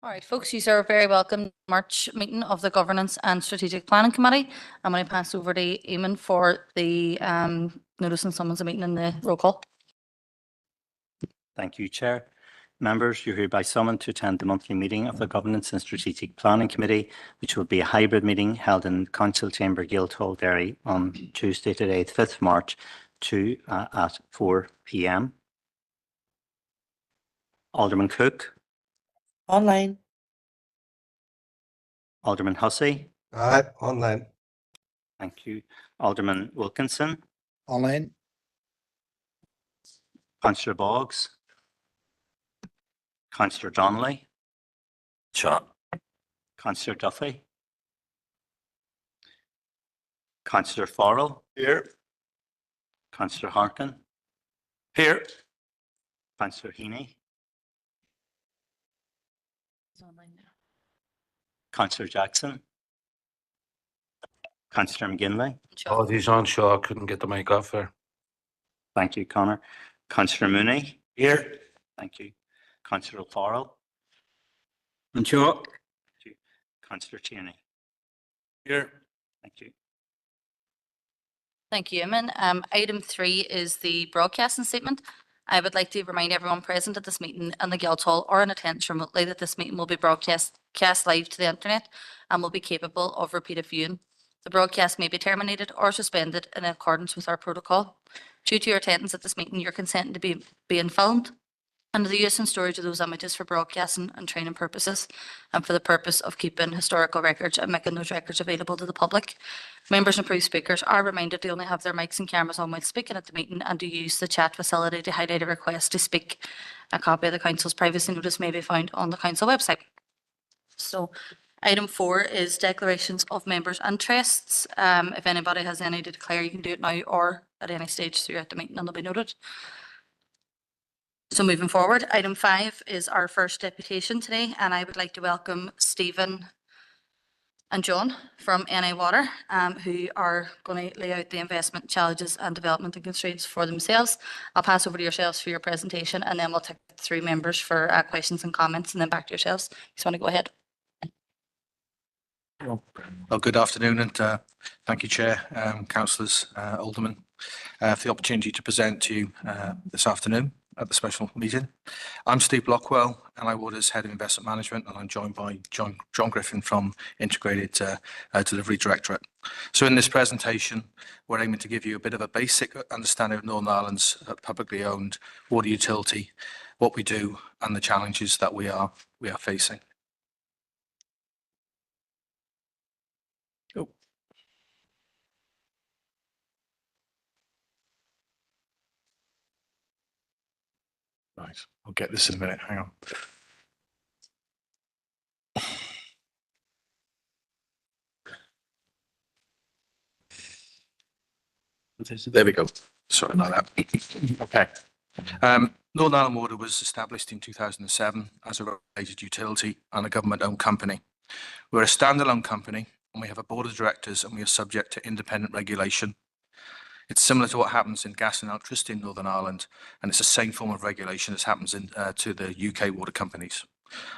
All right, folks, you are very welcome to the March meeting of the Governance and Strategic Planning Committee. I'm going to pass over to Eamon for the notice and summons a meeting in the roll call. Thank you, Chair. Members, you're hereby summoned to attend the monthly meeting of the Governance and Strategic Planning Committee, which will be a hybrid meeting held in Council Chamber, Guildhall, Derry on Tuesday, today, the 5th of March, at 4 p.m. Alderman Cook. Online. Alderman Hussey. Aye, online. Thank you. Alderman Wilkinson. Online. Councillor Boggs. Councillor Donnelly. Sure. Councillor Duffy. Councillor Farrell. Here. Councillor Harkin. Here. Councillor Heaney. Councillor Jackson. Councillor McGinley. Oh, he's on show. I couldn't get the mic off there. Thank you, Connor. Councillor Mooney. Here. Thank you. Councillor Farrell. And sure. Thank you. Councillor Tierney. Here. Thank you. Thank you, Eamon. Item 3 is the broadcasting statement. I would like to remind everyone present at this meeting in the Guildhall or in attendance remotely that this meeting will be broadcast live to the internet and will be capable of repeated viewing. The broadcast may be terminated or suspended in accordance with our protocol. Due to your attendance at this meeting, you're consenting to being filmed and the use and storage of those images for broadcasting and training purposes and for the purpose of keeping historical records and making those records available to the public. Members and approved speakers are reminded to only have their mics and cameras on while speaking at the meeting and to use the chat facility to highlight a request to speak. A copy of the Council's privacy notice may be found on the Council website. So item 4 is declarations of members' interests. If anybody has any to declare, you can do it now or at any stage throughout the meeting and they'll be noted. So moving forward, item 5 is our first deputation today, and I would like to welcome Stephen and John from NI Water, who are going to lay out the investment challenges and development and constraints for themselves. I'll pass over to yourselves for your presentation, and then we'll take through members for questions and comments, and then back to yourselves. Just want to go ahead. Well, good afternoon, and thank you, Chair, Councillors, Alderman, for the opportunity to present to you this afternoon at the special meeting. I'm Steve Blockwell, NI Water's Head of Investment Management, and I'm joined by John Griffin from Integrated Delivery Directorate. So in this presentation, we're aiming to give you a bit of a basic understanding of Northern Ireland's publicly owned water utility, what we do, and the challenges that we are facing. Right, I'll get this in a minute, hang on. There we go. Sorry about that. Okay. Northern Ireland Water was established in 2007 as a regulated utility and a government-owned company. We're a standalone company and we have a board of directors and we are subject to independent regulation. It's similar to what happens in gas and electricity in Northern Ireland, and it's the same form of regulation as happens to the UK water companies.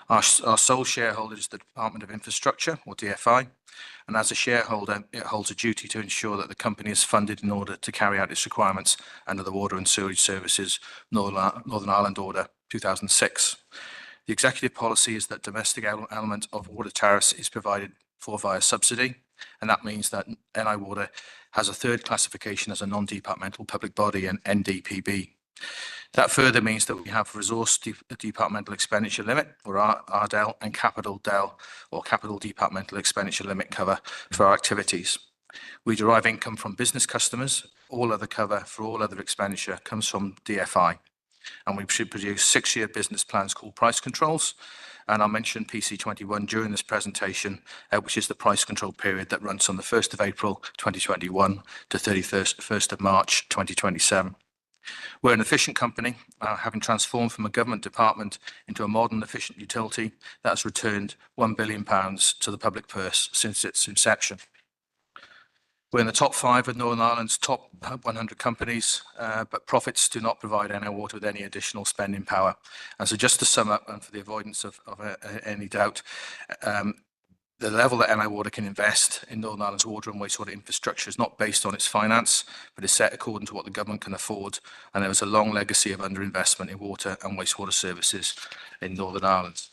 Our sole shareholder is the Department of Infrastructure, or DFI, and as a shareholder, it holds a duty to ensure that the company is funded in order to carry out its requirements under the Water and Sewerage Services Northern Ireland Order 2006. The executive policy is that domestic element of water tariffs is provided for via subsidy, and that means that NI Water has a third classification as a non-departmental public body, an NDPB. That further means that we have resource departmental expenditure limit, or RDEL, and capital DEL, or capital departmental expenditure limit cover for our activities. We derive income from business customers. All other cover for all other expenditure comes from DFI. And we should produce 6-year business plans called price controls. And I'll mention PC21 during this presentation, which is the price control period that runs from the 1st of April 2021 to 31st of March 2027. We're an efficient company, having transformed from a government department into a modern, efficient utility that has returned £1 billion to the public purse since its inception. We're in the top 5 of Northern Ireland's top 100 companies, but profits do not provide NI Water with any additional spending power. And so just to sum up, and for the avoidance of any doubt, the level that NI Water can invest in Northern Ireland's water and wastewater infrastructure is not based on its finance, but is set according to what the government can afford. And there is a long legacy of underinvestment in water and wastewater services in Northern Ireland.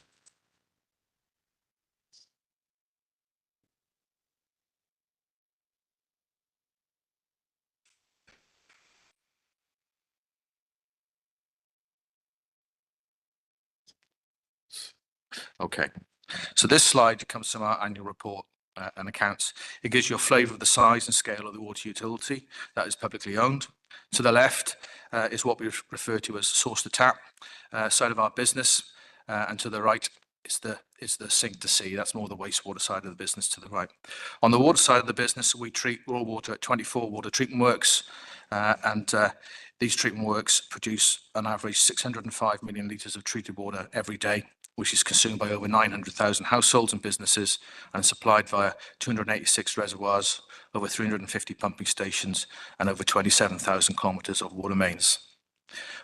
Okay, so this slide comes from our annual report and accounts. It gives you a flavour of the size and scale of the water utility that is publicly owned. To the left is what we refer to as source to tap side of our business, and to the right is the sink to sea. That's more the wastewater side of the business to the right. On the water side of the business, we treat raw water at 24 water treatment works, and these treatment works produce on average 605 million litres of treated water every day, which is consumed by over 900,000 households and businesses and supplied via 286 reservoirs, over 350 pumping stations, and over 27,000 kilometres of water mains.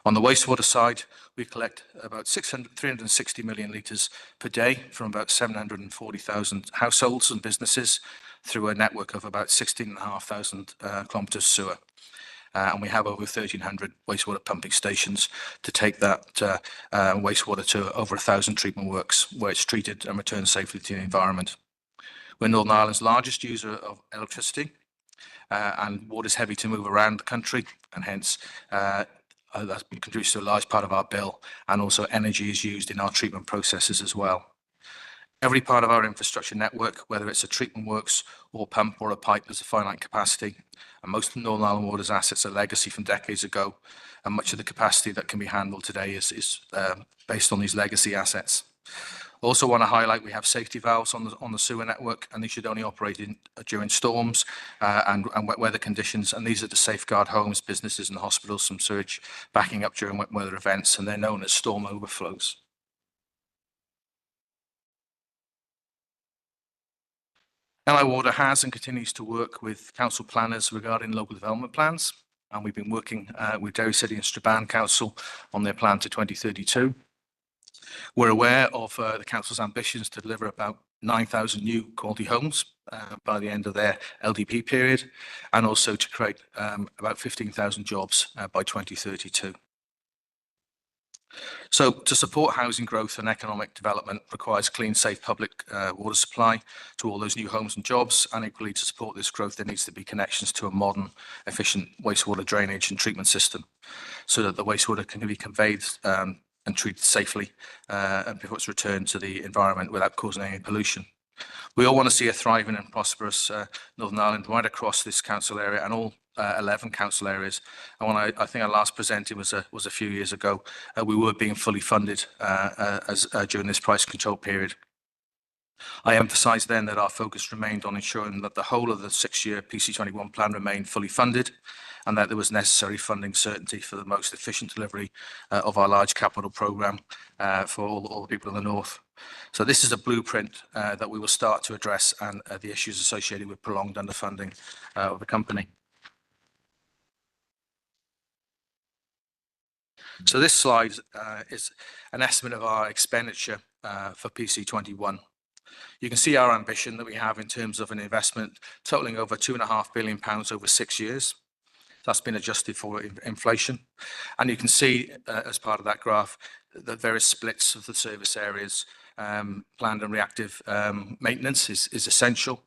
On the wastewater side, we collect about 360 million litres per day from about 740,000 households and businesses through a network of about 16,500 kilometres sewer. And we have over 1,300 wastewater pumping stations to take that wastewater to over 1,000 treatment works where it's treated and returned safely to the environment. We're Northern Ireland's largest user of electricity, and water is heavy to move around the country, and hence that contributes to a large part of our bill, and also energy is used in our treatment processes as well. Every part of our infrastructure network, whether it's a treatment works or pump or a pipe, has a finite capacity. And most of Northern Ireland Water's assets are legacy from decades ago, and much of the capacity that can be handled today is based on these legacy assets. Also want to highlight we have safety valves on the sewer network, and these should only operate during storms and wet weather conditions. And these are to safeguard homes, businesses, and hospitals from sewage backing up during wet weather events, and they're known as storm overflows. NI Water has and continues to work with council planners regarding local development plans, and we've been working with Derry City and Strabane Council on their plan to 2032. We're aware of the council's ambitions to deliver about 9,000 new quality homes by the end of their LDP period, and also to create about 15,000 jobs by 2032. So to support housing growth and economic development requires clean, safe public water supply to all those new homes and jobs. And equally, to support this growth, there needs to be connections to a modern, efficient wastewater drainage and treatment system so that the wastewater can be conveyed and treated safely before it's returned to the environment without causing any pollution. We all want to see a thriving and prosperous Northern Ireland right across this council area and all 11 council areas. And when I think I last presented was a few years ago, we were being fully funded during this price control period. I emphasised then that our focus remained on ensuring that the whole of the 6-year PC21 plan remained fully funded, and that there was necessary funding certainty for the most efficient delivery of our large capital programme for all the people in the north. So this is a blueprint that we will start to address and the issues associated with prolonged underfunding of the company. So this slide is an estimate of our expenditure for PC21. You can see our ambition that we have in terms of an investment totaling over £2.5 billion over 6 years. That's been adjusted for inflation. And you can see as part of that graph that various splits of the service areas. Planned and reactive maintenance is essential.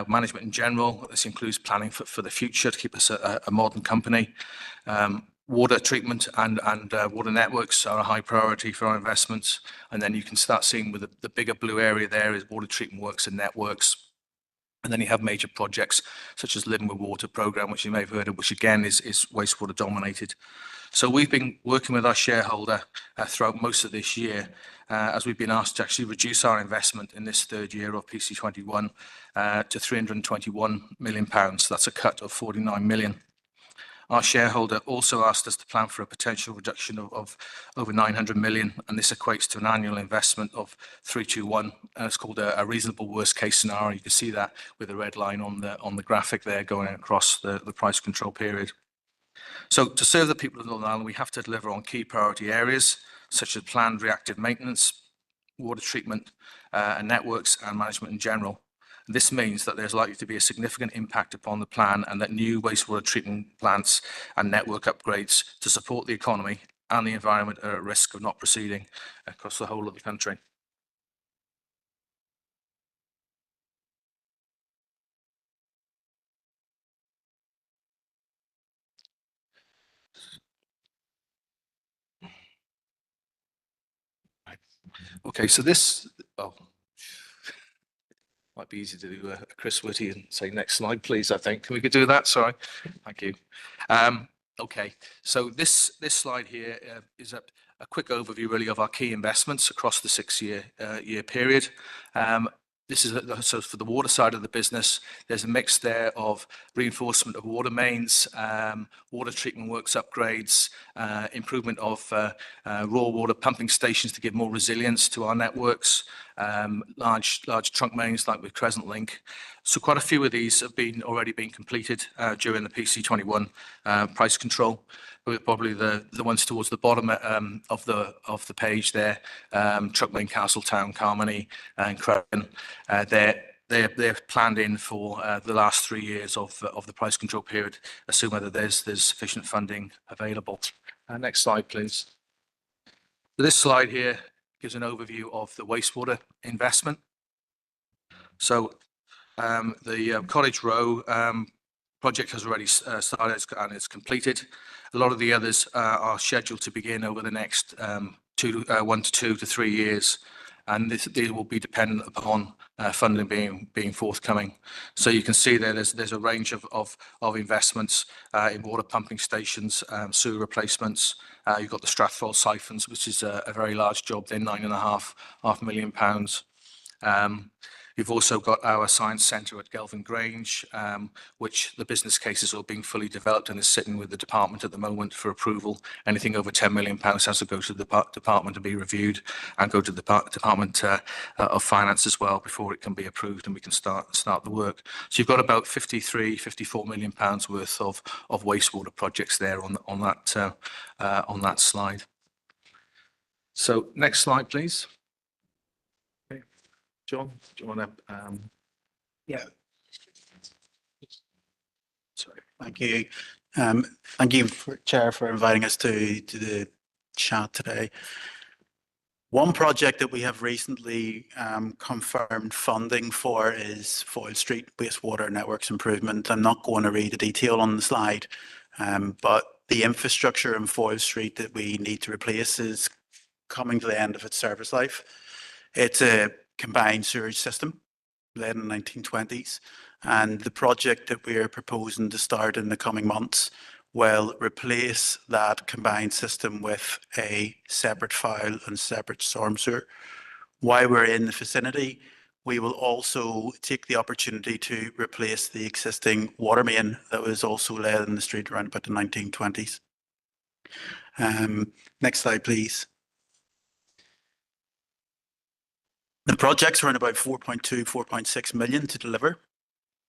Management in general, this includes planning for the future to keep us a modern company. Water treatment and water networks are a high priority for our investments. And then you can start seeing with the bigger blue area there is water treatment works and networks. And then you have major projects such as Living with Water programme, which you may have heard of, which again is wastewater dominated. So we've been working with our shareholder throughout most of this year as we've been asked to actually reduce our investment in this 3rd year of PC21 to £321 million. That's a cut of 49 million. Our shareholder also asked us to plan for a potential reduction of over 900 million, and this equates to an annual investment of 321. It's called a reasonable worst case scenario. You can see that with the red line on the graphic there going across the price control period. So to serve the people of Northern Ireland, we have to deliver on key priority areas such as planned reactive maintenance, water treatment, and networks and management in general. This means that there's likely to be a significant impact upon the plan and that new wastewater treatment plants and network upgrades to support the economy and the environment are at risk of not proceeding across the whole of the country. Okay, so this, might be easy to do a Chris Whitty and say next slide, please, I think. We could do that, sorry. Thank you. Okay, so this slide here is a quick overview really of our key investments across the 6-year period. This is so for the water side of the business, there's a mix there of reinforcement of water mains, water treatment works upgrades, improvement of raw water pumping stations to give more resilience to our networks, large trunk mains like with Crescent Link. So quite a few of these have already been completed during the PC21 price control. Probably the ones towards the bottom of the page there, Truck Main, Castletown, Carmody, and Craven. They're planned in for the last 3 years of the price control period, assuming that there's sufficient funding available. Next slide, please. This slide here gives an overview of the wastewater investment. So the Cottage Row project has already started and it's completed. A lot of the others are scheduled to begin over the next 1 to 2 to 3 years, and these will be dependent upon funding being forthcoming. So you can see there's a range of investments in water pumping stations, sewer replacements. You've got the Strathfold siphons, which is a very large job. They're £9.5 million. You've also got our science centre at Gelvin Grange, which the business cases are being fully developed and is sitting with the department at the moment for approval. Anything over £10 million has to go to the department to be reviewed and go to the Department of Finance as well before it can be approved and we can start the work. So you've got about £54 million worth of wastewater projects there on that slide. So next slide, please. John, do you want to? Yeah. Sorry. Thank you. Thank you, Chair, for inviting us to the chat today. One project that we have recently confirmed funding for is Foyle Street Wastewater Networks Improvement. I'm not going to read the detail on the slide, but the infrastructure in Foyle Street that we need to replace is coming to the end of its service life. It's a combined sewage system led in the 1920s, and the project that we are proposing to start in the coming months will replace that combined system with a separate file and separate storm sewer. While we're in the vicinity, we will also take the opportunity to replace the existing water main that was also laid in the street around about the 1920s. Next slide, please. The projects are in about 4.2, 4.6 million to deliver,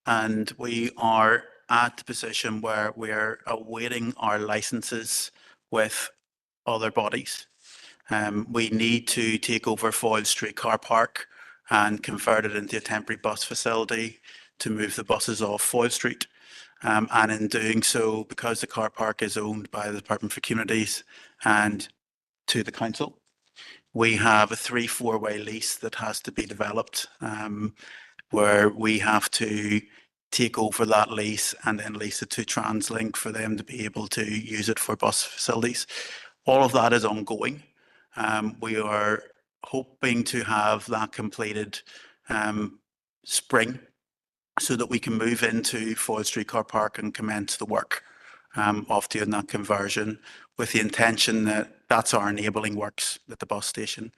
and we are at the position where we're awaiting our licenses with other bodies. We need to take over Foyle Street car park and convert it into a temporary bus facility to move the buses off Foyle Street. And in doing so, because the car park is owned by the Department for Communities and to the council, we have a 3-4-way lease that has to be developed, where we have to take over that lease and then lease it to TransLink for them to be able to use it for bus facilities. All of that is ongoing. We are hoping to have that completed spring so that we can move into Foyle Street car park and commence the work of doing that conversion, with the intention that that's our enabling works at the bus station,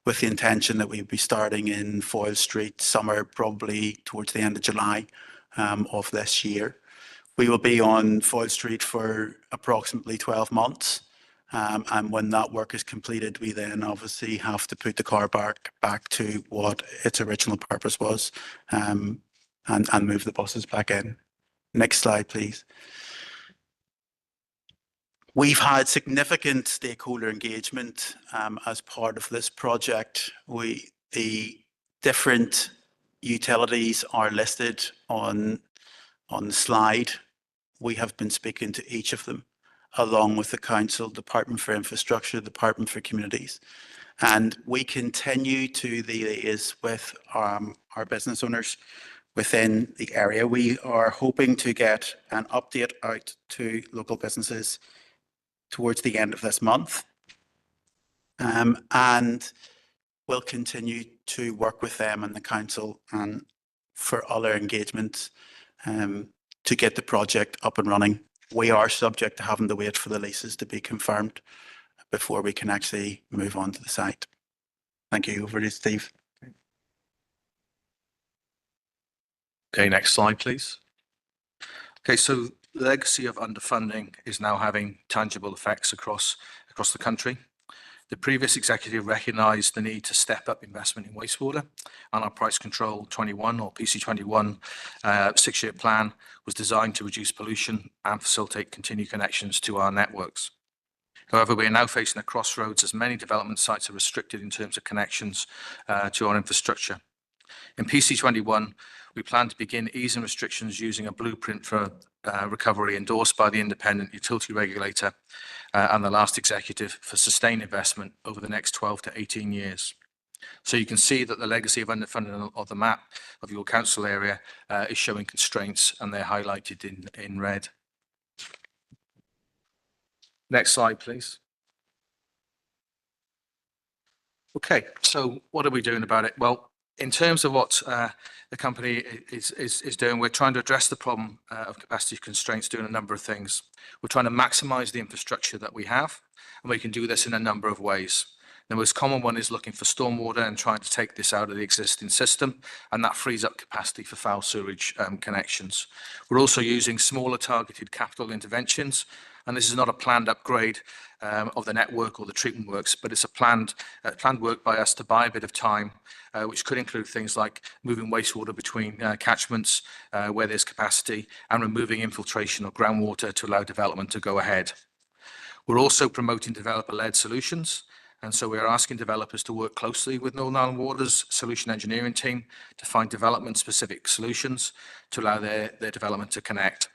with the intention that we'll be starting in Foyle Street somewhere probably towards the end of July of this year. We will be on Foyle Street for approximately 12 months. And when that work is completed, we then obviously have to put the car back to what its original purpose was, and move the buses back in. Next slide, please. We've had significant stakeholder engagement as part of this project. The different utilities are listed on the slide. We have been speaking to each of them, along with the Council, Department for Infrastructure, Department for Communities. And we continue to liaise with our business owners within the area. We are hoping to get an update out to local businesses towards the end of this month. And we'll continue to work with them and the Council and for other engagements to get the project up and running. We are subject to having to wait for the leases to be confirmed before we can actually move on to the site. Thank you. Over to Steve. Okay, next slide, please. Okay, so the legacy of underfunding is now having tangible effects across the country. The previous executive recognised the need to step up investment in wastewater, and our Price Control 21 or PC21 6-year plan was designed to reduce pollution and facilitate continued connections to our networks. However, we are now facing a crossroads as many development sites are restricted in terms of connections to our infrastructure. In PC21, we plan to begin easing restrictions using a blueprint for recovery endorsed by the independent utility regulator and the last executive for sustained investment over the next 12 to 18 years. So you can see that the legacy of underfunding of the map of your council area is showing constraints, and they're highlighted in red. Next slide, please. Okay, so what are we doing about it? Well, in terms of what the company is doing, we're trying to address the problem of capacity constraints doing a number of things. We're trying to maximize the infrastructure that we have, and we can do this in a number of ways. The most common one is looking for stormwater and trying to take this out of the existing system, and that frees up capacity for foul sewage connections. We're also using smaller targeted capital interventions, and this is not a planned upgrade of the network or the treatment works, but it's a planned work by us to buy a bit of time, which could include things like moving wastewater between catchments where there's capacity and removing infiltration of groundwater to allow development to go ahead. We're also promoting developer-led solutions, and so we are asking developers to work closely with Northern Ireland Water's solution engineering team to find development-specific solutions to allow their development to connect.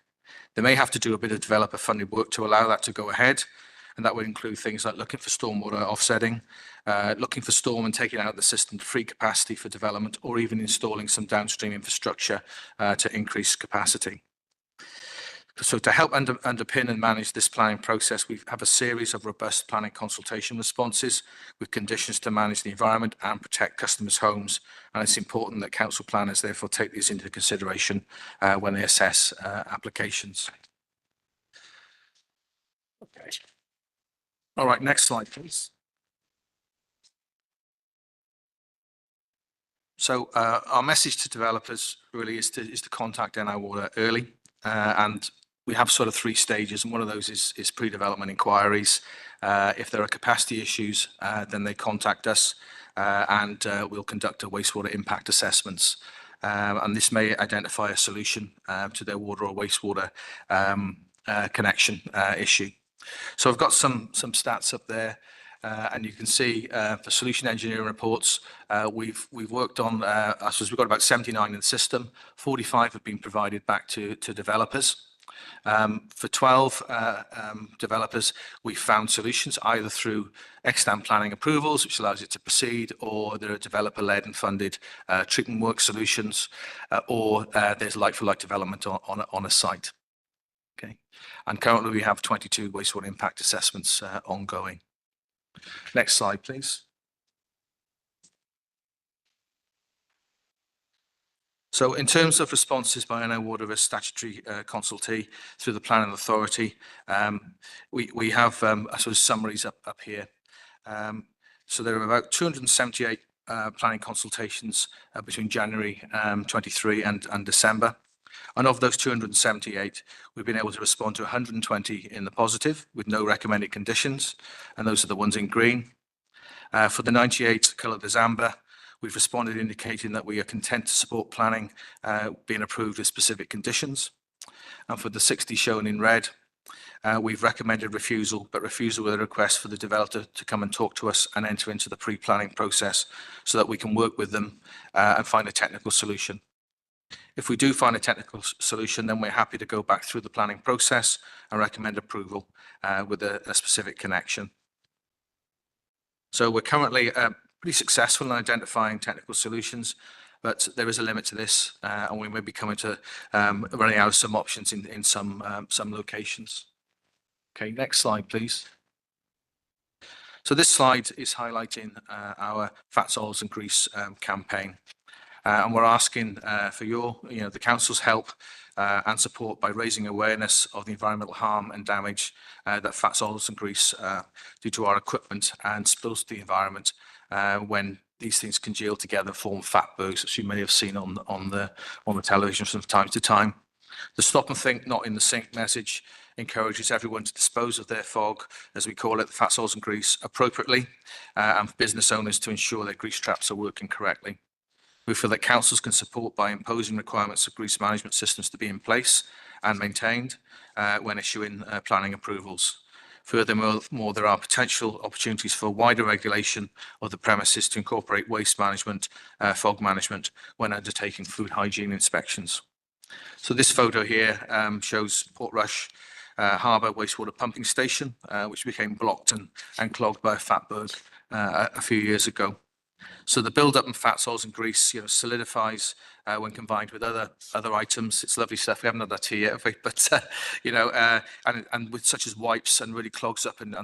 They may have to do a bit of developer-funded work to allow that to go ahead, and that would include things like looking for stormwater offsetting, looking for storm and taking out of the system to free capacity for development, or even installing some downstream infrastructure to increase capacity. So to help underpin and manage this planning process, we have a series of robust planning consultation responses with conditions to manage the environment and protect customers' homes. And it's important that council planners therefore take these into consideration when they assess applications. Okay. All right, next slide, please. So our message to developers really is to contact NI Water early, and we have sort of 3 stages, and one of those is pre-development inquiries. If there are capacity issues, then they contact us, and we'll conduct a wastewater impact assessments. And this may identify a solution to their water or wastewater connection issue. So I've got some stats up there, and you can see for solution engineering reports, we've worked on, I suppose we've got about 79 in the system. 45 have been provided back to developers. For 12 developers, we found solutions either through extant planning approvals, which allows it to proceed, or there are developer-led and funded treatment work solutions, or there's like-for-like development on a site. Okay, and currently we have 22 wastewater impact assessments ongoing. Next slide, please. So in terms of responses by NI Water as statutory consultee through the Planning Authority, we have, I suppose, summaries up here. So there are about 278 planning consultations between January 23 and December. And of those 278, we've been able to respond to 120 in the positive with no recommended conditions, and those are the ones in green. For the 98 coloured as amber, we've responded indicating that we are content to support planning being approved with specific conditions. And for the 60 shown in red, we've recommended refusal, but refusal with a request for the developer to come and talk to us and enter into the pre-planning process so that we can work with them and find a technical solution. If we do find a technical solution, then we're happy to go back through the planning process and recommend approval with a specific connection. So we're currently pretty successful in identifying technical solutions, but there is a limit to this, and we may be coming to running out of some options in some locations. Okay, next slide, please. So this slide is highlighting our fats, oils and grease campaign. And we're asking for the council's help and support by raising awareness of the environmental harm and damage that fats, oils and grease do to our equipment and spills to the environment when these things congeal together, form fatbergs, as you may have seen on the television from time to time. The stop and think, not in the sink message encourages everyone to dispose of their fog, as we call it, the fats, oils and grease, appropriately, and for business owners to ensure their grease traps are working correctly. We feel that councils can support by imposing requirements of grease management systems to be in place and maintained when issuing planning approvals. Furthermore, there are potential opportunities for wider regulation of the premises to incorporate waste management, fog management when undertaking food hygiene inspections. So this photo here shows Portrush Harbour wastewater pumping station, which became blocked and clogged by a fatberg a few years ago. So the build-up in fats, oils and grease, solidifies when combined with other items. It's lovely stuff. We haven't had that tea yet, but and with such as wipes, and really clogs up and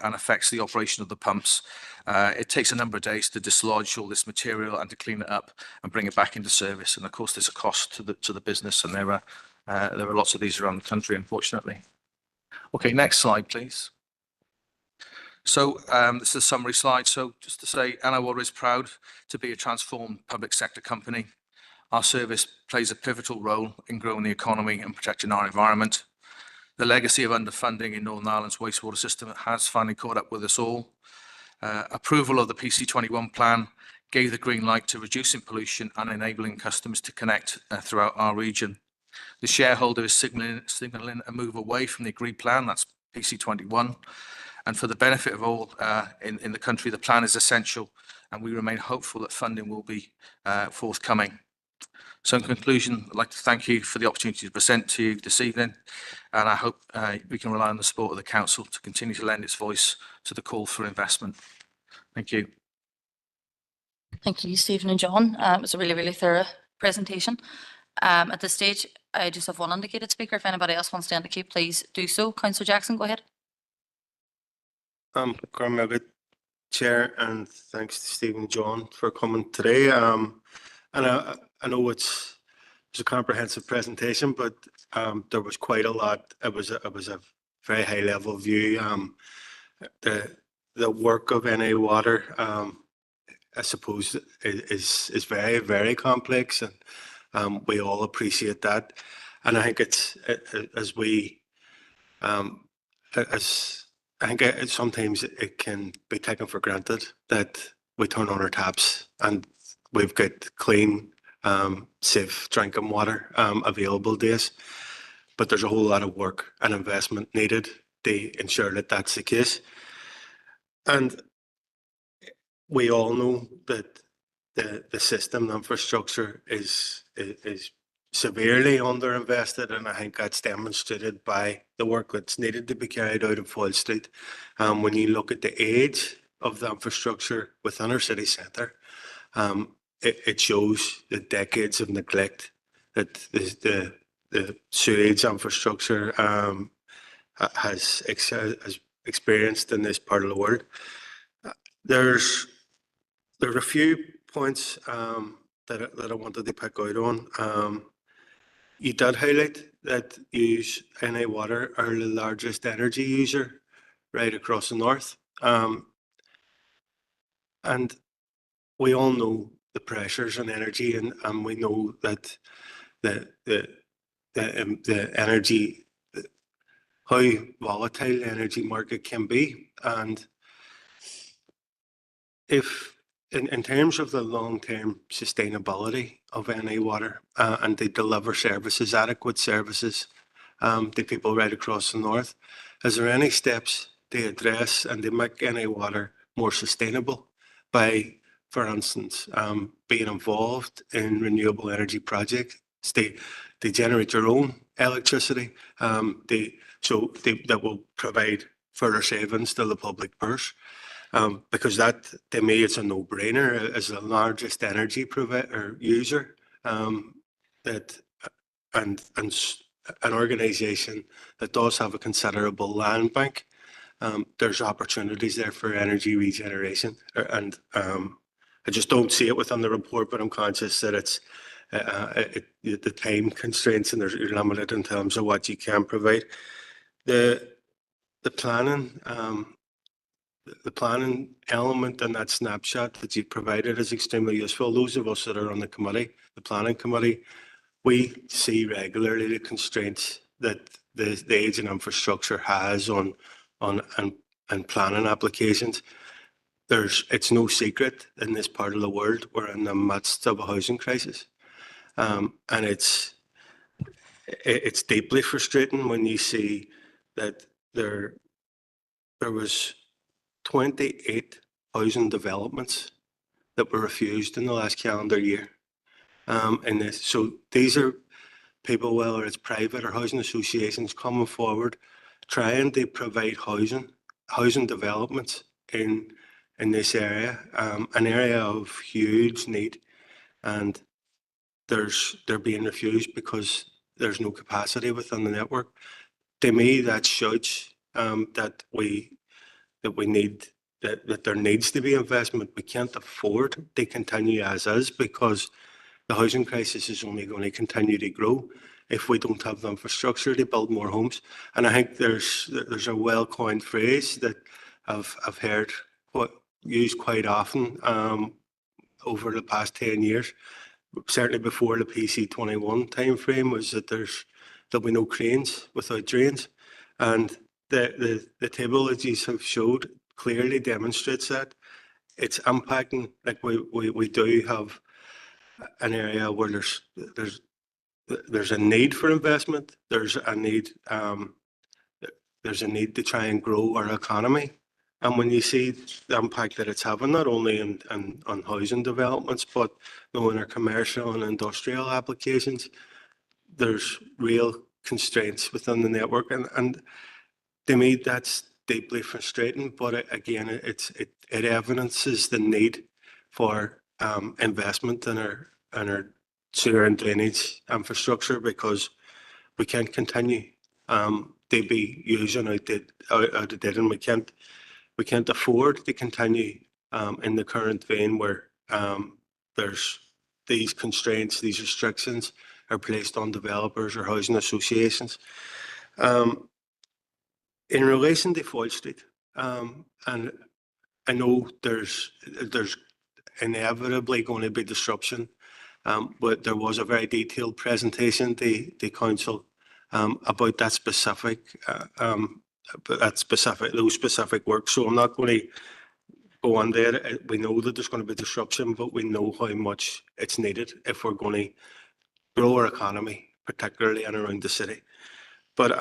affects the operation of the pumps. It takes a number of days to dislodge all this material and to clean it up and bring it back into service. And of course, there's a cost to the business, and there are lots of these around the country, unfortunately. Okay, next slide, please. So this is a summary slide. So just to say, NI Water is proud to be a transformed public sector company. Our service plays a pivotal role in growing the economy and protecting our environment. The legacy of underfunding in Northern Ireland's wastewater system has finally caught up with us all. Approval of the PC21 plan gave the green light to reducing pollution and enabling customers to connect throughout our region. The shareholder is signalling a move away from the agreed plan, that's PC21. And for the benefit of all in the country, the plan is essential, and we remain hopeful that funding will be forthcoming. So in conclusion, I'd like to thank you for the opportunity to present to you this evening, and I hope we can rely on the support of the council to continue to lend its voice to the call for investment. Thank you. Thank you, Stephen and John. It was a really, really thorough presentation. At this stage, I just have one indicated speaker. If anybody else wants to indicate, please do so. Councillor Jackson, go ahead. Cormac, Chair, and thanks to Stephen and John for coming today. And I know it's a comprehensive presentation, but there was quite a lot. It was a very high level view. The work of NI Water, I suppose, is very, very complex, and we all appreciate that. And I think sometimes it can be taken for granted that we turn on our taps and we've got clean, safe drinking water available to us. But there's a whole lot of work and investment needed to ensure that that's the case. And we all know that the system, the infrastructure is severely underinvested, and I think that's demonstrated by the work that's needed to be carried out in Foyle Street. When you look at the age of the infrastructure within our city centre, it shows the decades of neglect that the sewage infrastructure has experienced in this part of the world. There are a few points that I wanted to pick out on. You did highlight that NI Water are the largest energy user right across the north. And we all know the pressures on energy, and we know that the the energy, how volatile the energy market can be. And if in terms of the long-term sustainability of NA Water and they deliver services, adequate services to people right across the north, is there any steps to address and to make NA Water more sustainable by, for instance, being involved in renewable energy projects? They generate their own electricity, that will provide further savings to the public purse. Because that, to me, it's a no-brainer. As the largest energy provider user, that and an organisation that does have a considerable land bank, there's opportunities there for energy regeneration. And I just don't see it within the report, but I'm conscious that it's the time constraints and you're limited in terms of what you can provide. The planning. The planning element and that snapshot that you provided is extremely useful. Those of us that are on the committee, the planning committee, we see regularly the constraints that the aging infrastructure has on planning applications. It's no secret in this part of the world we're in the midst of a housing crisis, and it's deeply frustrating when you see that there was 28 housing developments that were refused in the last calendar year. So these are people, whether it's private or housing associations, coming forward, trying to provide housing developments in this area, an area of huge need, and they're being refused because there's no capacity within the network. To me, that shows that there needs to be investment. We can't afford to continue as is because the housing crisis is only going to continue to grow if we don't have the infrastructure to build more homes. And I think there's a well-coined phrase that I've heard used quite often over the past 10 years, certainly before the PC21 timeframe, was that there'll be no cranes without drains. And the table that you have showed clearly demonstrates that. It's impacting, like we do have an area where there's a need for investment. There's a need to try and grow our economy. And when you see the impact that it's having, not only on housing developments, but in our commercial and industrial applications, there's real constraints within the network. And to me, that's deeply frustrating. But again, it evidences the need for investment in our sewer and drainage infrastructure, because we can't continue to be using outdated, and we can't afford to continue in the current vein where there's these constraints, these restrictions are placed on developers or housing associations. In relation to Foyle Street, and I know there's inevitably going to be disruption, but there was a very detailed presentation to the council about those specific work. So I'm not going to go on there. We know that there's going to be disruption, but we know how much it's needed if we're going to grow our economy, particularly in around the city. But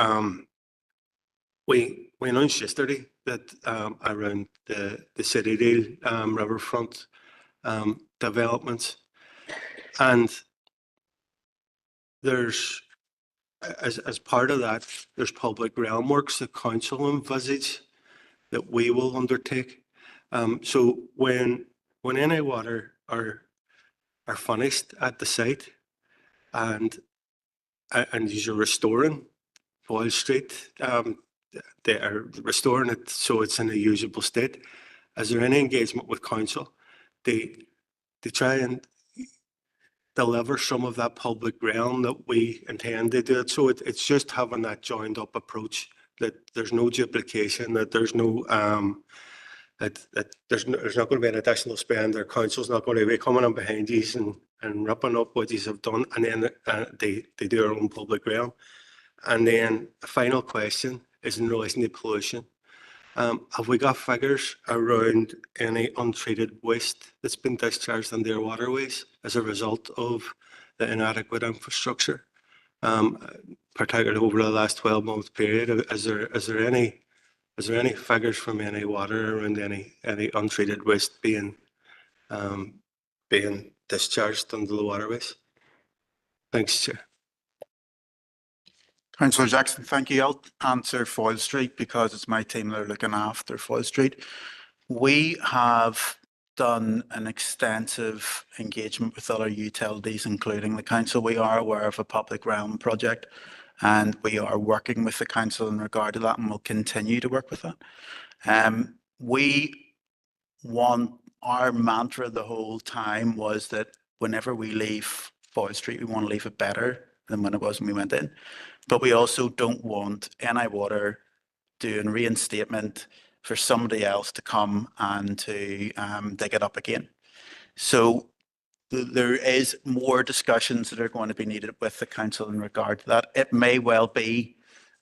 we announced yesterday that around the Citydale riverfront developments, and there's as part of that, there's public realm works that council envisage that we will undertake. So when NI Water are finished at the site and you're restoring Foyle Street, they are restoring it so it's in a usable state. Is there any engagement with council to try and deliver some of that public realm that we intend to do it? So it's just having that joined up approach, that there's no duplication, that there's no that there's not going to be an additional spend, or council's not going to be coming on behind you and wrapping up what these have done, and then they do their own public realm. And then a final question is in relation to pollution. Have we got figures around any untreated waste that's been discharged into our waterways as a result of the inadequate infrastructure? Particularly over the last 12-month period, is there any figures from any water around any untreated waste being discharged into the waterways? Thanks, Chair. Councillor Jackson, thank you. I'll answer Foyle Street because it's my team that are looking after Foyle Street. We have done an extensive engagement with other utilities, including the council. We are aware of a public realm project, and we are working with the council in regard to that, and we'll continue to work with that. Our mantra the whole time was that whenever we leave Foyle Street, we want to leave it better than when it was when we went in. But we also don't want NI Water doing reinstatement for somebody else to come and to dig it up again. So there is more discussions that are going to be needed with the council in regard to that. It may well be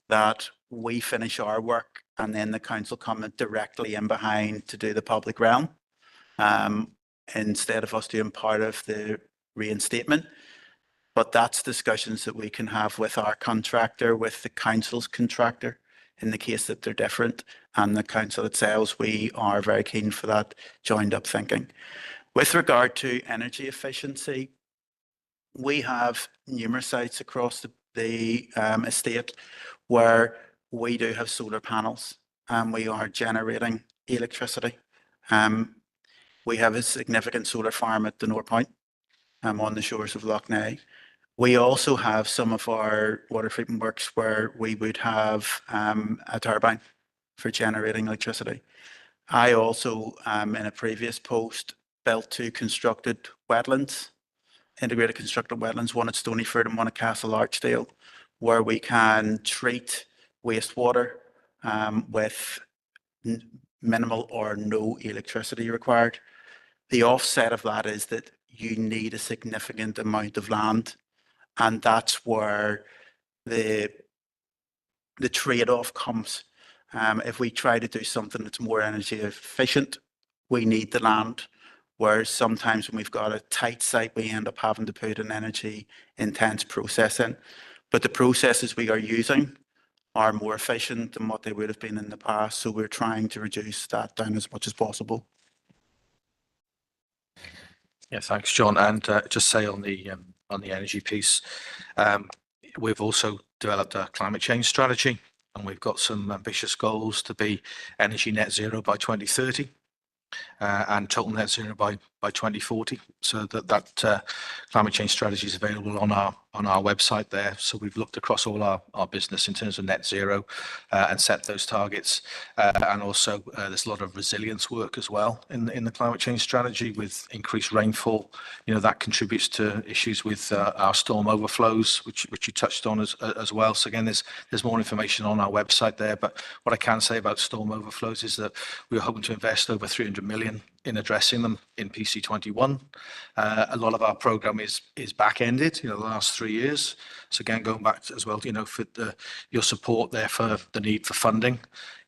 that we finish our work and then the council come directly in behind to do the public realm, instead of us doing part of the reinstatement. But that's discussions that we can have with our contractor, with the council's contractor, in the case that they're different, and the council itself. We are very keen for that joined up thinking. With regard to energy efficiency, we have numerous sites across the estate where we do have solar panels and we are generating electricity. We have a significant solar farm at the North Point on the shores of Lough Neagh. We also have some of our water treatment works where we would have a turbine for generating electricity. I also, in a previous post, built 2 constructed wetlands, integrated constructed wetlands, one at Stonyford and one at Castle Archdale, where we can treat wastewater with minimal or no electricity required. The offset of that is that you need a significant amount of land. And that's where the trade-off comes. If we try to do something that's more energy efficient, we need the land. Whereas sometimes when we've got a tight site, we end up having to put an energy intense process in. But the processes we are using are more efficient than what they would have been in the past. So we're trying to reduce that down as much as possible. Yeah, thanks, John. And just say on the energy piece, we've also developed a climate change strategy, and we've got some ambitious goals to be energy net zero by 2030 and total net zero by 2040. So that climate change strategy is available on our website there. So we've looked across all our business in terms of net zero and set those targets. And also there's a lot of resilience work as well in the climate change strategy with increased rainfall. You know, that contributes to issues with our storm overflows, which you touched on as well. So again, there's more information on our website there. But what I can say about storm overflows is that we're hoping to invest over 300 million in addressing them in PC21. A lot of our program is back-ended, the last 3 years. So again, going back to, as well, for your support there for the need for funding.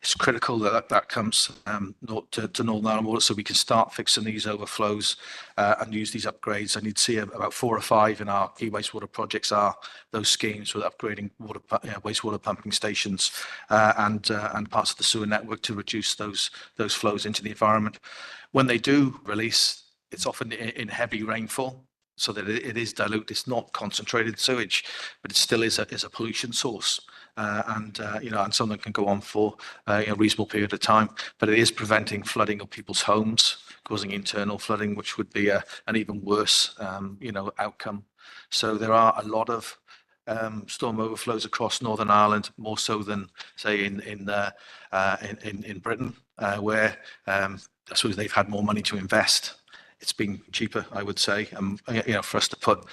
It's critical that comes to Northern Ireland Water so we can start fixing these overflows and use these upgrades. I need to see about 4 or 5 in our e-wastewater projects are those schemes with upgrading wastewater pumping stations and parts of the sewer network to reduce those flows into the environment. When they do release, it's often in heavy rainfall, so that it is dilute. It's not concentrated sewage, but it still is a pollution source, and something can go on for a reasonable period of time. But it is preventing flooding of people's homes, causing internal flooding, which would be an even worse outcome. So there are a lot of storm overflows across Northern Ireland, more so than say in Britain, where I suppose they've had more money to invest. It's been cheaper, I would say, for us to put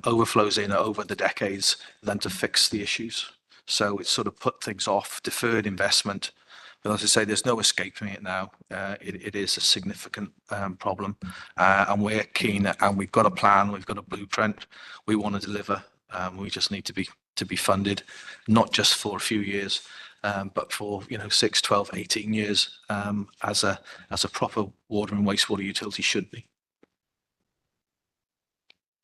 overflows in over the decades than to fix the issues. So it's sort of put things off, deferred investment But as I say, there's no escaping it now. It is a significant problem, and we're keen, and we've got a plan, we've got a blueprint. We want to deliver. We just need to be funded, not just for a few years, but for 6, 12, 18 years, as a proper water and wastewater utility should be.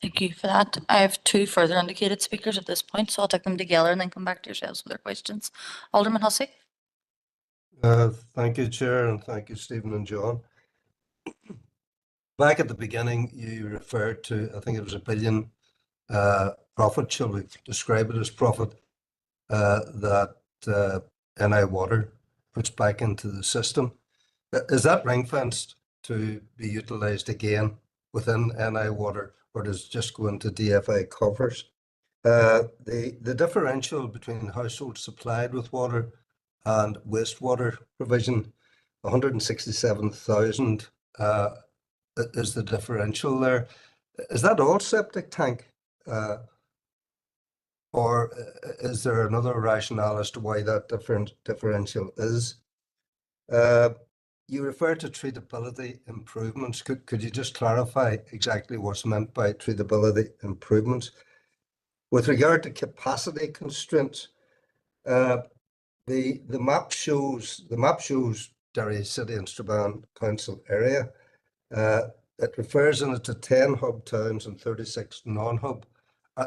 Thank you for that. I have two further indicated speakers at this point, so I'll take them together and then come back to yourselves with their questions. Alderman Hussey. Thank you, Chair, and thank you, Stephen and John. Back at the beginning, you referred to, I think it was $1 billion profit, shall we describe it as profit, that NI Water puts back into the system. Is that ring-fenced to be utilised again within NI Water, or does it just go into DFI coffers? The differential between households supplied with water and wastewater provision, 167,000 is the differential there. Is that all septic tank? Or is there another rationale as to why that differential is? You referred to treatability improvements. Could you just clarify exactly what's meant by treatability improvements? With regard to capacity constraints, the map shows Derry City and Strabane Council area. It refers in it to 10 hub towns and 36 non-hub.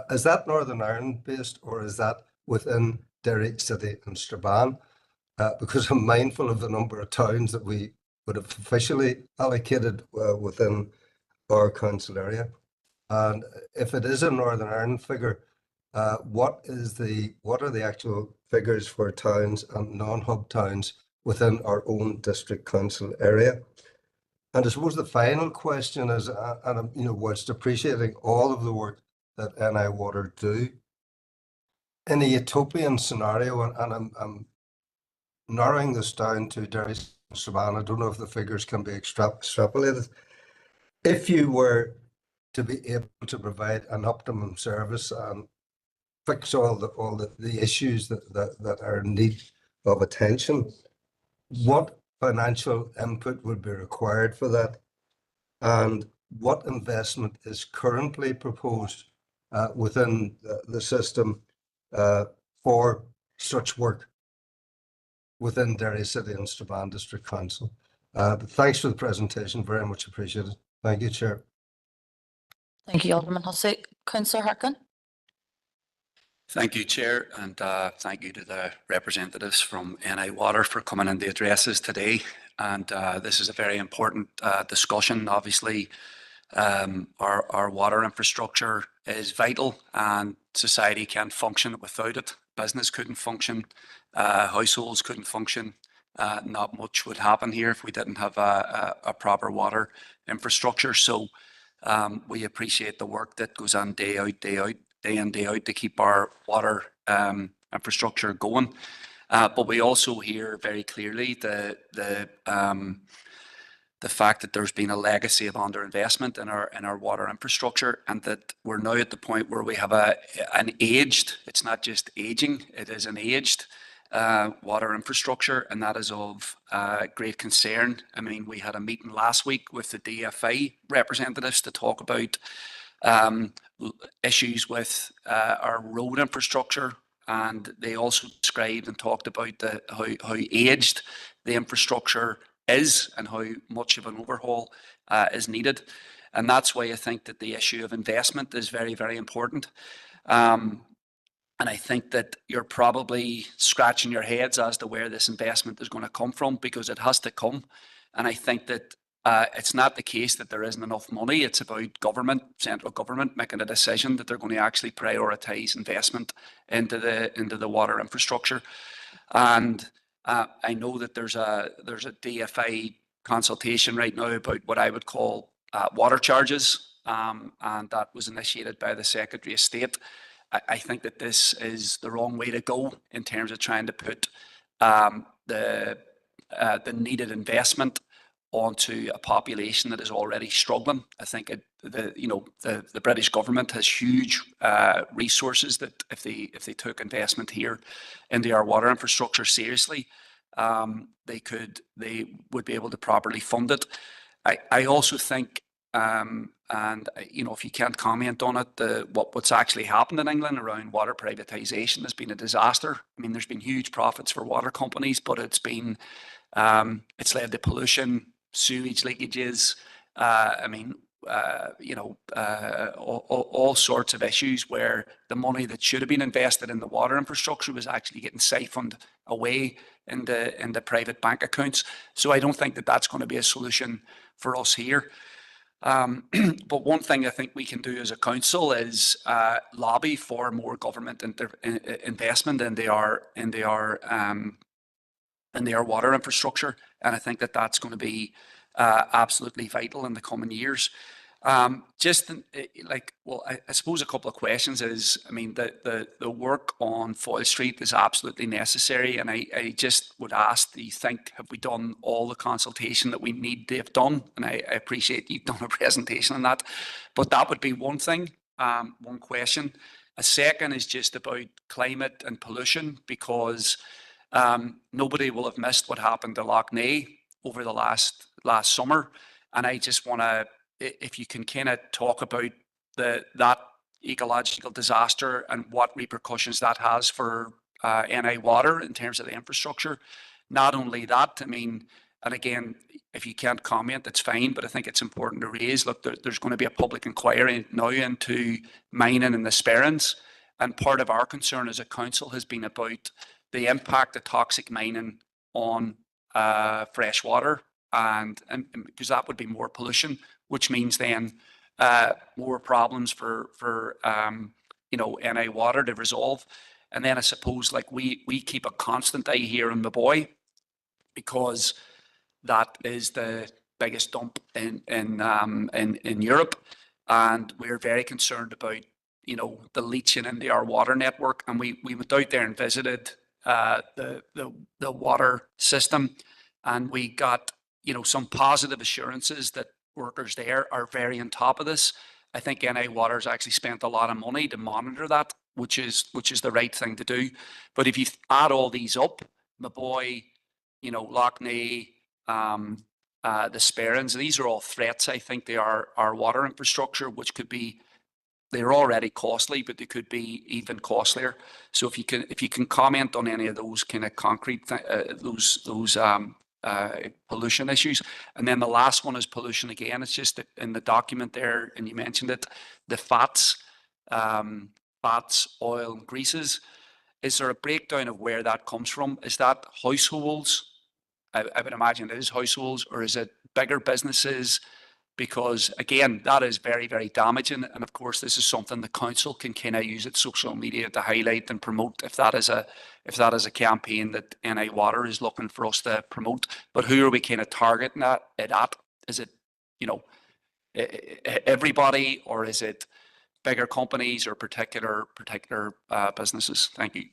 Is that Northern Ireland based, or is that within Derry City and Strabane? Because I'm mindful of the number of towns that we would have officially allocated within our council area. And if it is a Northern Ireland figure, what are the actual figures for towns and non-hub towns within our own district council area? And I suppose the final question is, and I'm, whilst appreciating all of the work that NI Water do, in a utopian scenario, and I'm narrowing this down to Derry and Strabane, I don't know if the figures can be extrapolated. If you were to be able to provide an optimum service and fix all the issues that are in need of attention, what financial input would be required for that, and what investment is currently proposed within the system for such work within Derry City and Strabane District Council? But thanks for the presentation, very much appreciated. Thank you, Chair. Thank you, Alderman Hussey. Councillor Harkin. Thank you, Chair, and thank you to the representatives from NI Water for coming in the addresses today. And this is a very important discussion. Obviously, our water infrastructure is vital, and society can't function without it. Business couldn't function, households couldn't function. Not much would happen here if we didn't have a proper water infrastructure. So we appreciate the work that goes on day in, day out to keep our water infrastructure going. But we also hear very clearly the fact that there's been a legacy of underinvestment in our water infrastructure, and that we're now at the point where we have an aged, it's not just aging, it is an aged water infrastructure, and that is of great concern. I mean, we had a meeting last week with the DFI representatives to talk about issues with our road infrastructure, and they also described and talked about how aged the infrastructure is and how much of an overhaul is needed. And that's why I think that the issue of investment is very, very important. And I think that you're probably scratching your heads as to where this investment is going to come from, because it has to come. And I think that it's not the case that there isn't enough money. It's about government, central government, making a decision that they're going to actually prioritise investment into the water infrastructure. And I know that there's a DFI consultation right now about what I would call water charges, and that was initiated by the Secretary of State. I think that this is the wrong way to go in terms of trying to put the needed investment onto a population that is already struggling. I think the British government has huge resources that if they took investment here into our water infrastructure seriously, they would be able to properly fund it. I also think, you know, if you can't comment on it, what's actually happened in England around water privatisation has been a disaster. I mean, there's been huge profits for water companies, but it's led to pollution, sewage leakages. I mean, you know, all sorts of issues where the money that should have been invested in the water infrastructure was actually getting siphoned away in the private bank accounts. So I don't think that that's going to be a solution for us here. But one thing I think we can do as a council is lobby for more government investment in their water infrastructure, and I think that that's going to be absolutely vital in the coming years. I suppose a couple of questions is, I mean, the work on Foyle Street is absolutely necessary, and I just would ask, do you think, have we done all the consultation that we need to have done? And I appreciate you've done a presentation on that, but that would be one thing, one question. A second is just about climate and pollution, because nobody will have missed what happened to Lough Neagh over the last summer, and I just want to, if you can kind of talk about that ecological disaster and what repercussions that has for NI Water in terms of the infrastructure. Not only that, I mean, and again, if you can't comment, that's fine, but I think it's important to raise, look, there's going to be a public inquiry now into mining in the Sperrins, and part of our concern as a council has been about the impact of toxic mining on fresh water, and because that would be more pollution, which means then more problems for you know, NI Water to resolve. And then I suppose, like, we keep a constant eye here on Maboy, because that is the biggest dump in Europe, and we're very concerned about, you know, the leaching into our water network. And we went out there and visited the water system, and we got, you know, some positive assurances that workers there are very on top of this. I think NI Water's actually spent a lot of money to monitor that, which is the right thing to do. But if you add all these up, Maboy, you know, Lough Neagh, the Sperrins, these are all threats. I think they are our water infrastructure, which could be, they're already costly, but they could be even costlier. So if you can comment on any of those kind of concrete pollution issues. And then the last one is pollution again. It's just that in the document there, and you mentioned it, the fats, oil, and greases. Is there a breakdown of where that comes from? Is that households? I would imagine it is households, or is it bigger businesses? Because again, that is very, very damaging. And of course, this is something the council can kind of use its social media to highlight and promote, if that is a campaign that NI Water is looking for us to promote. But who are we kind of targeting it at? Is it, you know, everybody, or is it bigger companies or particular businesses? Thank you.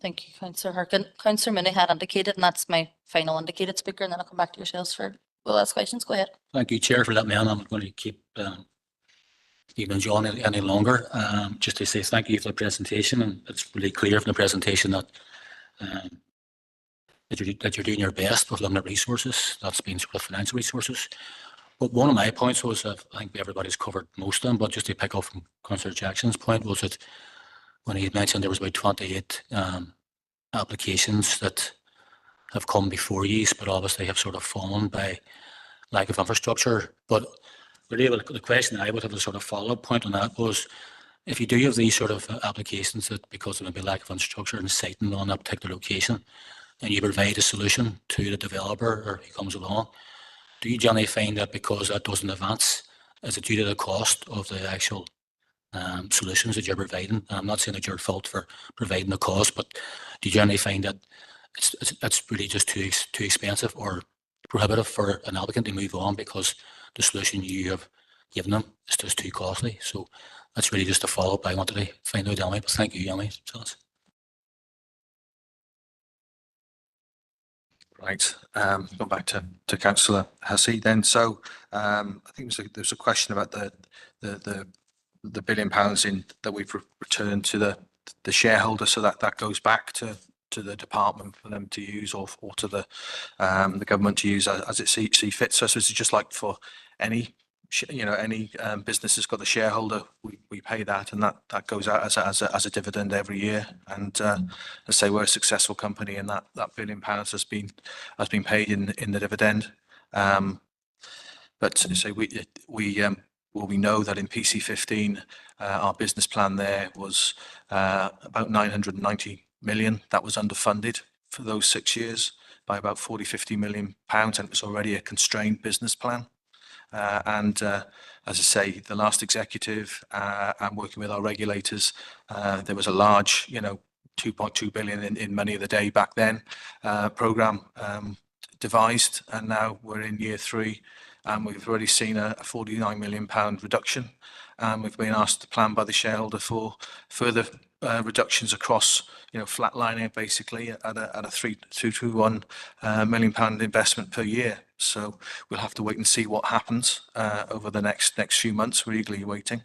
Thank you, Councillor Harkin. Councillor Mooney had indicated, and that's my final indicated speaker, and then I'll come back to yourselves for the last questions. Go ahead. Thank you, Chair, for letting me on. I'm not going to keep even John any longer. Just to say thank you for the presentation, and it's really clear from the presentation that that you're doing your best with limited resources. That's been sort of financial resources. But one of my points was that I think everybody's covered most of them, but just to pick up from Councillor Jackson's point was that when he mentioned there was about 28 applications that have come before you, but obviously have sort of fallen by lack of infrastructure. But really, the question I would have a sort of follow-up point on that was, if you do have these sort of applications that because of maybe lack of infrastructure and siting on that particular location, and you provide a solution to the developer or who comes along, do you generally find that because that doesn't advance, is it due to the cost of the actual solutions that you're providing? I'm not saying that you're at fault for providing the cost, but do you generally find that it's really just too expensive or prohibitive for an applicant to move on because the solution you have given them is just too costly? So that's really just a follow-up I wanted to find out, Elmy, but thank you, Elmy. Right. Going back to Councillor Hussey then. So I think there's a question about the £1 billion that we've returned to the shareholder. So that goes back to the department for them to use, or to the government to use as it see fit. So it's just like for any business has got a shareholder, we pay that, and that goes out as a dividend every year. And I say we're a successful company, and that £1 billion has been paid in the dividend. But say we know that in PC15, our business plan there was about 990 million. That was underfunded for those 6 years by about 40-50 million pounds, and it was already a constrained business plan. And as I say, the last executive and working with our regulators, there was a large, 2.2 billion in money of the day back then program devised, and now we're in year 3, and we've already seen a 49 million pound reduction. And we've been asked to plan by the shareholder for further reductions across, flatlining basically at a 2 million pound investment per year. So we'll have to wait and see what happens over the next few months. We're eagerly waiting.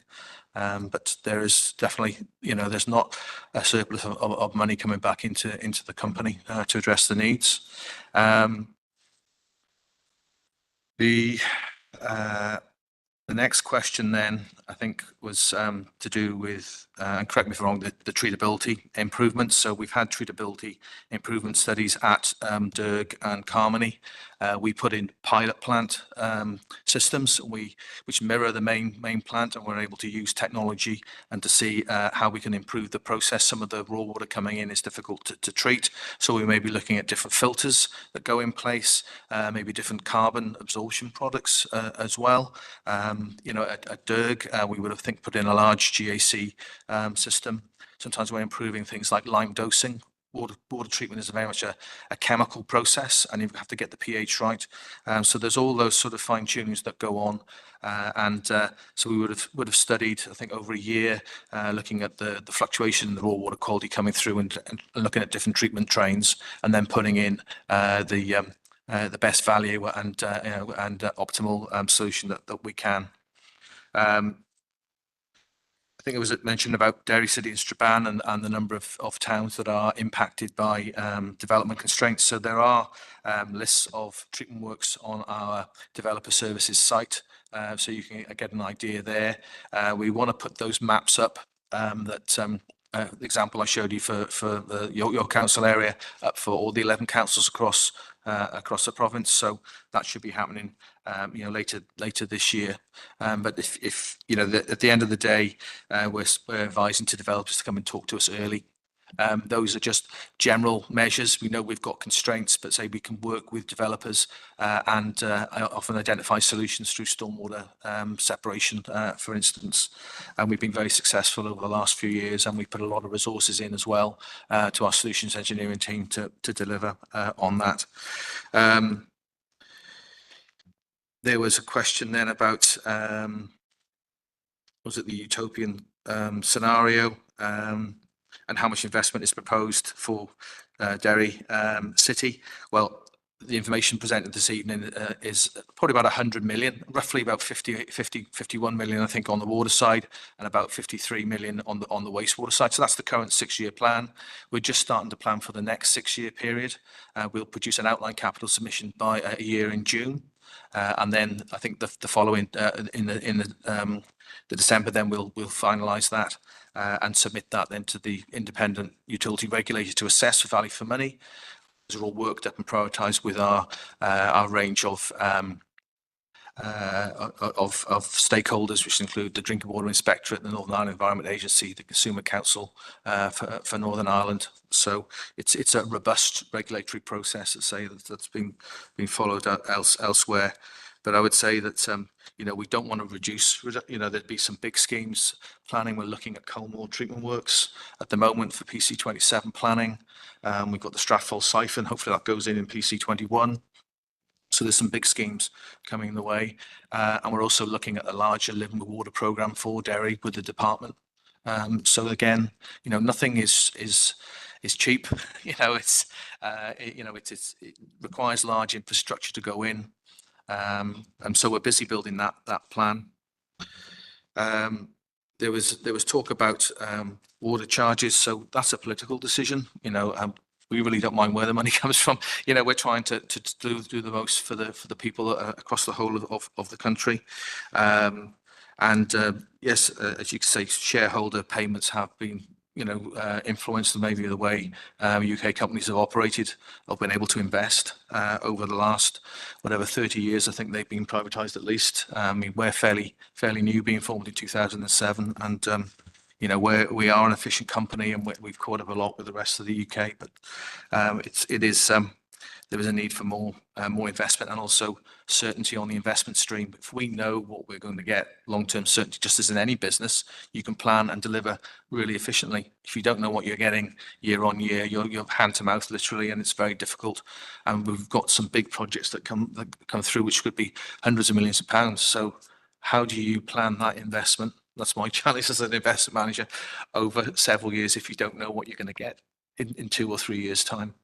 But there is definitely, there's not a surplus of money coming back into the company to address the needs. The next question then, I think, was to do with, and correct me if I'm wrong, the treatability improvements. So we've had treatability improvement studies at Derg and Carmody. We put in pilot plant systems which mirror the main plant, and we're able to use technology and to see how we can improve the process. Some of the raw water coming in is difficult to treat, so we may be looking at different filters that go in place, maybe different carbon absorption products as well. At Derg, we would have put in a large GAC system. Sometimes we're improving things like lime dosing. Water treatment is very much a chemical process, and you have to get the pH right. So there's all those sort of fine tunings that go on. So we would have studied, I think, over a year, looking at the fluctuation in the raw water quality coming through, and looking at different treatment trains, and then putting in the best value and optimal solution that we can. I think it was mentioned about Derry City and Strabane and the number of towns that are impacted by development constraints. So there are lists of treatment works on our developer services site, so you can get an idea there. We want to put those maps up, the example I showed you for your council area, up for all the 11 councils across the province. So that should be happening later this year. But if at the end of the day, we're advising to developers to come and talk to us early. Those are just general measures. We know we've got constraints, but say we can work with developers and often identify solutions through stormwater separation, for instance. And we've been very successful over the last few years, and we've put a lot of resources in as well to our solutions engineering team to deliver on that. There was a question then about, was it the utopian scenario, and how much investment is proposed for Derry City? Well, the information presented this evening is probably about 100 million, roughly about 51 million, I think, on the water side, and about 53 million on the wastewater side. So that's the current 6-year plan. We're just starting to plan for the next 6-year period. We'll produce an outline capital submission by a year in June. And then I think the following in the December, then we'll finalise that and submit that then to the independent utility regulator to assess for value for money. Those are all worked up and prioritised with our range of stakeholders, which include the Drinking Water Inspectorate, the Northern Ireland Environment Agency, the Consumer Council for Northern Ireland. So it's a robust regulatory process, let's say, that's been followed elsewhere. But I would say that we don't want to reduce. There'd be some big schemes planning. We're looking at Culmore treatment works at the moment for PC27 planning. We've got the Stratfall siphon. Hopefully that goes in PC21. So there's some big schemes coming the way, and we're also looking at a larger living with water program for Derry with the department. So again, nothing is cheap. It requires large infrastructure to go in, and so we're busy building that plan. There was talk about water charges, so that's a political decision. we really don't mind where the money comes from. You know, we're trying to do the most for the people across the whole of the country. Yes, as you say, shareholder payments have been, you know, influenced maybe the way UK companies have operated or been able to invest over the last, whatever, 30 years. I think they've been privatised at least. I mean, we're fairly new, being formed in 2007, and you know, we are an efficient company, and we've caught up a lot with the rest of the UK. But there is a need for more investment, and also certainty on the investment stream. If we know what we're going to get, long-term certainty, just as in any business, you can plan and deliver really efficiently. If you don't know what you're getting year on year, you're hand to mouth literally, and it's very difficult. And we've got some big projects that come through, which could be hundreds of millions of pounds. So how do you plan that investment? That's my challenge as an investment manager over several years if you don't know what you're going to get in 2 or 3 years' time.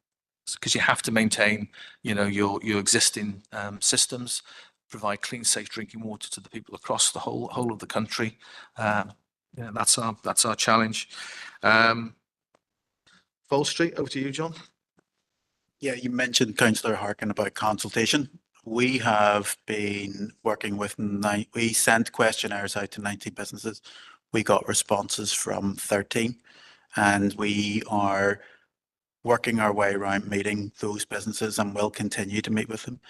Because you have to maintain, you know, your existing systems, provide clean, safe drinking water to the people across the whole of the country. Yeah, that's our challenge. Fall Street, over to you, John. Yeah, you mentioned, Councillor Harkin, about consultation. We have been working with we sent questionnaires out to 90 businesses. We got responses from 13, and we are working our way around meeting those businesses, and will continue to meet with them.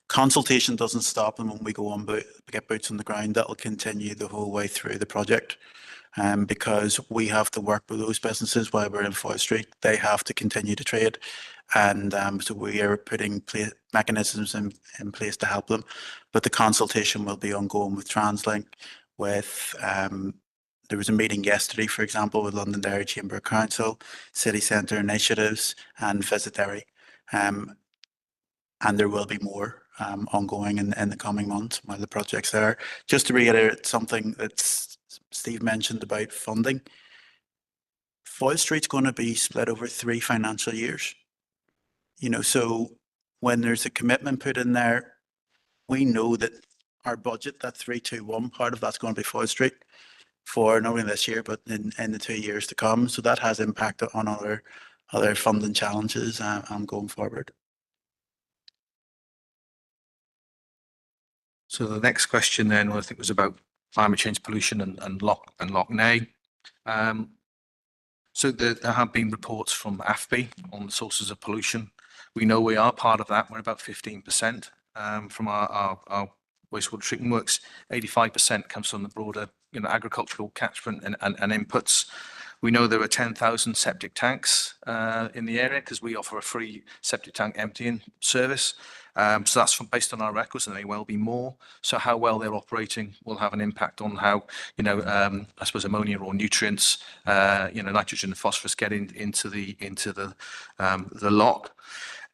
Consultation doesn't stop, and when we go on, get boots on the ground, that will continue the whole way through the project. Because we have to work with those businesses while we're in Fall Street. They have to continue to trade, and so we are putting mechanisms in place to help them. But the consultation will be ongoing with TransLink, with there was a meeting yesterday, for example, with Londonderry Chamber Council, City Centre Initiatives, and Visitary. And there will be more ongoing in the coming months while the project's there. Just to reiterate something that Steve mentioned about funding, Fall Street's going to be split over 3 financial years. You know, so when there's a commitment put in there, we know that our budget, that 321, part of that's going to be Fall Street for not only this year, but in the 2 years to come. So that has impact on other funding challenges going forward. So the next question then, I think, was about climate change, pollution, and Loch Ney. So there have been reports from AFBI on the sources of pollution. We know we are part of that. We're about 15% from our wastewater treatment works. 85% comes from the broader, you know, agricultural catchment and inputs. We know there are 10,000 septic tanks in the area, because we offer a free septic tank emptying service. So that's based on our records, and there may well be more. So how well they're operating will have an impact on how, you know, I suppose ammonia or nutrients, you know, nitrogen and phosphorus get into the loch.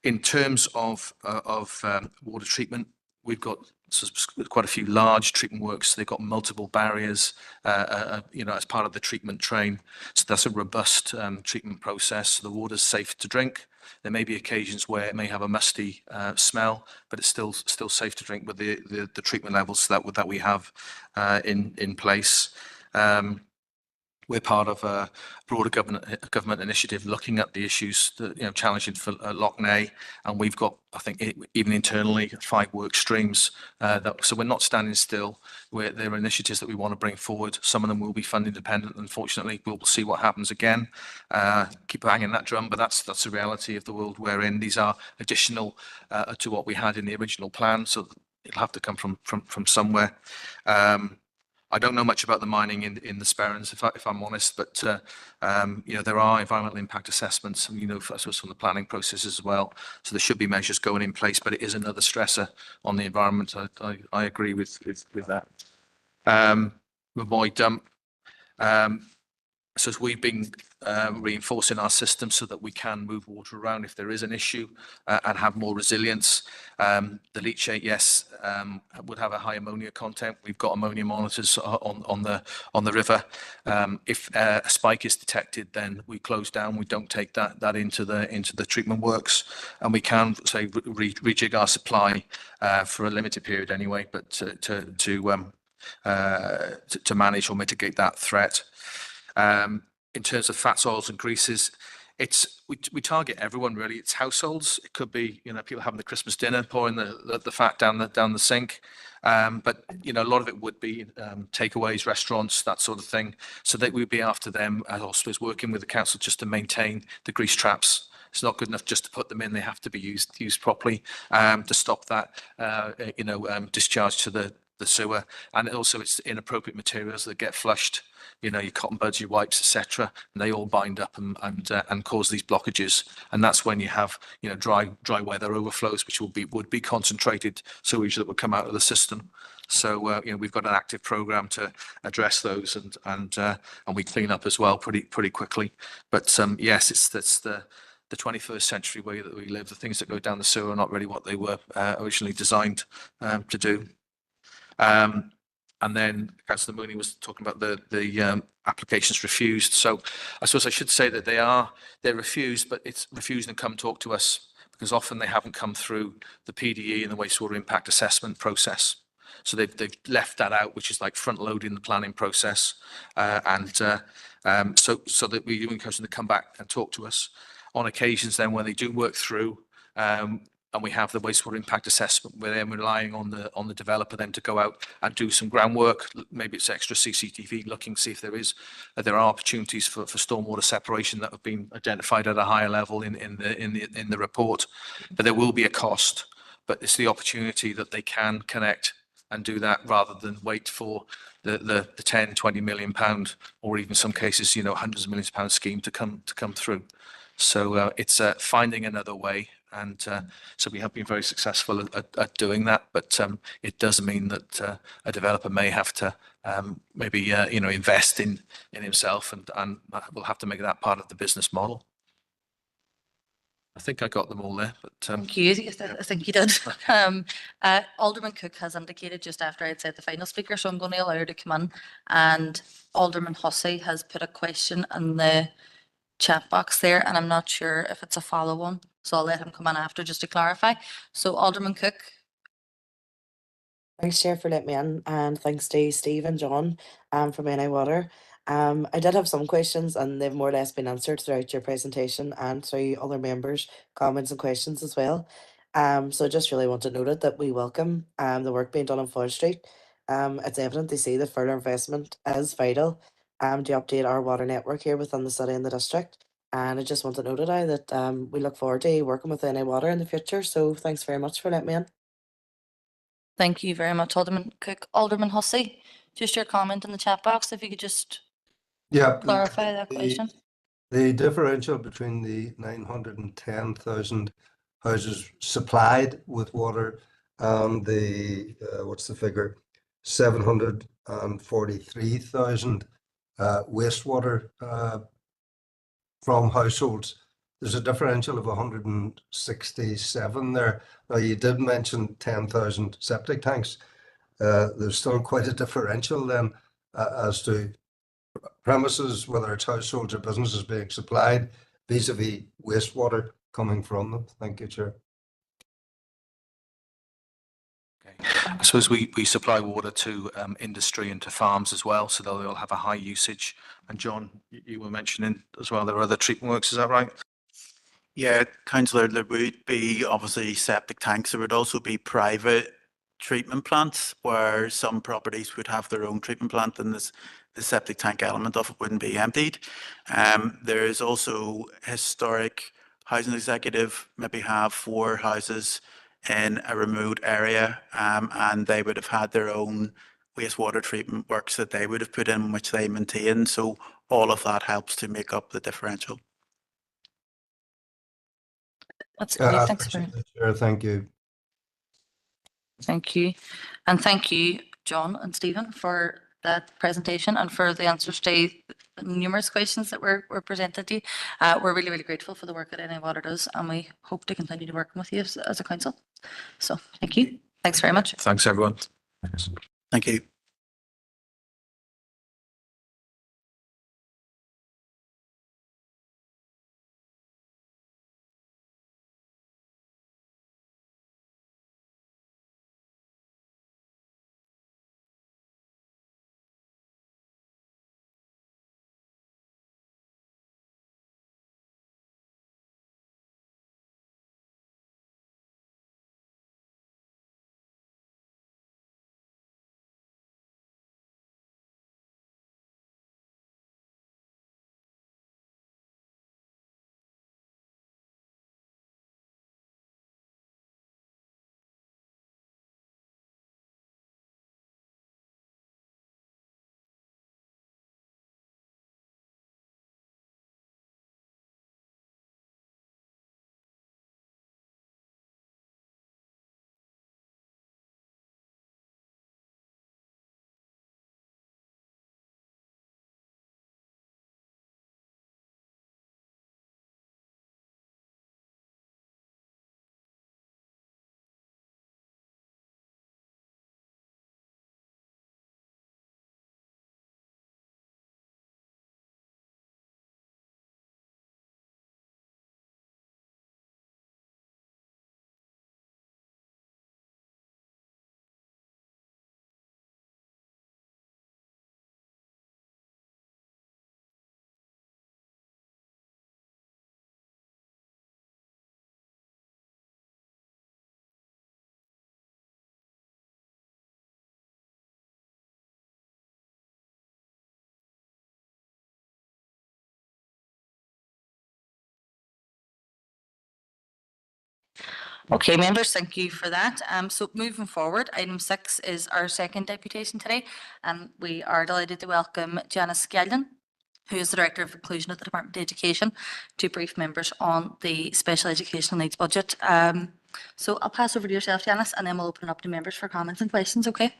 In terms of water treatment, we've got quite a few large treatment works. They've got multiple barriers, you know, as part of the treatment train. So that's a robust treatment process. The water's safe to drink. There may be occasions where it may have a musty smell, but it's still safe to drink with the treatment levels that we have in place. We're part of a broader government initiative looking at the issues that, you know, challenging for Loch Ney, and we've got, I think, even internally, 5 work streams. So we're not standing still. There are initiatives that we want to bring forward. Some of them will be fund independent. Unfortunately, we'll see what happens again. Keep banging that drum, but that's the reality of the world we're in. These are additional to what we had in the original plan, so it'll have to come from somewhere. I don't know much about the mining in the Sperrins, if I'm honest, but you know, there are environmental impact assessments, you know, I suppose from the planning process as well. So there should be measures going in place, but it is another stressor on the environment. I agree with that. Avoid dump. So as we've been reinforcing our system so that we can move water around if there is an issue and have more resilience. The leachate, yes, would have a high ammonia content. We've got ammonia monitors on the river. If a spike is detected, then we close down. We don't take that into the treatment works, and we can say rejig our supply for a limited period anyway, but to manage or mitigate that threat. In terms of fats, oils and greases, we target everyone really. It's households. It could be, people having the Christmas dinner, pouring the fat down the sink. But a lot of it would be takeaways, restaurants, that sort of thing. So that we'd be after them, as also as working with the council just to maintain the grease traps. It's not good enough just to put them in; they have to be used properly to stop that, discharge to the sewer. And also, it's inappropriate materials that get flushed. Your cotton buds, your wipes, etc., and they all bind up and cause these blockages. And that's when you have dry weather overflows, which would be concentrated sewage that would come out of the system. So we've got an active program to address those, and we clean up as well pretty quickly. But yes, that's the 21st century way that we live. The things that go down the sewer are not really what they were originally designed to do. And then Councillor Mooney was talking about the applications refused. So I suppose I should say that they're refused, but it's refused and come talk to us, because often they haven't come through the PDE and the wastewater impact assessment process. So they've left that out, which is like front loading the planning process. So that we encourage them to come back and talk to us. On occasions then when they do work through, and we have the wastewater impact assessment, we're then relying on the developer then to go out and do some groundwork. Maybe it's extra CCTV looking, see if there are opportunities for stormwater separation that have been identified at a higher level in the report. But there will be a cost, but it's the opportunity that they can connect and do that rather than wait for the 10, 20 million pound, or even some cases, hundreds of millions of pound scheme to come through. So it's finding another way. And so we have been very successful at doing that, but it does mean that a developer may have to maybe invest in himself, and we'll have to make that part of the business model. I think I got them all there, but Thank you. I think you did. Alderman Cook has indicated just after I'd said the final speaker, so I'm going to allow her to come in. And Alderman Hussey has put a question in the chat box there, and I'm not sure if it's a follow on, so I'll let him come in after just to clarify. So Alderman Cook. Thanks, Chair, for letting me in, and thanks to Steve and John from NI Water. I did have some questions, and they've more or less been answered throughout your presentation and through other members' comments and questions as well. So I just really want to note it that we welcome the work being done on Floyd Street. It's evident to see that further investment is vital to update our water network here within the city and the district. And I just want to note it out that we look forward to working with NI Water in the future. So thanks very much for letting me in. Thank you very much, Alderman Cook. Alderman Hussey, just your comment in the chat box, if you could just clarify that question. The differential between the 910,000 houses supplied with water and the, what's the figure, 743,000 wastewater from households, there's a differential of 167 there. Now, you did mention 10,000 septic tanks. There's still quite a differential then as to premises, whether it's households or businesses being supplied vis-a-vis wastewater coming from them. Thank you, Chair. I suppose we supply water to industry and to farms as well, so they'll have a high usage. And John, you were mentioning as well, there are other treatment works, is that right? Yeah, Councillor, there would be obviously septic tanks. There would also be private treatment plants where some properties would have their own treatment plant, and the septic tank element of it wouldn't be emptied. There is also historic housing executive, maybe have 4 houses in a remote area, and they would have had their own wastewater treatment works that they would have put in, which they maintain. So all of that helps to make up the differential. That's great. Thanks very much. Chair, thank you. Thank you. And thank you, John and Stephen, for that presentation and for the answers to numerous questions that were presented to you. We're really, really grateful for the work that NI Water does, and we hope to continue to work with you as a council. So thank you. Thanks very much. Thanks, everyone. Thank you. Okay, members, thank you for that. So moving forward, item 6 is our second deputation today, and we are delighted to welcome Janice Scallion, who is the Director of Inclusion at the Department of Education, to brief members on the special educational needs budget. So I'll pass over to yourself, Janice, and then we'll open it up to members for comments and questions, okay?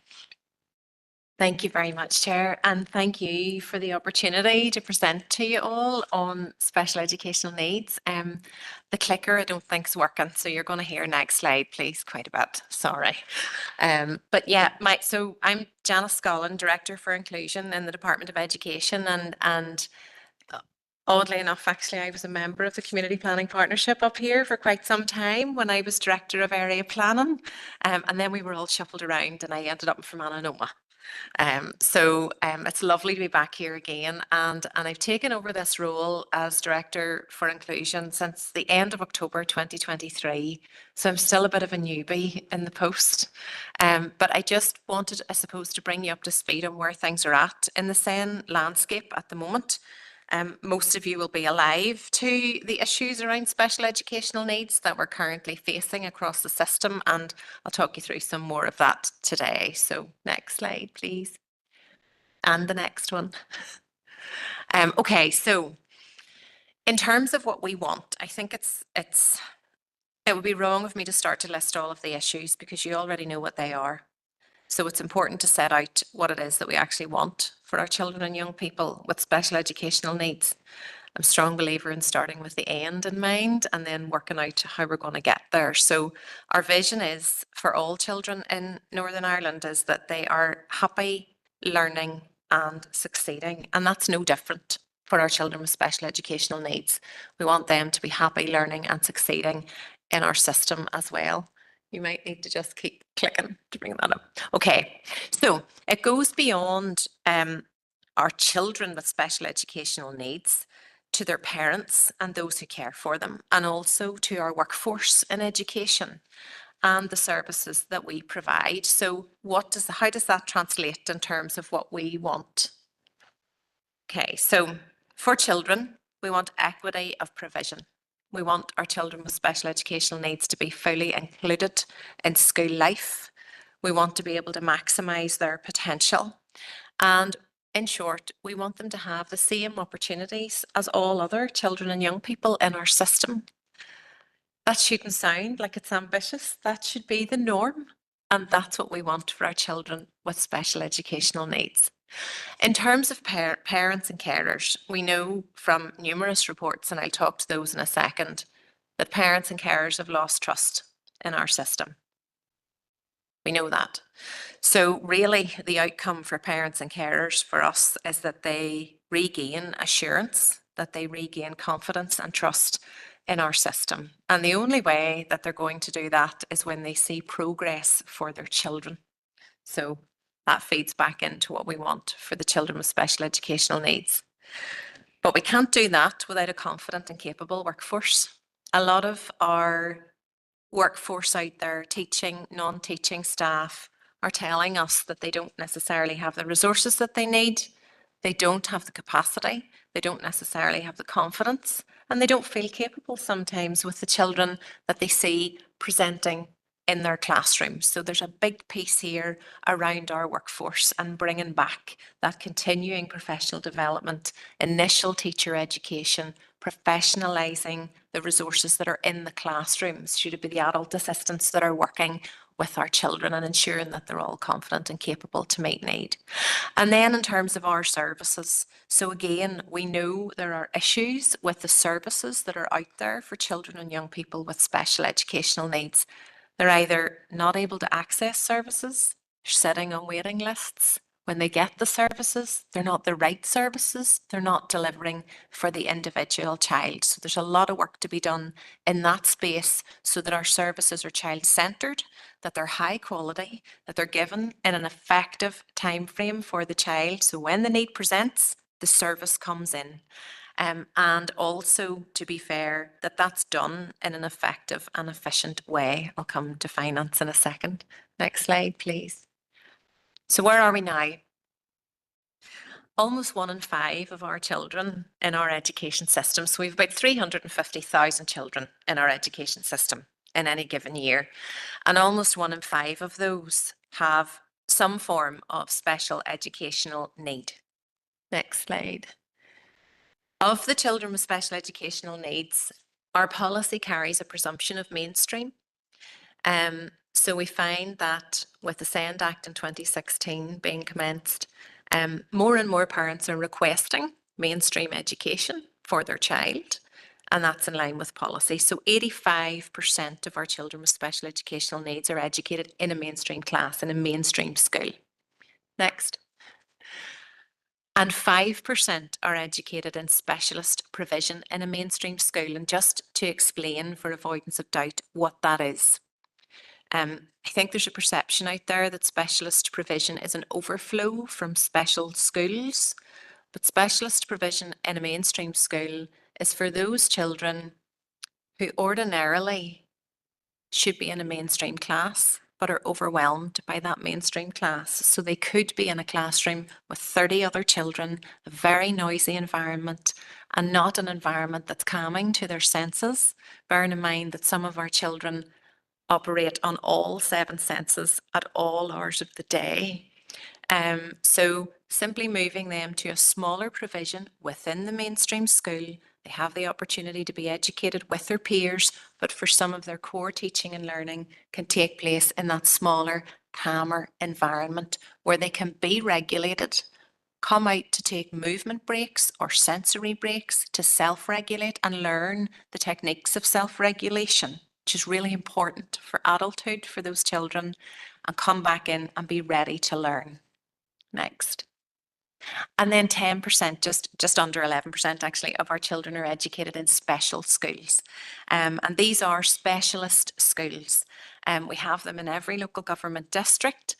Thank you very much, Chair, and thank you for the opportunity to present to you all on special educational needs. The clicker I don't think is working, so you're going to hear next slide, please, quite a bit. Sorry. But yeah, so I'm Janice Scallion, Director for Inclusion in the Department of Education, and oddly enough, actually, I was a member of the Community Planning Partnership up here for quite some time when I was Director of Area Planning, and then we were all shuffled around and I ended up in Fermanagh. It's lovely to be back here again, and I've taken over this role as Director for Inclusion since the end of October 2023, so I'm still a bit of a newbie in the post, but I just wanted, I suppose, to bring you up to speed on where things are at in the SEN landscape at the moment. Most of you will be alive to the issues around special educational needs that we're currently facing across the system, and I'll talk you through some more of that today. So next slide, please. And the next one. Okay, so in terms of what we want, I think it would be wrong of me to start to list all of the issues because you already know what they are. So it's important to set out what it is that we actually want for our children and young people with special educational needs. I'm a strong believer in starting with the end in mind and then working out how we're going to get there. So our vision is for all children in Northern Ireland is that they are happy, learning and succeeding. And that's no different for our children with special educational needs. We want them to be happy, learning and succeeding in our system as well. You might need to just keep clicking to bring that up. Okay, so it goes beyond our children with special educational needs to their parents and those who care for them, and also to our workforce in education and the services that we provide. So how does that translate in terms of what we want? Okay, so for children, we want equity of provision. We want our children with special educational needs to be fully included in school life. We want to be able to maximise their potential. And in short, we want them to have the same opportunities as all other children and young people in our system. That shouldn't sound like it's ambitious. That should be the norm. And that's what we want for our children with special educational needs. In terms of parents and carers, we know from numerous reports, and I'll talk to those in a second, that parents and carers have lost trust in our system. We know that. So really the outcome for parents and carers for us is that they regain assurance, that they regain confidence and trust in our system. And the only way that they're going to do that is when they see progress for their children. So that feeds back into what we want for the children with special educational needs. But we can't do that without a confident and capable workforce. A lot of our workforce out there, teaching, non-teaching staff, are telling us that they don't necessarily have the resources that they need, they don't have the capacity, they don't necessarily have the confidence, and they don't feel capable sometimes with the children that they see presenting in their classrooms. So there's a big piece here around our workforce and bringing back that continuing professional development, initial teacher education, professionalising the resources that are in the classrooms, should it be the adult assistants that are working with our children and ensuring that they're all confident and capable to meet need. And then in terms of our services, so again, we know there are issues with the services that are out there for children and young people with special educational needs. They're either not able to access services, they're sitting on waiting lists. When they get the services, they're not the right services, they're not delivering for the individual child. So there's a lot of work to be done in that space so that our services are child-centred, that they're high quality, that they're given in an effective time frame for the child. So when the need presents, the service comes in. And also, to be fair, that that's done in an effective and efficient way. I'll come to finance in a second. Next slide, please. So where are we now? Almost 1 in 5 of our children in our education system, so we have about 350,000 children in our education system in any given year. And almost 1 in 5 of those have some form of special educational need. Next slide. Of the children with special educational needs, our policy carries a presumption of mainstream. So we find that with the SEND Act in 2016 being commenced, more and more parents are requesting mainstream education for their child, and that's in line with policy. So 85% of our children with special educational needs are educated in a mainstream class, in a mainstream school. Next. And 5% are educated in specialist provision in a mainstream school. And just to explain, for avoidance of doubt, what that is. I think there's a perception out there that specialist provision is an overflow from special schools, but specialist provision in a mainstream school is for those children who ordinarily should be in a mainstream class, but are overwhelmed by that mainstream class. So they could be in a classroom with 30 other children, a very noisy environment, and not an environment that's calming to their senses, bearing in mind that some of our children operate on all 7 senses at all hours of the day. So simply moving them to a smaller provision within the mainstream school, they have the opportunity to be educated with their peers, but for some of their core teaching and learning can take place in that smaller, calmer environment where they can be regulated, come out to take movement breaks or sensory breaks to self-regulate and learn the techniques of self-regulation, which is really important for adulthood for those children, and come back in and be ready to learn. Next. And then 10%, just under 11% actually, of our children are educated in special schools. And these are specialist schools. We have them in every local government district.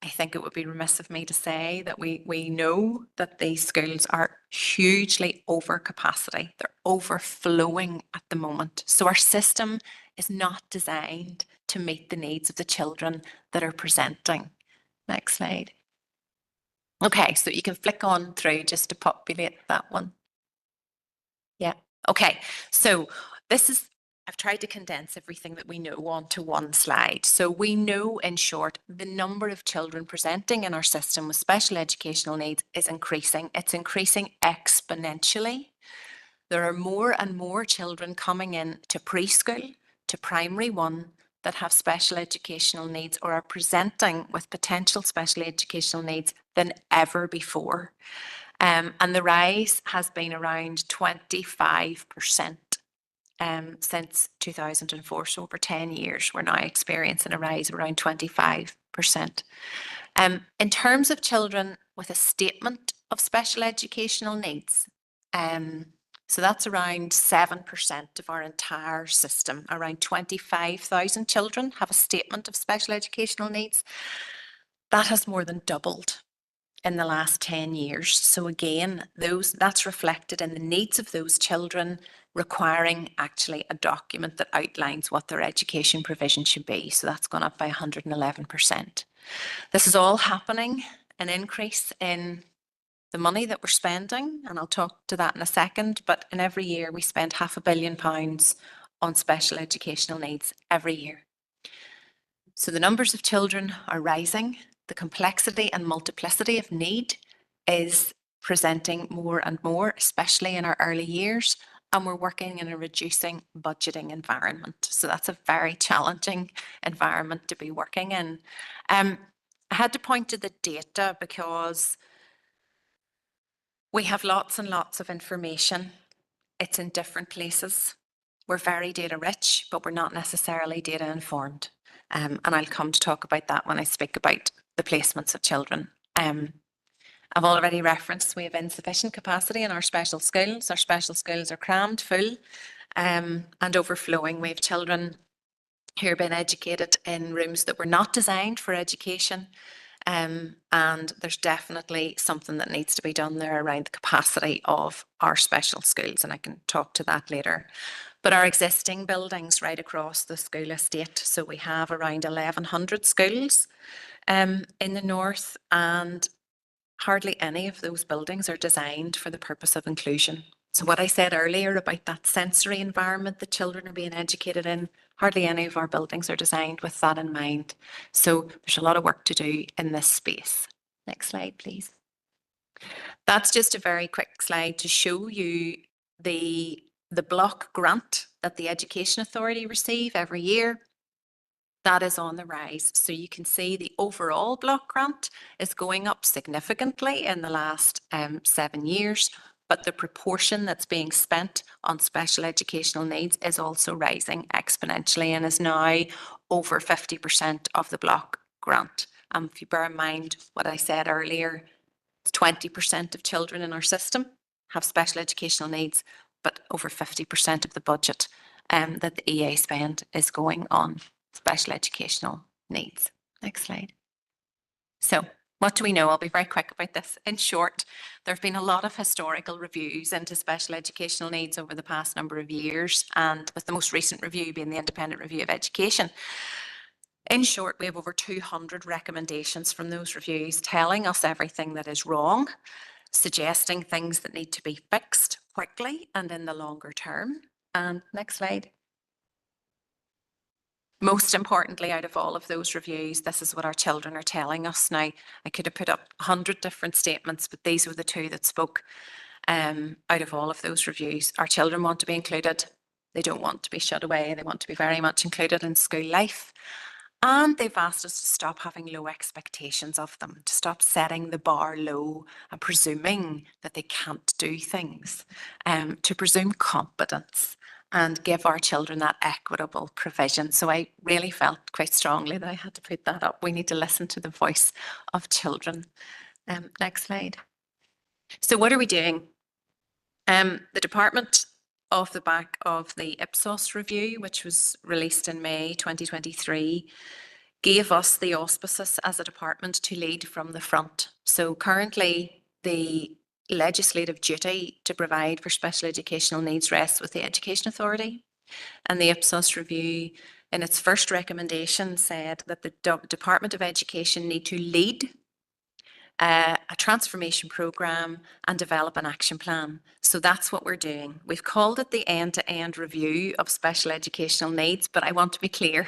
I think it would be remiss of me to say that we know that these schools are hugely over capacity. They're overflowing at the moment. So our system is not designed to meet the needs of the children that are presenting. Next slide. Okay, so you can flick on through just to populate that one. Yeah, okay. So I've tried to condense everything that we know onto one slide. So we know, in short, the number of children presenting in our system with special educational needs is increasing. It's increasing exponentially. There are more and more children coming in to preschool, to primary 1, that have special educational needs or are presenting with potential special educational needs than ever before. And the rise has been around 25% since 2004. So over 10 years, we're now experiencing a rise of around 25%. In terms of children with a statement of special educational needs, so that's around 7% of our entire system. Around 25,000 children have a statement of special educational needs. That has more than doubled in the last 10 years. So again, that's reflected in the needs of those children requiring actually a document that outlines what their education provision should be. So that's gone up by 111%. This is all happening, an increase in the money that we're spending, and I'll talk to that in a second, but in every year we spend £500 million on special educational needs every year. So the numbers of children are rising. The complexity and multiplicity of need is presenting more and more, especially in our early years, and we're working in a reducing budgeting environment. So that's a very challenging environment to be working in. I had to point to the data because we have lots and lots of information. It's in different places. We're very data rich, but we're not necessarily data informed. And I'll come to talk about that when I speak about the placements of children. I've already referenced we have insufficient capacity in our special schools. Our special schools are crammed full and overflowing. We have children who are being educated in rooms that were not designed for education. And there's definitely something that needs to be done there around the capacity of our special schools, and I can talk to that later. But our existing buildings right across the school estate, so we have around 1,100 schools in the north, and hardly any of those buildings are designed for the purpose of inclusion. So what I said earlier about that sensory environment that children are being educated in, Hardly any of our buildings are designed with that in mind. So there's a lot of work to do in this space. Next slide, please. That's just a very quick slide to show you the block grant that the Education Authority receive every year. That is on the rise. So you can see the overall block grant is going up significantly in the last 7 years, but the proportion that's being spent on special educational needs is also rising exponentially and is now over 50% of the block grant. If you bear in mind what I said earlier, 20% of children in our system have special educational needs, but over 50% of the budget that the EA spend is going on special educational needs. Next slide. So what do we know? I'll be very quick about this. In short, there have been a lot of historical reviews into special educational needs over the past number of years, and with the most recent review being the Independent Review of Education. In short, we have over 200 recommendations from those reviews telling us everything that is wrong, suggesting things that need to be fixed quickly and in the longer term. And next slide. Most importantly, out of all of those reviews, this is what our children are telling us. Now, I could have put up 100 different statements, but these were the two that spoke out of all of those reviews. Our children want to be included. They don't want to be shut away. They want to be very much included in school life. And they've asked us to stop having low expectations of them, to stop setting the bar low and presuming that they can't do things, to presume competence and give our children that equitable provision. So I really felt quite strongly that I had to put that up. We need to listen to the voice of children. Next slide. So what are we doing? The department, off the back of the Ipsos review, which was released in May 2023, gave us the auspices as a department to lead from the front. So currently the legislative duty to provide for special educational needs rests with the Education Authority. And the Ipsos review in its first recommendation said that the Department of Education need to lead a transformation programme and develop an action plan. So that's what we're doing. We've called it the end-to-end review of special educational needs, but I want to be clear,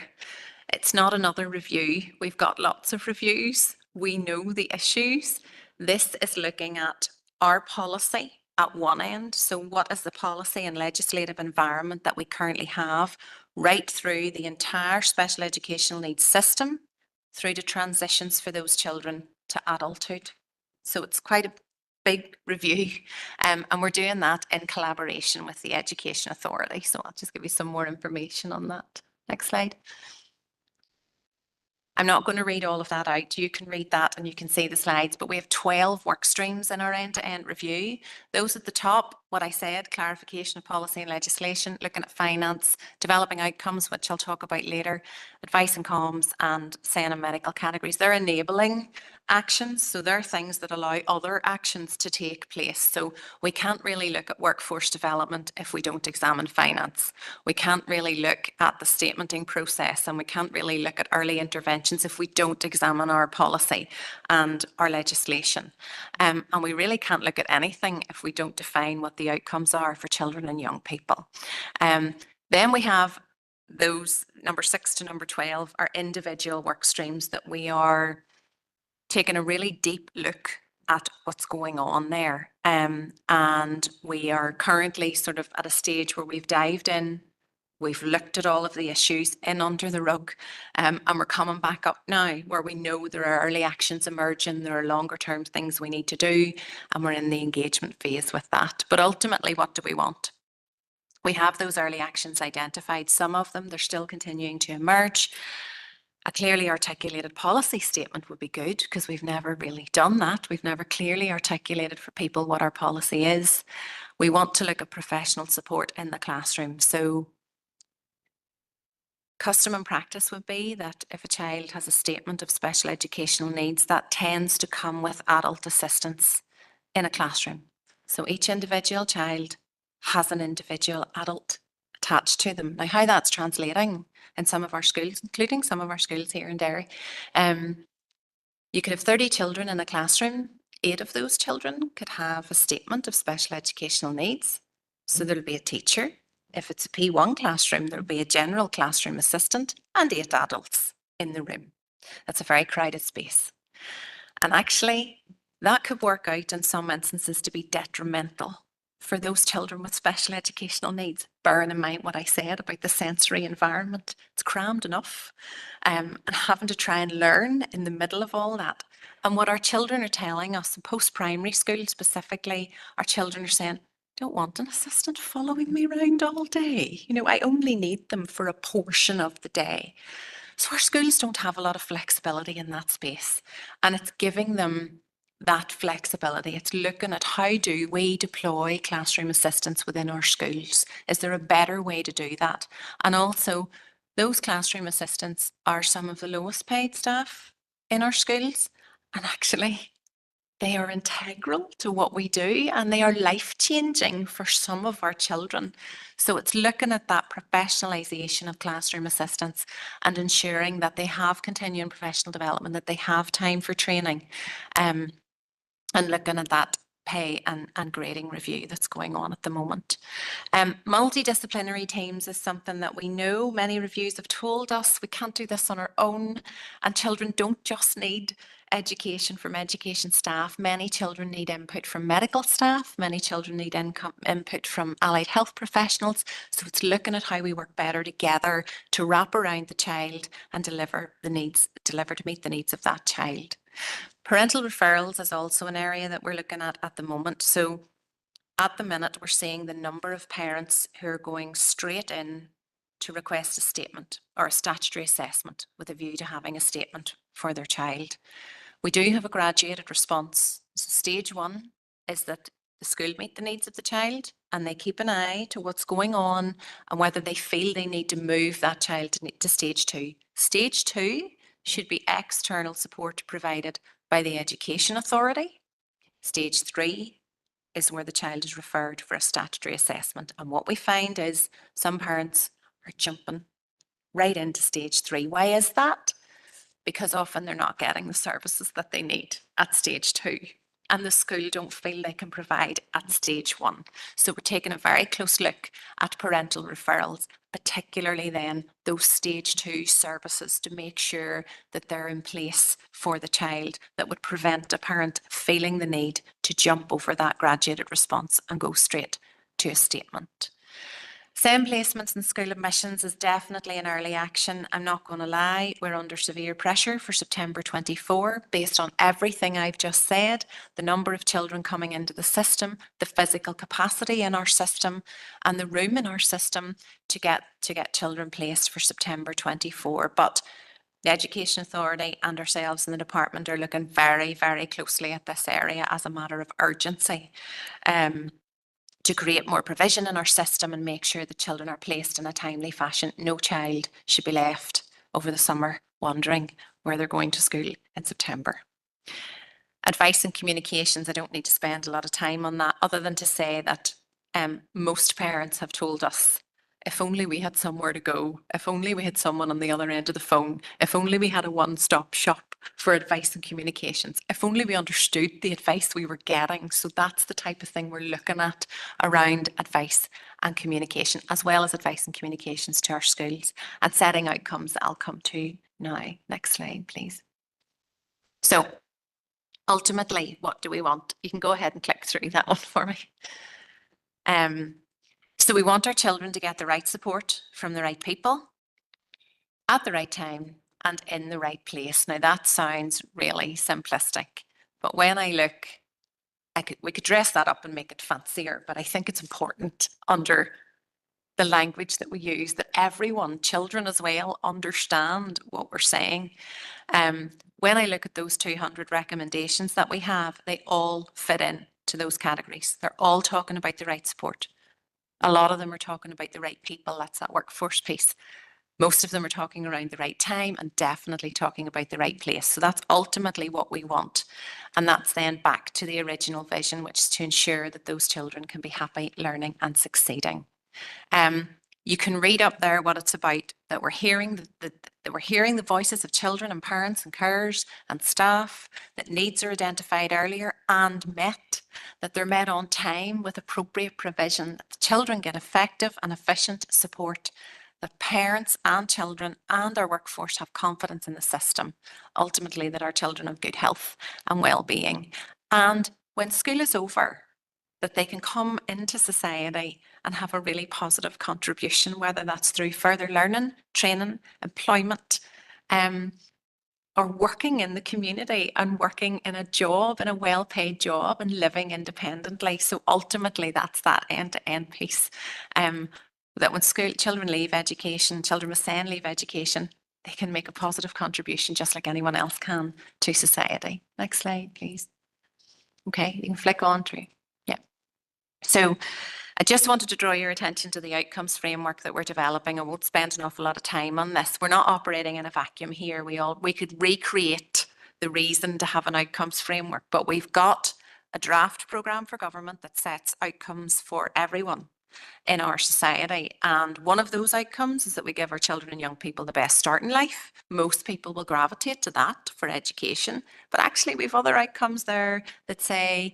it's not another review. We've got lots of reviews. We know the issues. This is looking at our policy at one end. So what is the policy and legislative environment that we currently have right through the entire special educational needs system, through to transitions for those children to adulthood. So it's quite a big review, and we're doing that in collaboration with the Education Authority. So I'll just give you some more information on that. Next slide. I'm not going to read all of that out. You can read that and you can see the slides, but we have 12 work streams in our end-to-end review. Those at the top, what I said, clarification of policy and legislation, looking at finance, developing outcomes, which I'll talk about later, advice and comms, and SEN and medical categories. They're enabling actions. So they're things that allow other actions to take place. So we can't really look at workforce development if we don't examine finance. We can't really look at the statementing process, and we can't really look at early interventions if we don't examine our policy and our legislation. And we really can't look at anything if we don't define what the outcomes are for children and young people. Then we have those number 6 to number 12 are individual work streams that we are taking a really deep look at what's going on there. And we are currently sort of at a stage where we've dived in, we've looked at all of the issues in under the rug, and we're coming back up now where we know there are early actions emerging, there are longer term things we need to do, and we're in the engagement phase with that. But ultimately, what do we want? We have those early actions identified. Some of them, they're still continuing to emerge. A clearly articulated policy statement would be good, because we've never really done that. We've never clearly articulated for people what our policy is. We want to look at professional support in the classroom. So custom and practice would be that if a child has a statement of special educational needs, that tends to come with adult assistance in a classroom. So each individual child has an individual adult attached to them. Now, how that's translating in some of our schools, including some of our schools here in Derry, you could have 30 children in a classroom. 8 of those children could have a statement of special educational needs. So there'll be a teacher, If it's a P1 classroom, there'll be a general classroom assistant and 8 adults in the room. That's a very crowded space. And actually, that could work out in some instances to be detrimental for those children with special educational needs. Bearing in mind what I said about the sensory environment, it's crammed enough, and having to try and learn in the middle of all that. And what our children are telling us, in post-primary school specifically, our children are saying, don't want an assistant following me around all day. You know, I only need them for a portion of the day. So our schools don't have a lot of flexibility in that space, and it's giving them that flexibility. It's looking at how do we deploy classroom assistants within our schools? Is there a better way to do that? And also, those classroom assistants are some of the lowest paid staff in our schools, and actually they are integral to what we do, and they are life-changing for some of our children. So it's looking at that professionalisation of classroom assistants and ensuring that they have continuing professional development, that they have time for training, and looking at that pay and grading review that's going on at the moment. Multidisciplinary teams is something that we know many reviews have told us we can't do this on our own, and children don't just need education from education staff. Many children need input from medical staff, many children need input from allied health professionals. So it's looking at how we work better together to wrap around the child and deliver to meet the needs of that child. Parental referrals is also an area that we're looking at the moment. So at the minute, we're seeing the number of parents who are going straight in to request a statement or a statutory assessment with a view to having a statement for their child. We do have a graduated response. So stage 1 is that the school meet the needs of the child and they keep an eye to what's going on and whether they feel they need to move that child to stage 2. Stage 2 should be external support provided by the Education Authority. Stage 3 is where the child is referred for a statutory assessment. And what we find is some parents are jumping right into stage 3. Why is that? Because often they're not getting the services that they need at stage 2. And the school don't feel they can provide at stage 1. So we're taking a very close look at parental referrals, particularly then those stage 2 services, to make sure that they're in place for the child, that would prevent a parent feeling the need to jump over that graduated response and go straight to a statement. SEND placements and school admissions is definitely an early action. I'm not going to lie, we're under severe pressure for September 24 based on everything I've just said, the number of children coming into the system, the physical capacity in our system and the room in our system to get children placed for September 24. But the Education Authority and ourselves in the department are looking very, very closely at this area as a matter of urgency. To create more provision in our system and make sure that children are placed in a timely fashion. No child should be left over the summer wondering where they're going to school in September. Advice and communications, I don't need to spend a lot of time on that other than to say that most parents have told us, if only we had somewhere to go, if only we had someone on the other end of the phone, if only we had a one-stop shop for advice and communications, if only we understood the advice we were getting. So that's the type of thing we're looking at around advice and communication, as well as advice and communications to our schools and setting outcomes that I'll come to now. Next slide, please. So ultimately, what do we want? You can go ahead and click through that one for me. So we want our children to get the right support from the right people at the right time and in the right place. Now that sounds really simplistic, but when I look, we could dress that up and make it fancier, but I think it's important under the language that we use that everyone, children as well, understand what we're saying. When I look at those 200 recommendations that we have, they all fit in to those categories. They're all talking about the right support. A lot of them are talking about the right people. That's that workforce piece. Most of them are talking around the right time and definitely talking about the right place. So that's ultimately what we want. And that's then back to the original vision, which is to ensure that those children can be happy, learning and succeeding. You can read up there what it's about, that we're hearing that we're hearing the voices of children and parents and carers and staff, that needs are identified earlier and met, that they're met on time with appropriate provision, that the children get effective and efficient support, that parents and children and our workforce have confidence in the system, ultimately that our children have good health and well-being. And when school is over, that they can come into society and have a really positive contribution, whether that's through further learning, training, employment, or working in the community and working in a job, in a well-paid job, and living independently. So ultimately, that's that end-to-end piece. That when children leave education, children with SEN leave education, they can make a positive contribution just like anyone else can to society. Next slide, please. Okay, you can flick on through. Yeah. So I just wanted to draw your attention to the outcomes framework that we're developing. I won't spend an awful lot of time on this. We're not operating in a vacuum here. We could recreate the reason to have an outcomes framework, but we've got a draft programme for government that sets outcomes for everyone in our society. And one of those outcomes is that we give our children and young people the best start in life. Most people will gravitate to that for education, but actually we've other outcomes there that say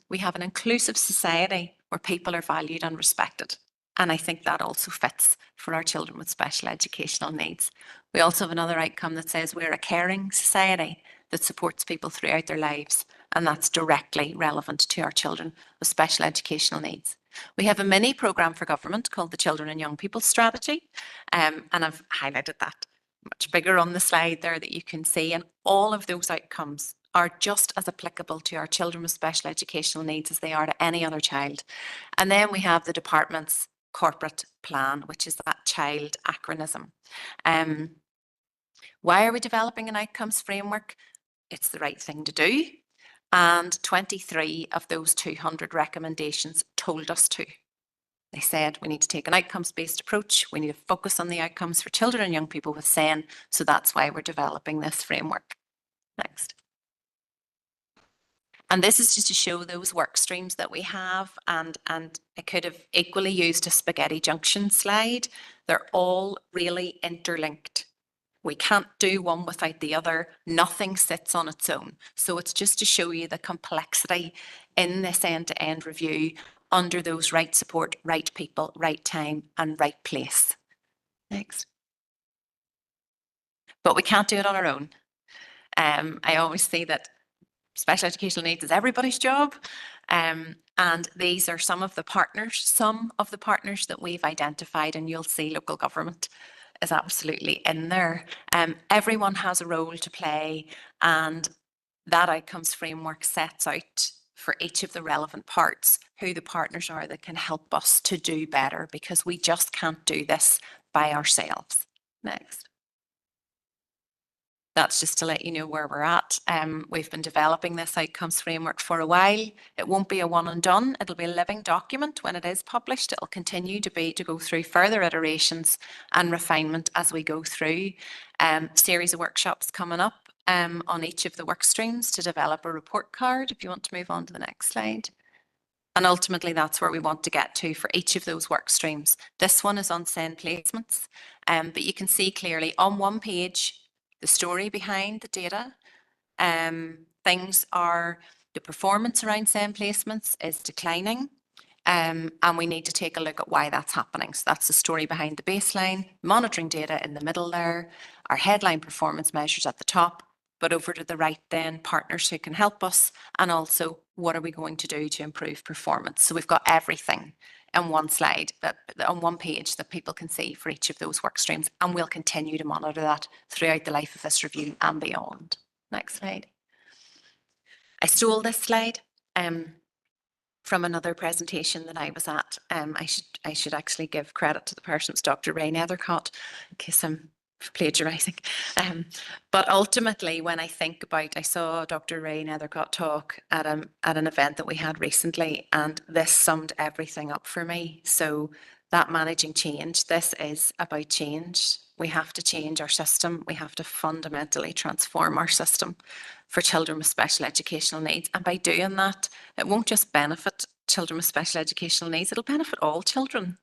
we have an inclusive society where people are valued and respected. And I think that also fits for our children with special educational needs. We also have another outcome that says we're a caring society that supports people throughout their lives. And that's directly relevant to our children with special educational needs. We have a mini programme for government called the Children and Young People Strategy. And I've highlighted that much bigger on the slide there that you can see. And all of those outcomes are just as applicable to our children with special educational needs as they are to any other child. And then we have the department's corporate plan, which is that child acronym. Why are we developing an outcomes framework? It's the right thing to do. And 23 of those 200 recommendations told us to. They said we need to take an outcomes-based approach. We need to focus on the outcomes for children and young people with SEN. So that's why we're developing this framework. Next. And this is just to show those work streams that we have. And I could have equally used a spaghetti junction slide. They're all really interlinked. We can't do one without the other. Nothing sits on its own. So it's just to show you the complexity in this end-to-end review under those right support, right people, right time, and right place. Next. But we can't do it on our own. I always say that special educational needs is everybody's job. And these are some of the partners that we've identified, and you'll see local government is absolutely in there. Everyone has a role to play, and that outcomes framework sets out for each of the relevant parts who the partners are that can help us to do better, because we just can't do this by ourselves. Next. That's just to let you know where we're at. We've been developing this outcomes framework for a while. It won't be a one and done. It'll be a living document when it is published. It'll continue to go through further iterations and refinement as we go through. Series of workshops coming up on each of the work streams to develop a report card, if you want to move on to the next slide. And ultimately, that's where we want to get to for each of those work streams. This one is on SEN placements, but you can see clearly on one page, the story behind the data. Things are, the performance around SEN placements is declining, and we need to take a look at why that's happening. So that's the story behind the baseline, monitoring data in the middle there, our headline performance measures at the top, but over to the right then, partners who can help us, and also what are we going to do to improve performance. So we've got everything in one slide, on one page that people can see for each of those work streams, and we'll continue to monitor that throughout the life of this review and beyond. Next slide. I stole this slide from another presentation that I was at. I should actually give credit to the person, it's Dr. Ray Nethercott, in case I'm plagiarising. But ultimately, when I think about, I saw Dr. Ray Nethercott talk at an event that we had recently, and this summed everything up for me. So that managing change, this is about change. We have to change our system. We have to fundamentally transform our system for children with special educational needs. And by doing that, it won't just benefit children with special educational needs, it'll benefit all children.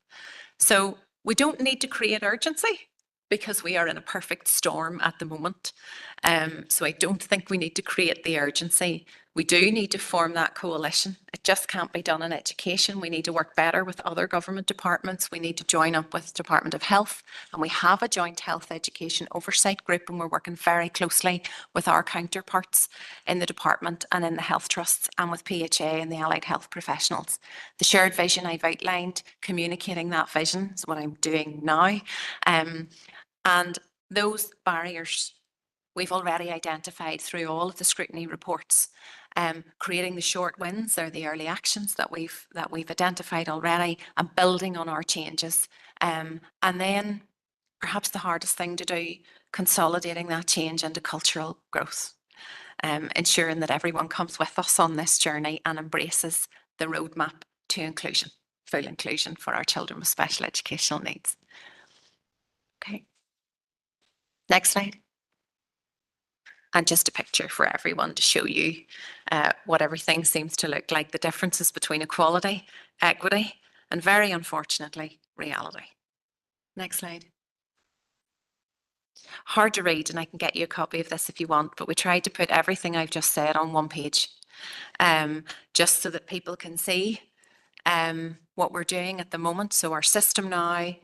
So We don't need to create urgency because we are in a perfect storm at the moment. So I don't think we need to create the urgency. We do need to form that coalition. It just can't be done in education. We need to work better with other government departments. We need to join up with Department of Health, and we have a joint health education oversight group, and we're working very closely with our counterparts in the department and in the health trusts and with PHA and the allied health professionals. The shared vision I've outlined, communicating that vision is what I'm doing now. And those barriers we've already identified through all of the scrutiny reports. Creating the short wins are the early actions that we've identified already, and building on our changes. And then perhaps the hardest thing to do, consolidating that change into cultural growth. Ensuring that everyone comes with us on this journey and embraces the roadmap to inclusion, full inclusion for our children with special educational needs. Okay. Next slide. And just a picture for everyone to show you what everything seems to look like, the differences between equality, equity, and very unfortunately, reality. Next slide. Hard to read, and I can get you a copy of this if you want, but we tried to put everything I've just said on one page, just so that people can see what we're doing at the moment. So our system now,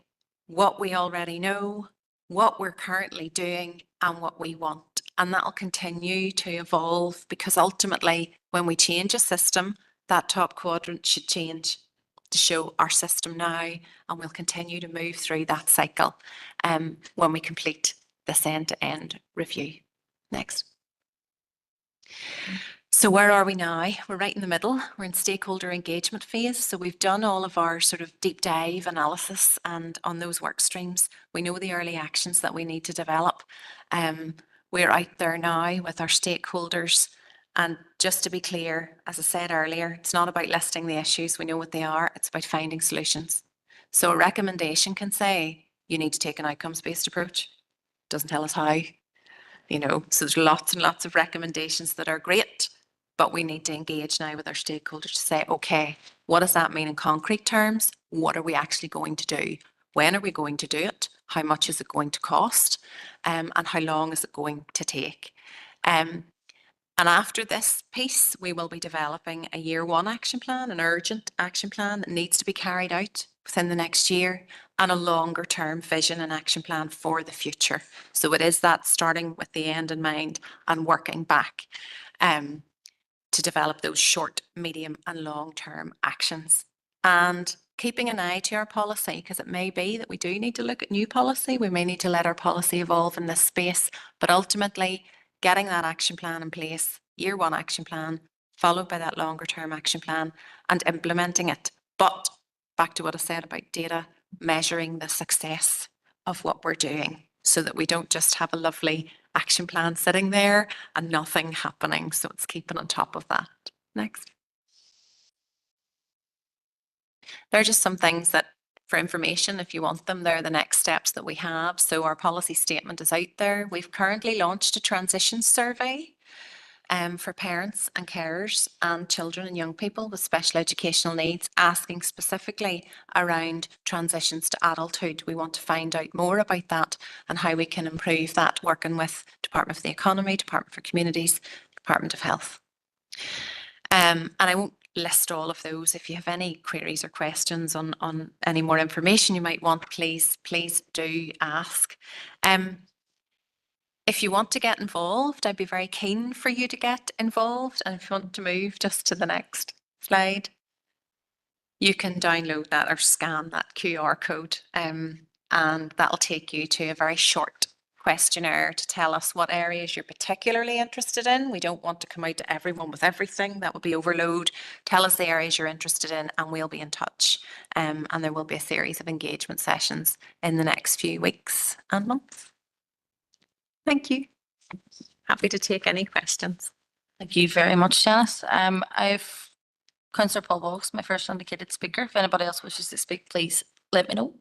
what we already know, what we're currently doing, and what we want. And that'll continue to evolve, because ultimately, when we change a system, that top quadrant should change to show our system now, and we'll continue to move through that cycle when we complete this end-to-end review. Next. So where are we now? We're right in the middle. We're in stakeholder engagement phase. So we've done all of our sort of deep dive analysis, and on those work streams, we know the early actions that we need to develop. We're out there now with our stakeholders. And just to be clear, as I said earlier, it's not about listing the issues. We know what they are. It's about finding solutions. So a recommendation can say, you need to take an outcomes-based approach. Doesn't tell us how, so there's lots and lots of recommendations that are great, but we need to engage now with our stakeholders to say, okay, what does that mean in concrete terms? What are we actually going to do? When are we going to do it? How much is it going to cost? And how long is it going to take? And after this piece, we will be developing a year one action plan, an urgent action plan that needs to be carried out within the next year, and a longer term vision and action plan for the future. So it is that starting with the end in mind and working back to develop those short, medium and long term actions. And keeping an eye to our policy, because it may be that we do need to look at new policy. We may need to let our policy evolve in this space, but ultimately getting that action plan in place, year one action plan, followed by that longer term action plan, and implementing it. But back to what I said about data, measuring the success of what we're doing, so that we don't just have a lovely action plan sitting there and nothing happening. So it's keeping on top of that. Next. There are just some things that, for information, if you want them, they're the next steps that we have. So our policy statement is out there. We've currently launched a transition survey for parents and carers and children and young people with special educational needs, asking specifically around transitions to adulthood. We want to find out more about that and how we can improve that, working with Department of the Economy, Department for Communities, Department of Health. And I won't list all of those. If you have any queries or questions on any more information you might want, please do ask. If you want to get involved, I'd be very keen for you to get involved. And if you want to move just to the next slide, you can download that or scan that QR code, and that'll take you to a very short questionnaire to tell us what areas you're particularly interested in. We don't want to come out to everyone with everything. That would be overload. Tell us the areas you're interested in and we'll be in touch. And there will be a series of engagement sessions in the next few weeks and months. Thank you. Happy to take any questions. Thank you very much, Janice. I've Councillor Paul Boggs, my first indicated speaker. If anybody else wishes to speak, please let me know.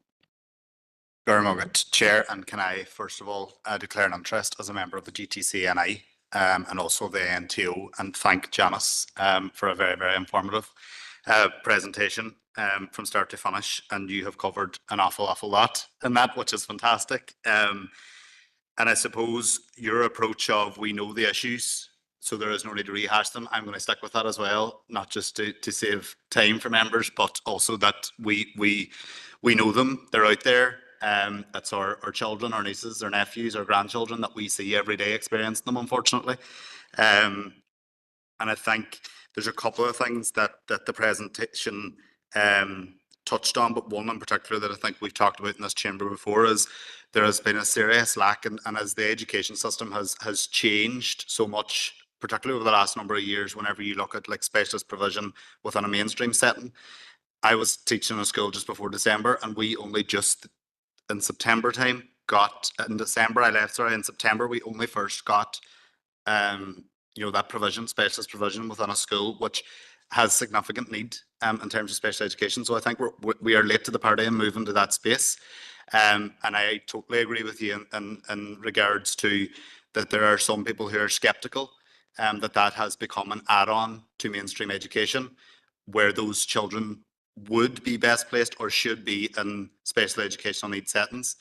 Chair, and can I first of all declare an interest as a member of the GTCNI and also the NTO, and thank Janice for a very, very informative presentation. from start to finish, and you have covered an awful lot in that, which is fantastic. And I suppose your approach of we know the issues, so there is no need to rehash them. I'm going to stick with that as well, not just to save time for members, but also that we know them. They're out there. It's our children, our nieces, our nephews, our grandchildren that we see every day experiencing them, unfortunately. And I think there's a couple of things that the presentation touched on, but one in particular that I think we've talked about in this chamber before is there has been a serious lack, and as the education system has changed so much, particularly over the last number of years, whenever you look at like specialist provision within a mainstream setting. I was teaching in a school just before December, and we only just in September time got, in December I left, sorry, in September we only first got that provision, specialist provision within a school, which has significant need in terms of special education. So I think we are late to the party in moving to that space. And I totally agree with you in regards to that there are some people who are skeptical that has become an add-on to mainstream education, where those children would be best placed or should be in special educational needs settings,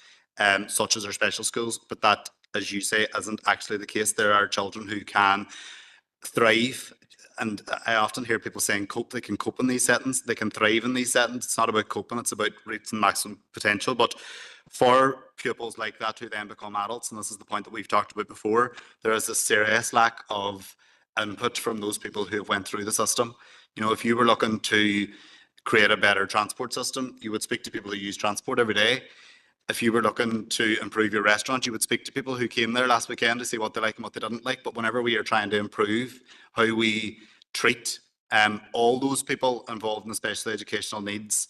such as our special schools. But that, as you say, isn't actually the case. There are children who can thrive, and I often hear people saying they can cope in these settings, they can thrive in these settings. It's not about coping, it's about reaching maximum potential. But for pupils like that who then become adults, and this is the point that we've talked about before, there is a serious lack of input from those people who have went through the system. If you were looking to create a better transport system, you would speak to people who use transport every day. If you were looking to improve your restaurant, you would speak to people who came there last weekend to see what they like and what they didn't like. But whenever we are trying to improve how we treat all those people involved in the special educational needs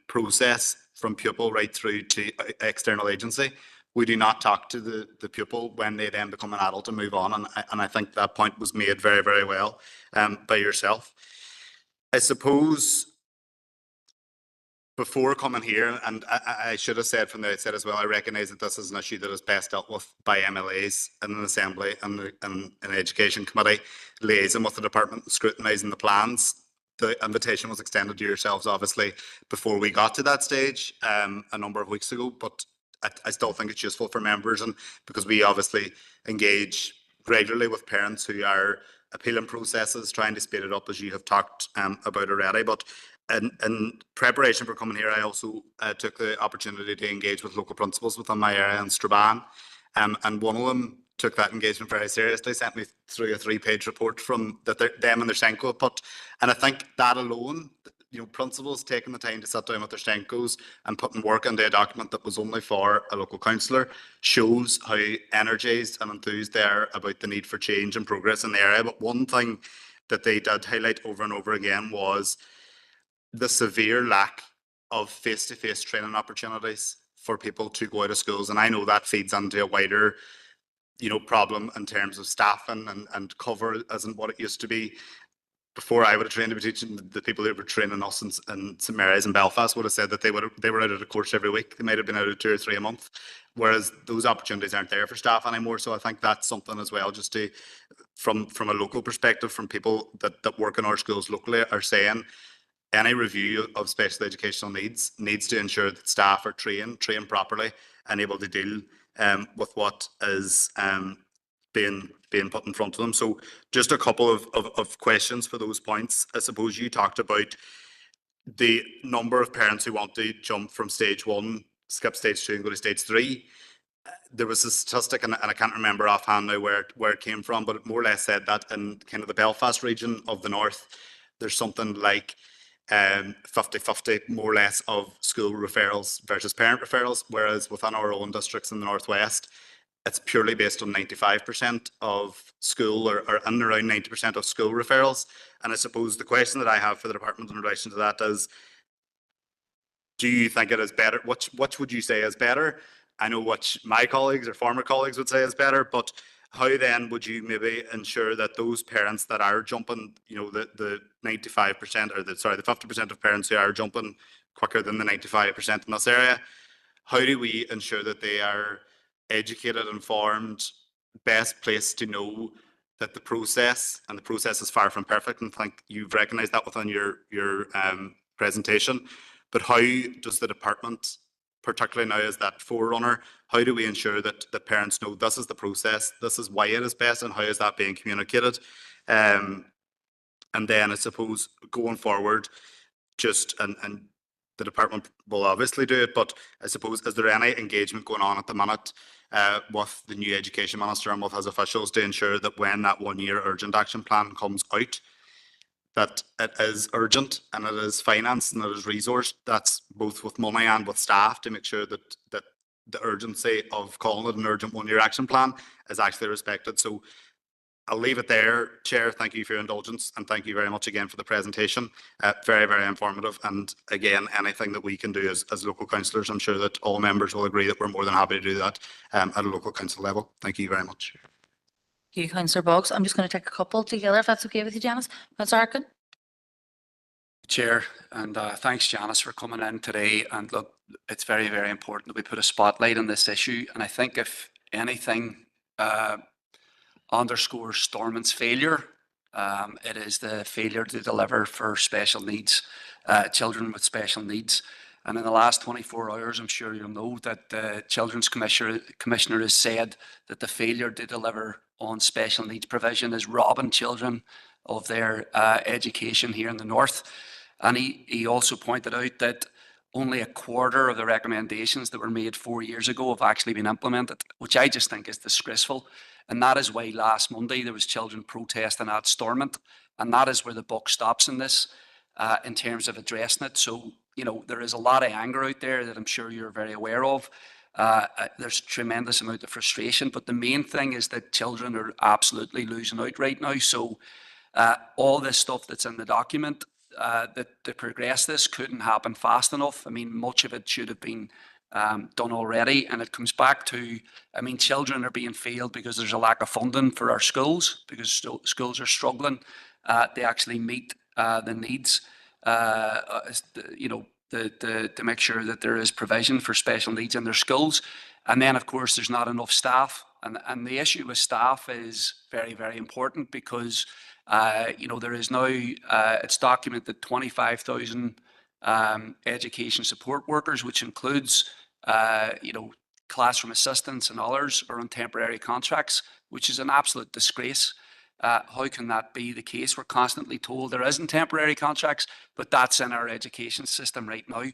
process, from pupil right through to external agency, we do not talk to the pupil when they then become an adult and move on. And I think that point was made very, very well by yourself. I suppose before coming here, and I should have said from the outset as well, I recognise that this is an issue that is best dealt with by MLAs in an assembly and an education committee, liaising with the department, scrutinising the plans. The invitation was extended to yourselves, obviously, before we got to that stage a number of weeks ago, but I still think it's useful for members, and because we obviously engage regularly with parents who are appealing processes, trying to speed it up, as you have talked about already. But in preparation for coming here, I also took the opportunity to engage with local principals within my area in Strabane, and one of them took that engagement very seriously, sent me through a 3-page report from that them and their Senko put. And I think that alone, principals taking the time to sit down with their Senkos and putting work into a document that was only for a local councillor, shows how energised and enthused they are about the need for change and progress in the area. But one thing that they did highlight over and over again was the severe lack of face-to-face training opportunities for people to go out of schools. And I know that feeds into a wider problem in terms of staffing and cover isn't what it used to be. Before I would have trained to be teaching, the people who were training us in St Mary's and Belfast would have said that they were out of a course every week. They might have been out of 2 or 3 a month, whereas those opportunities aren't there for staff anymore. So I think that's something as well, just to, from a local perspective, from people that work in our schools locally, are saying any review of special educational needs to ensure that staff are trained properly and able to deal with what is being put in front of them. So just a couple of questions for those points. I suppose you talked about the number of parents who want to jump from stage 1, skip stage 2 and go to stage 3. There was a statistic, and I can't remember offhand now where it came from, but it more or less said that in kind of the Belfast region of the north, there's something like 50-50 more or less of school referrals versus parent referrals, whereas within our own districts in the northwest, it's purely based on 95% of school or in and around 90% of school referrals. And I suppose the question that I have for the department in relation to that is, do you think it is better? What would you say is better? I know what my colleagues or former colleagues would say is better, but how then would you maybe ensure that those parents that are jumping, the 95% or the 50% of parents who are jumping quicker than the 95% in this area, how do we ensure that they are educated, informed, best placed to know that the process is far from perfect? And I think you've recognised that within your presentation. But how does the department, particularly now as that forerunner, how do we ensure that the parents know this is the process, this is why it is best, and how is that being communicated? And then I suppose going forward, and the department will obviously do it, but I suppose, is there any engagement going on at the minute with the new education minister and with his officials to ensure that when that 1 year urgent action plan comes out, that it is urgent and it is financed and it is resourced, that's both with money and with staff, to make sure that the urgency of calling it an urgent 1 year action plan is actually respected. So I'll leave it there, Chair. Thank you for your indulgence, and thank you very much again for the presentation. Very, very informative. And again, anything that we can do as local councillors, I'm sure that all members will agree that we're more than happy to do that at a local council level. Thank you very much. Thank you, Councillor Boggs. I'm just going to take a couple together, if that's okay with you, Janice. Councillor Harkin. Chair, and thanks, Janice, for coming in today. And look, it's very, very important that we put a spotlight on this issue. And I think if anything underscores Stormont's failure, it is the failure to deliver for special needs, children with special needs. And in the last 24 hours, I'm sure you'll know that the Children's Commissioner has said that the failure to deliver on special needs provision is robbing children of their education here in the north. And he also pointed out that only a quarter of the recommendations that were made 4 years ago have actually been implemented, which I just think is disgraceful. And that is why last Monday there was children protesting at Stormont. And that is where the buck stops in this, in terms of addressing it. So, you know, there is a lot of anger out there that I'm sure you're very aware of. There's a tremendous amount of frustration, but the main thing is that children are absolutely losing out right now. So all this stuff that's in the document, that to progress this couldn't happen fast enough. I mean, much of it should have been done already. And it comes back to, I mean, children are being failed because there's a lack of funding for our schools, because schools are struggling to actually meet the needs, you know, to make sure that there is provision for special needs in their schools. And then, of course, there's not enough staff. And the issue with staff is very, very important because, you know, there is now, it's documented 25,000 education support workers, which includes, you know, classroom assistants and others are on temporary contracts, which is an absolute disgrace. How can that be the case? We're constantly told there isn't temporary contracts, but that's in our education system right now.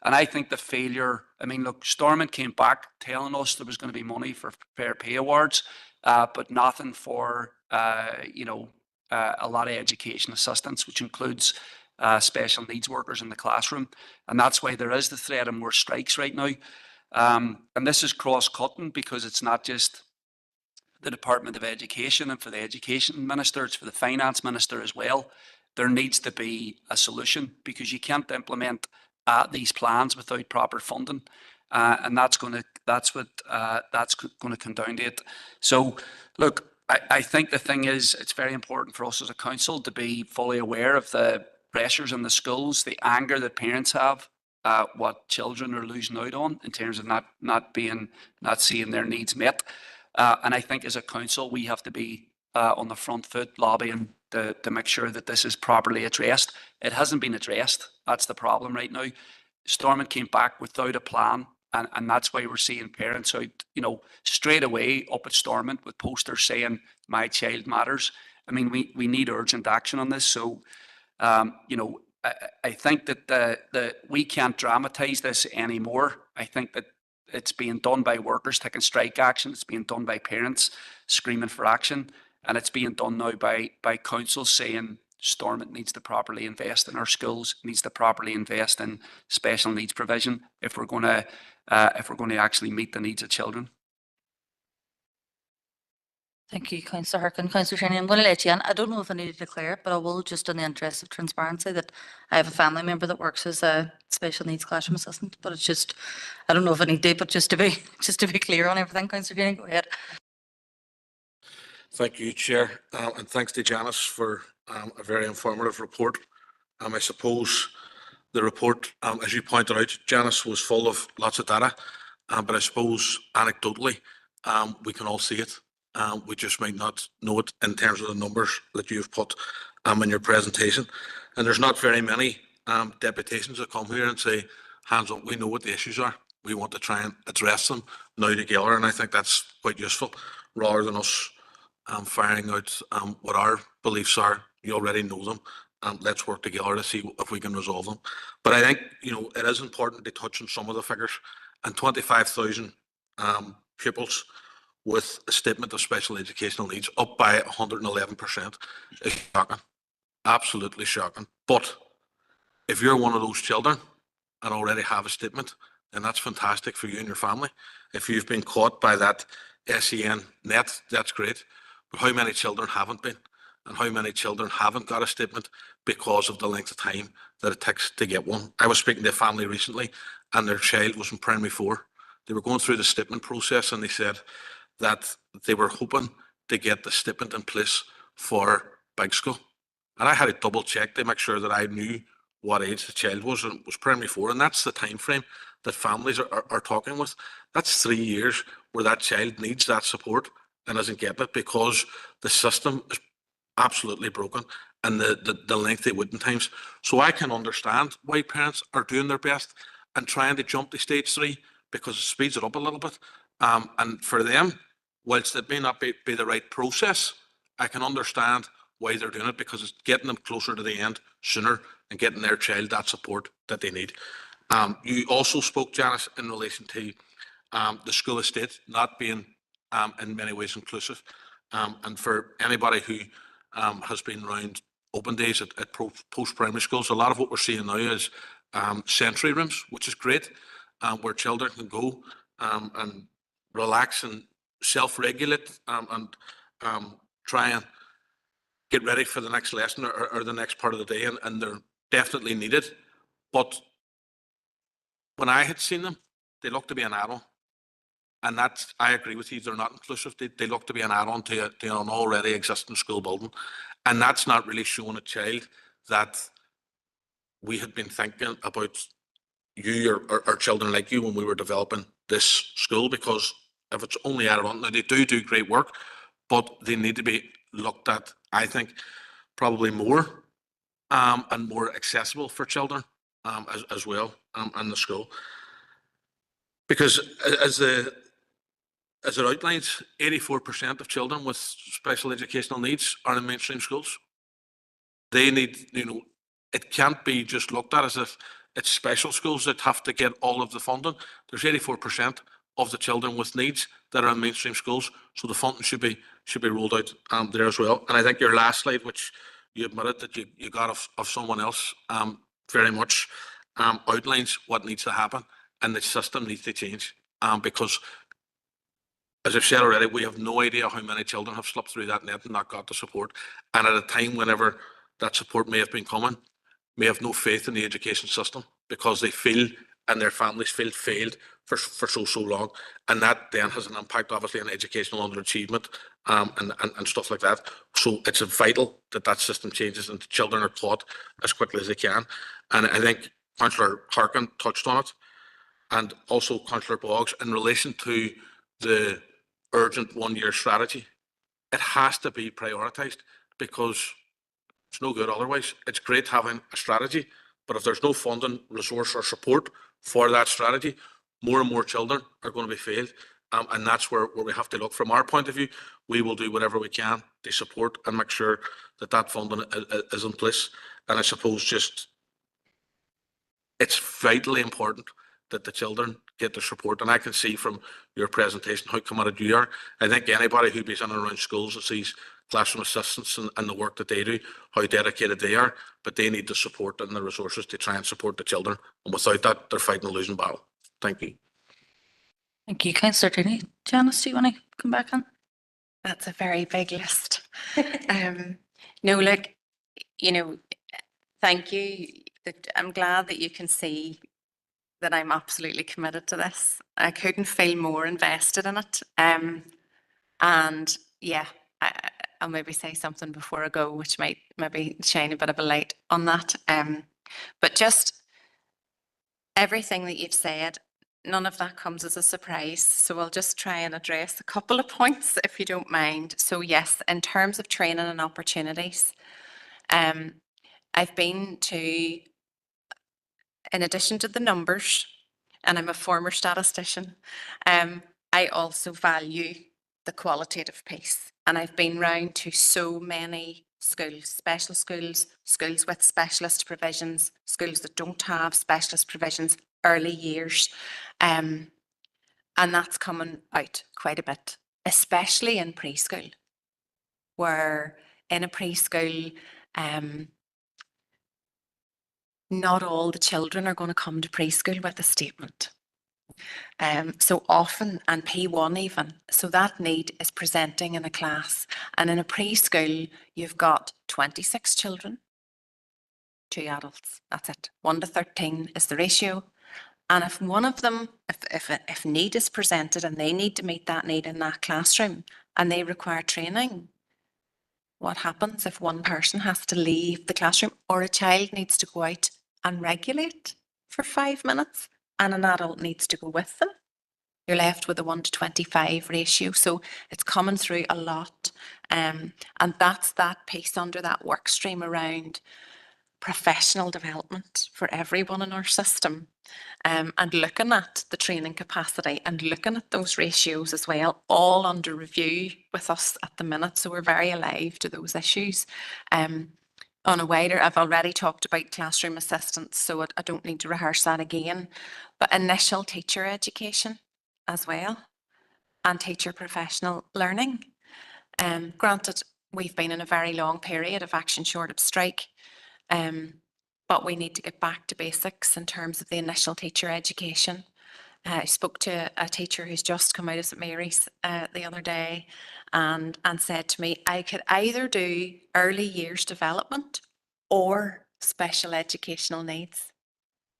And I think the failure, I mean, look, Stormont came back telling us there was going to be money for fair pay awards, but nothing for, you know, a lot of education assistance, which includes special needs workers in the classroom. And that's why there is the threat of more strikes right now. And this is cross-cutting because it's not just the Department of Education and for the Education Minister, it's for the Finance Minister as well. There needs to be a solution because you can't implement these plans without proper funding. And that's what come down to it. So look, I think the thing is, it's very important for us as a council to be fully aware of the pressures in the schools, the anger that parents have, what children are losing out on in terms of not seeing their needs met. And I think as a council, we have to be on the front foot lobbying to make sure that this is properly addressed. It hasn't been addressed. That's the problem right now. Stormont came back without a plan. And that's why we're seeing parents out, you know, straight away up at Stormont with posters saying, "My child matters." I mean, we need urgent action on this. So, you know, I think that we can't dramatise this anymore. I think that it's being done by workers taking strike action. It's being done by parents screaming for action. And it's being done now by councils saying Stormont needs to properly invest in our schools, needs to properly invest in special needs provision if we're going to actually meet the needs of children. Thank you, Councillor Harkin. Councillor Tierney, I'm going to let you in. I don't know if I need to declare it, but I will, just in the interest of transparency, that I have a family member that works as a special needs classroom assistant. But it's just, I don't know if I need to, but just to be clear on everything. Councillor Tierney, go ahead. Thank you, Chair, and thanks to Janice for a very informative report. I suppose the report, as you pointed out, Janice, was full of lots of data, but I suppose anecdotally, we can all see it. We just might not know it in terms of the numbers that you've put in your presentation. And there's not very many deputations that come here and say, hands up, we know what the issues are. We want to try and address them now together. And I think that's quite useful rather than us firing out what our beliefs are. You already know them. Let's work together to see if we can resolve them. But I think, it is important to touch on some of the figures. And 25,000 pupils with a statement of special educational needs up by 111% is shocking. Absolutely shocking. But if you're one of those children and already have a statement, then that's fantastic for you and your family. If you've been caught by that SEN net, that's great. But how many children haven't been? And how many children haven't got a statement because of the length of time that it takes to get one? I was speaking to a family recently and their child was in primary 4. They were going through the statement process and they said that they were hoping to get the statement in place for big school. And I had to double check to make sure that I knew what age the child was, and it was primary 4. And that's the time frame that families are talking with. That's 3 years where that child needs that support and isn't getting it because the system is absolutely broken and the lengthy waiting times. So I can understand why parents are doing their best and trying to jump to stage 3 because it speeds it up a little bit. And for them, whilst it may not be the right process, I can understand why they're doing it because it's getting them closer to the end sooner and getting their child that support that they need. You also spoke, Janice, in relation to the school estate not being in many ways inclusive. And for anybody who has been around open days at post-primary schools, a lot of what we're seeing now is sensory rooms, which is great, where children can go and relax and self-regulate and try and get ready for the next lesson or the next part of the day, and they're definitely needed. But when I had seen them, they looked to be an add-on. And that's, I agree with you, they're not inclusive. They look to be an add-on to an already existing school building. And that's not really showing a child that we had been thinking about you or children like you when we were developing this school, because if it's only added on, now they do great work, but they need to be looked at, I think, probably more and more accessible for children as well in the school. Because as it outlines, 84% of children with special educational needs are in mainstream schools. They need, it can't be just looked at as if it's special schools that have to get all of the funding. There's 84% of the children with needs that are in mainstream schools, so the funding should be rolled out there as well. And I think your last slide, which you admitted that you got of someone else, very much outlines what needs to happen, and the system needs to change because, as I've said already, we have no idea how many children have slipped through that net and not got the support. And at a time whenever that support may have been coming, may have no faith in the education system because they feel and their families feel failed for so long. And that then has an impact, obviously, on educational underachievement and stuff like that. So it's vital that that system changes and the children are taught as quickly as they can. And I think Councillor Harkin touched on it, and also Councillor Boggs, in relation to the urgent one-year strategy. It has to be prioritised because it's no good otherwise. It's great having a strategy, but if there's no funding, resource or support for that strategy, more and more children are going to be failed. And that's where we have to look. From our point of view, we will do whatever we can to support and make sure that that funding is in place. And I suppose just it's vitally important that the children get the support. And I can see from your presentation how committed you are. I think anybody who be in and around schools and sees classroom assistants and the work that they do, how dedicated they are, but they need the support and the resources to try and support the children. And without that, they're fighting a losing battle. Thank you. Thank you, Councillor Tierney. Janice, do you want to come back on? That's a very big list. No, look, thank you. I'm glad that you can see that I'm absolutely committed to this. I couldn't feel more invested in it. And yeah, I'll maybe say something before I go, which might maybe shine a bit of a light on that. But just everything that you've said, none of that comes as a surprise. So I'll just try and address a couple of points, if you don't mind. So yes, in terms of training and opportunities, I've been to in addition to the numbers, and I'm a former statistician, I also value the qualitative piece. And I've been round to so many schools, special schools, schools with specialist provisions, schools that don't have specialist provisions, early years. And that's coming out quite a bit, especially in preschool, where in a preschool, not all the children are going to come to preschool with a statement. So often, and P1 even, so that need is presenting in a class. And in a preschool, you've got 26 children, 2 adults, that's it. 1 to 13 is the ratio. And if one of them, if need is presented and they need to meet that need in that classroom and they require training, what happens if one person has to leave the classroom or a child needs to go out and regulate for 5 minutes and an adult needs to go with them? You're left with a 1 to 25 ratio. So it's coming through a lot. And that's that piece under that work stream around professional development for everyone in our system. And looking at the training capacity and looking at those ratios as well, all under review with us at the minute. So we're very alive to those issues. On a wider, I've already talked about classroom assistants, so I don't need to rehearse that again. But initial teacher education as well, and teacher professional learning. Granted, we've been in a very long period of action short of strike, but we need to get back to basics in terms of the initial teacher education. I spoke to a teacher who's just come out of St Mary's the other day and said to me, I could either do early years development or special educational needs.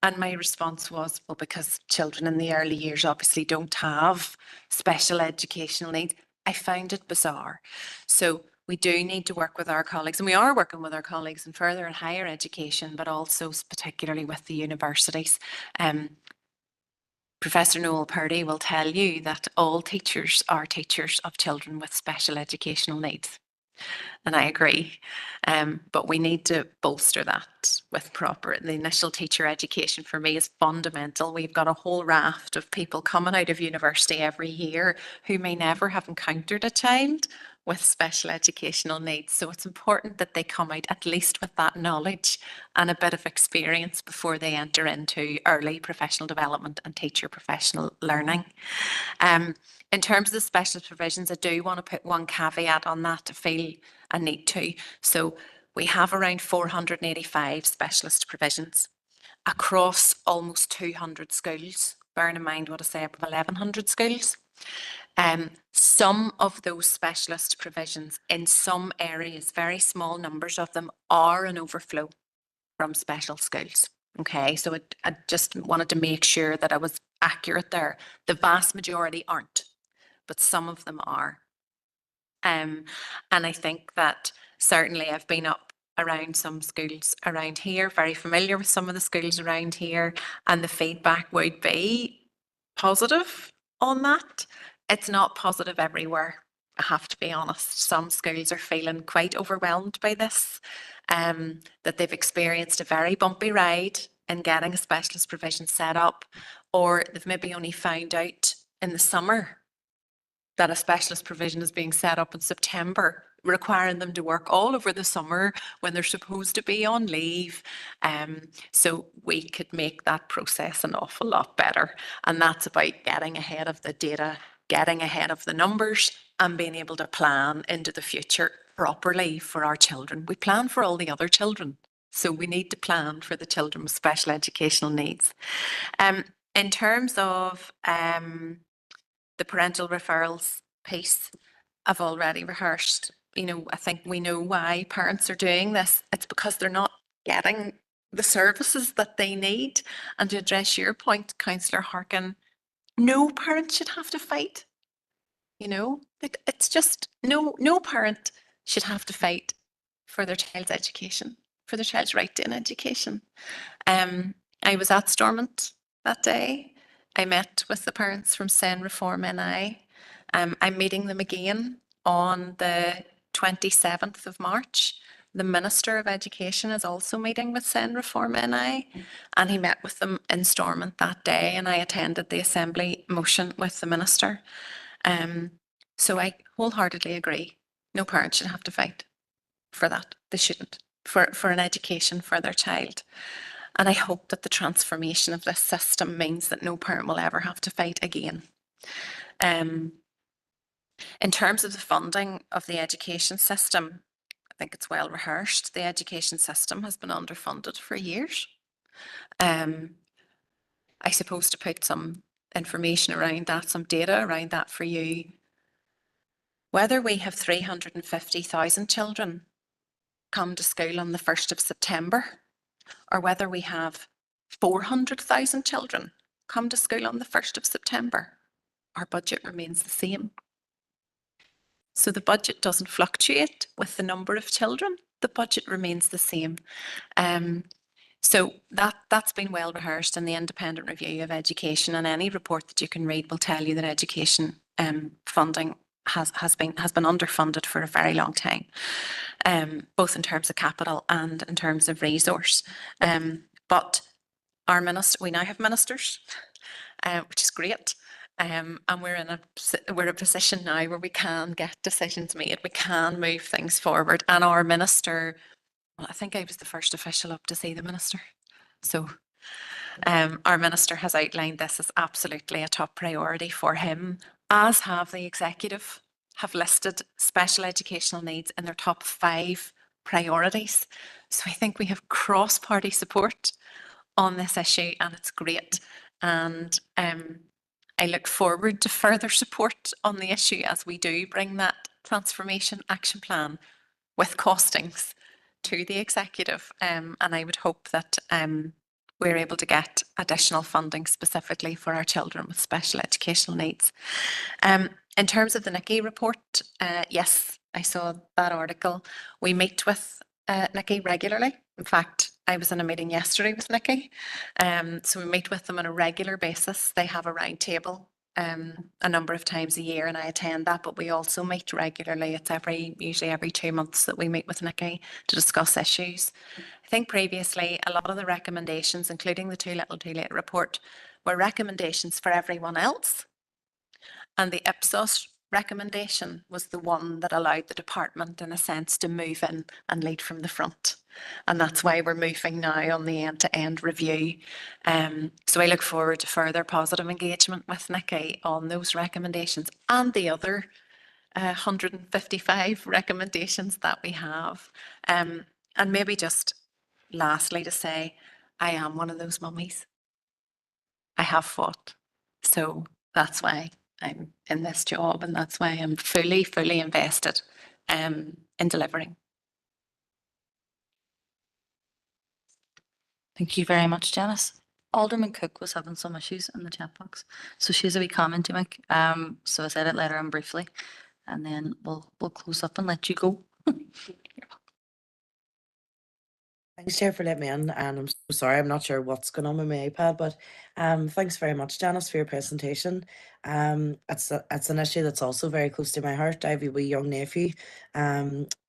And my response was, well, because children in the early years obviously don't have special educational needs. I found it bizarre. So we do need to work with our colleagues, and we are working with our colleagues in further and higher education, but also particularly with the universities. Professor Noel Purdy will tell you that all teachers are teachers of children with special educational needs. And I agree. But we need to bolster that with the initial teacher education for me is fundamental. We've got a whole raft of people coming out of university every year who may never have encountered a child with special educational needs. So it's important that they come out at least with that knowledge and a bit of experience before they enter into early professional development and teacher professional learning. In terms of the specialist provisions, I do want to put one caveat on that to feel a need to. So we have around 485 specialist provisions across almost 200 schools, bearing in mind what I say, about 1,100 schools. Some of those specialist provisions in some areas, very small numbers of them, are an overflow from special schools. Okay, so I just wanted to make sure that I was accurate there. The vast majority aren't, but some of them are. And I think that certainly I've been up around some schools around here, very familiar with some of the schools around here, and the feedback would be positive on that. It's not positive everywhere, I have to be honest. Some schools are feeling quite overwhelmed by this, that they've experienced a very bumpy ride in getting a specialist provision set up, or they've maybe only found out in the summer that a specialist provision is being set up in September, requiring them to work all over the summer when they're supposed to be on leave. So we could make that process an awful lot better. And that's about getting ahead of the data, getting ahead of the numbers, and being able to plan into the future properly for our children. We plan for all the other children, so we need to plan for the children with special educational needs. In terms of the parental referrals piece, I've already rehearsed. You know, I think we know why parents are doing this. It's because they're not getting the services that they need. And to address your point, Councillor Harkin, no parent should have to fight. You know, it's just no parent should have to fight for their child's education, for their child's right to an education. I was at Stormont that day. I met with the parents from Sen Reform NI. I'm meeting them again on the 27th of March The Minister of Education is also meeting with Send Reform NI, and he met with them in Stormont that day, and I attended the Assembly motion with the Minister. So I wholeheartedly agree. No parent should have to fight for that. They shouldn't. For an education for their child. And I hope that the transformation of this system means that no parent will ever have to fight again. In terms of the funding of the education system, I think it's well rehearsed. The education system has been underfunded for years. I suppose to put some information around that, some data around that for you, whether we have 350,000 children come to school on the 1st of September, or whether we have 400,000 children come to school on the 1st of September, our budget remains the same. So the budget doesn't fluctuate with the number of children, the budget remains the same. So that's been well rehearsed in the independent review of education, and any report that you can read will tell you that education funding has been underfunded for a very long time, both in terms of capital and in terms of resource. But we now have ministers, which is great. And we're in a position now where we can get decisions made, we can move things forward. And our minister, well, I think I was the first official up to see the minister. So our minister has outlined this as absolutely a top priority for him, as have the executive, have listed special educational needs in their top 5 priorities. So I think we have cross-party support on this issue, and it's great. And I look forward to further support on the issue as we do bring that transformation action plan with costings to the executive. And I would hope that we're able to get additional funding specifically for our children with special educational needs. In terms of the Nikki report, yes, I saw that article. We meet with Nikki regularly. In fact, I was in a meeting yesterday with Nikki. So we meet with them on a regular basis. They have a round table a number of times a year, and I attend that, but we also meet regularly. It's usually every 2 months that we meet with Nikki to discuss issues. I think previously a lot of the recommendations, including the Too Little Too Late report, were recommendations for everyone else. And the Ipsos recommendation was the one that allowed the department, in a sense, to move in and lead from the front. And that's why we're moving now on the end-to-end review. So I look forward to further positive engagement with Nikki on those recommendations and the other 155 recommendations that we have. And maybe just lastly to say, I am one of those mummies. I have fought. So that's why I'm in this job, and that's why I'm fully invested in delivering. Thank you very much, Janice. Alderman Cook was having some issues in the chat box, so she has a wee comment to make. So I said it later on briefly, and then we'll close up and let you go. Thanks, Chair, for letting me in, and I'm so sorry, I'm not sure what's going on with my iPad, but thanks very much, Janice, for your presentation. It's an issue that's also very close to my heart. I have a wee young nephew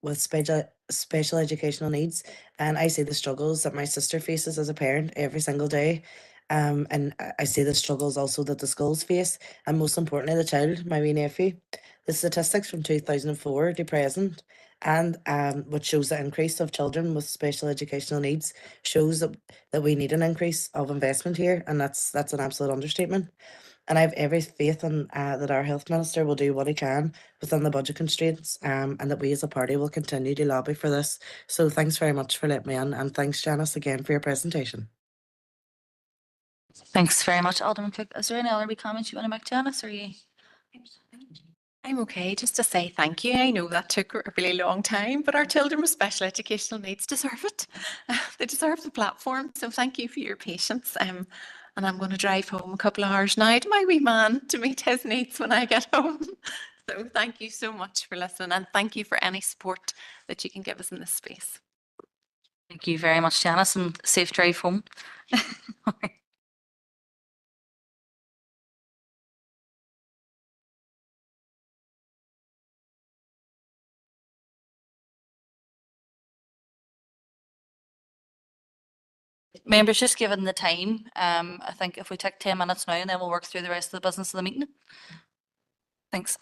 with special educational needs, and I see the struggles that my sister faces as a parent every single day. And I see the struggles also that the schools face, and most importantly, the child, my wee nephew. The statistics from 2004 to present, and which shows the increase of children with special educational needs, shows that we need an increase of investment here, and that's an absolute understatement. And I have every faith in that our health minister will do what he can within the budget constraints, and that we as a party will continue to lobby for this. So thanks very much for letting me in, and thanks, Janice, again for your presentation. Thanks very much, Alderman Cook. Is there any other wee comments you want to make, Janice, or are you? I'm okay, just to say thank you. I know that took a really long time, but our children with special educational needs deserve it. They deserve the platform. So thank you for your patience. And I'm going to drive home a couple of hours now to my wee man to meet his needs when I get home. So thank you so much for listening, and thank you for any support that you can give us in this space. Thank you very much, Janice, and safe drive home. Members, just given the time, I think if we take 10 minutes now and then we'll work through the rest of the business of the meeting. Thanks.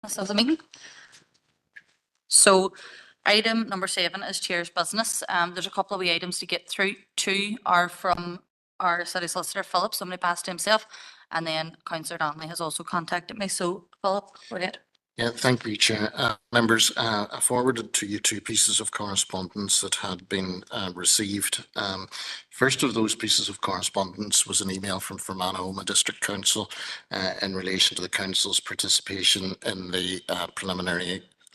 of the meeting. So item number 7 is Chair's business. There's a couple of wee items to get through. 2 are from our city solicitor, Philip. Somebody passed to himself. And then Councillor Donnelly has also contacted me. So Philip, go ahead. Yeah, thank you, Chair. Members, I forwarded to you 2 pieces of correspondence that had been received. First of those pieces of correspondence was an email from Fermanagh District Council in relation to the council's participation in the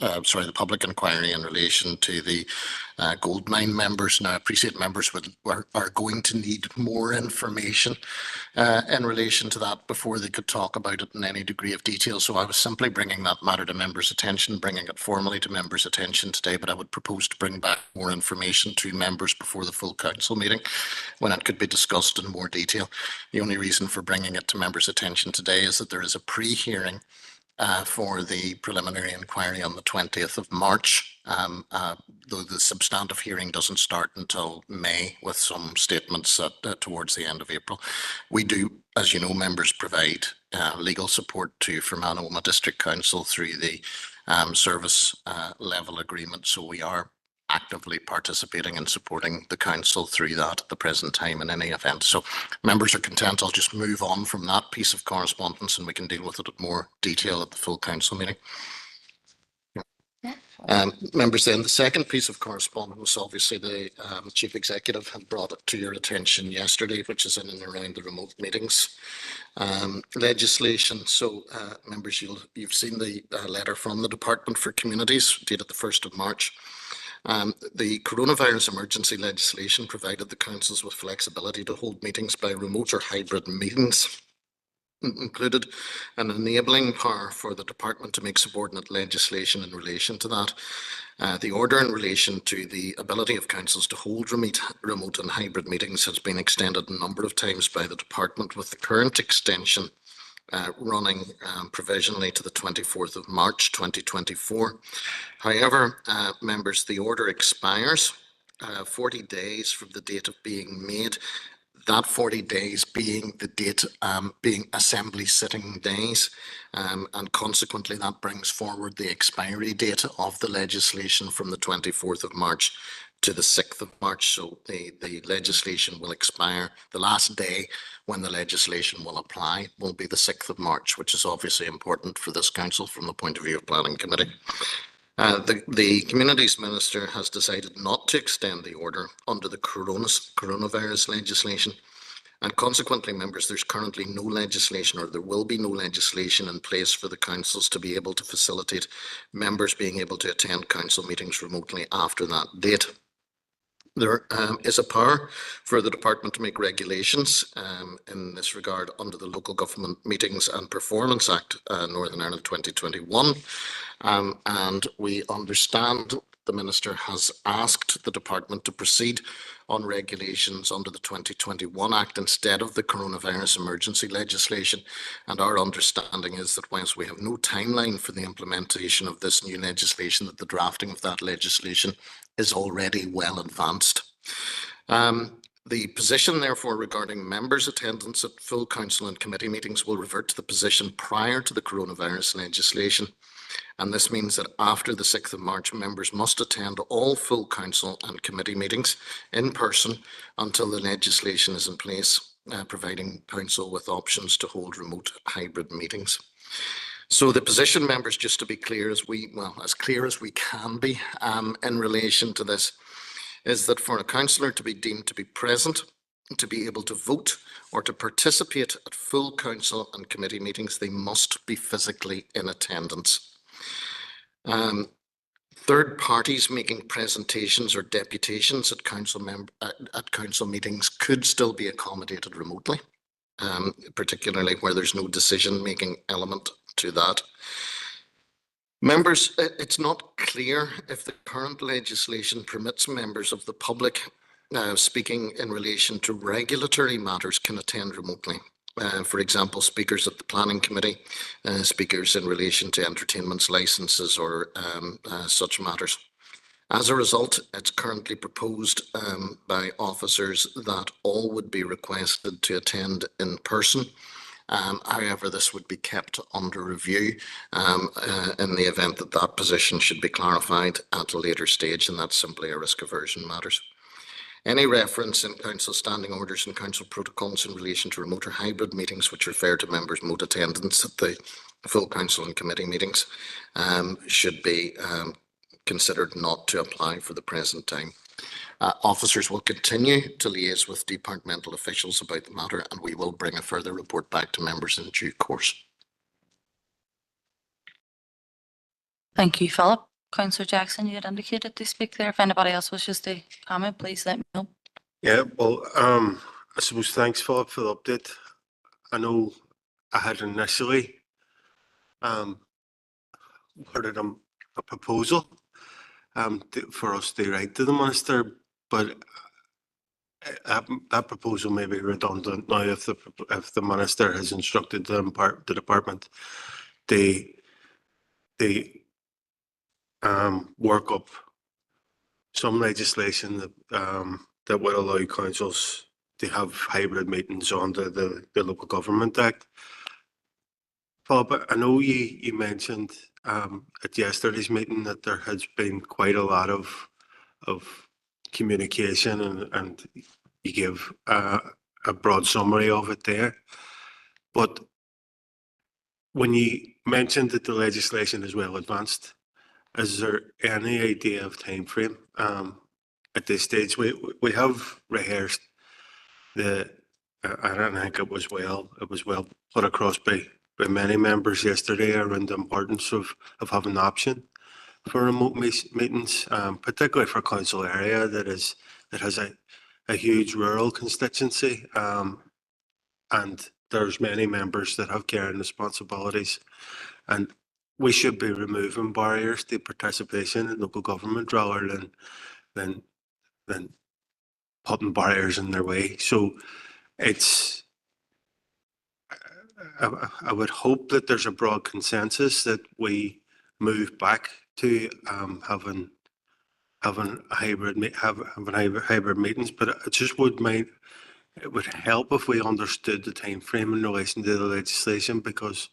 the public inquiry in relation to the gold mine members. Now, I appreciate members are going to need more information in relation to that before they could talk about it in any degree of detail. So I was simply bringing that matter to members' attention, bringing it formally to members' attention today, but I would propose to bring back more information to members before the full council meeting when it could be discussed in more detail. The only reason for bringing it to members' attention today is that there is a pre-hearing for the preliminary inquiry on the 20th of March, though the substantive hearing doesn't start until May with some statements towards the end of April. We do, as you know, members provide legal support to Fermanagh District Council through the service level agreement, so we are actively participating and supporting the council through that at the present time in any event. So members are content. I'll just move on from that piece of correspondence and we can deal with it in more detail at the full council meeting. Members, then the second piece of correspondence, obviously the Chief Executive had brought it to your attention yesterday, which is in and around the remote meetings legislation. So members, you've seen the letter from the Department for Communities dated the 1st of March. The coronavirus emergency legislation provided the councils with flexibility to hold meetings by remote or hybrid meetings, included an enabling power for the department to make subordinate legislation in relation to that. The order in relation to the ability of councils to hold remote and hybrid meetings has been extended a number of times by the department, with the current extension running provisionally to the 24th of March 2024. However, members, the order expires 40 days from the date of being made, that 40 days being the date being assembly sitting days, and consequently that brings forward the expiry date of the legislation from the 24th of March to the 6th of March. So the legislation will expire. The last day when the legislation will apply will be the 6th of March, which is obviously important for this council from the point of view of Planning Committee. The Communities Minister has decided not to extend the order under the coronavirus legislation, and consequently, members, there's currently no legislation, or there will be no legislation in place for the councils to be able to facilitate members being able to attend council meetings remotely after that date. There is a power for the department to make regulations in this regard under the Local Government Meetings and Performance Act, Northern Ireland 2021. And we understand the Minister has asked the department to proceed on regulations under the 2021 Act instead of the coronavirus emergency legislation. And our understanding is that whilst we have no timeline for the implementation of this new legislation, that the drafting of that legislation is already well advanced. The position, therefore, regarding members' attendance at full council and committee meetings will revert to the position prior to the coronavirus legislation. And this means that after the 6th of March, members must attend all full council and committee meetings in person until the legislation is in place, providing council with options to hold remote hybrid meetings. So the position, members, just to be clear, as clear as we can be in relation to this, is that for a councillor to be deemed to be present, to be able to vote or to participate at full council and committee meetings, they must be physically in attendance. Third parties making presentations or deputations at council meetings could still be accommodated remotely, particularly where there's no decision-making element to that. Members, it's not clear if the current legislation permits members of the public speaking in relation to regulatory matters can attend remotely. For example, speakers at the Planning Committee, speakers in relation to entertainment licences or such matters. As a result, it's currently proposed by officers that all would be requested to attend in person However, this would be kept under review in the event that that position should be clarified at a later stage, and that's simply a risk aversion matters. Any reference in council standing orders and council protocols in relation to remote or hybrid meetings which refer to members' remote attendance at the full council and committee meetings should be considered not to apply for the present time. Officers will continue to liaise with departmental officials about the matter, and we will bring a further report back to members in due course. Thank you, Philip. Councillor Jackson, you had indicated to speak there. If anybody else wishes to comment, please let me know. Yeah, well, I suppose thanks, Philip, for the update. I know I had initially worded a proposal for us to write to the Minister, but that proposal may be redundant now if the Minister has instructed the department to work up some legislation that would allow councils to have hybrid meetings under the Local Government Act. Philip, I know you mentioned at yesterday's meeting that there has been quite a lot of communication and you give a broad summary of it there. But when you mentioned that the legislation is well advanced, is there any idea of time frame at this stage? We have rehearsed I don't think it was well put across by many members yesterday around the importance of having an option for remote meetings, particularly for council area that has a huge rural constituency, and there's many members that have care and responsibilities, and we should be removing barriers to participation in local government rather than putting barriers in their way. So it's I would hope that there's a broad consensus that we move back to having hybrid meetings, but it just it would help if we understood the time frame in relation to the legislation, because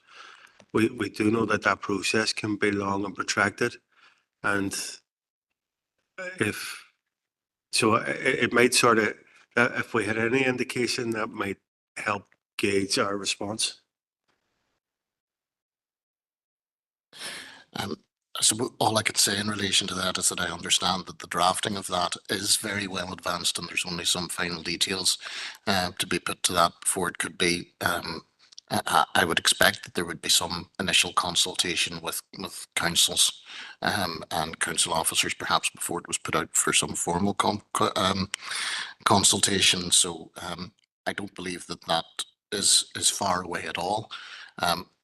we do know that process can be long and protracted, and it might sort of, if we had any indication, that might help gauge our response. So all I could say in relation to that is that I understand that the drafting of that is very well advanced, and there's only some final details to be put to that before it could be. I would expect that there would be some initial consultation with councils and council officers, perhaps before it was put out for some formal consultation. So I don't believe that is far away at all.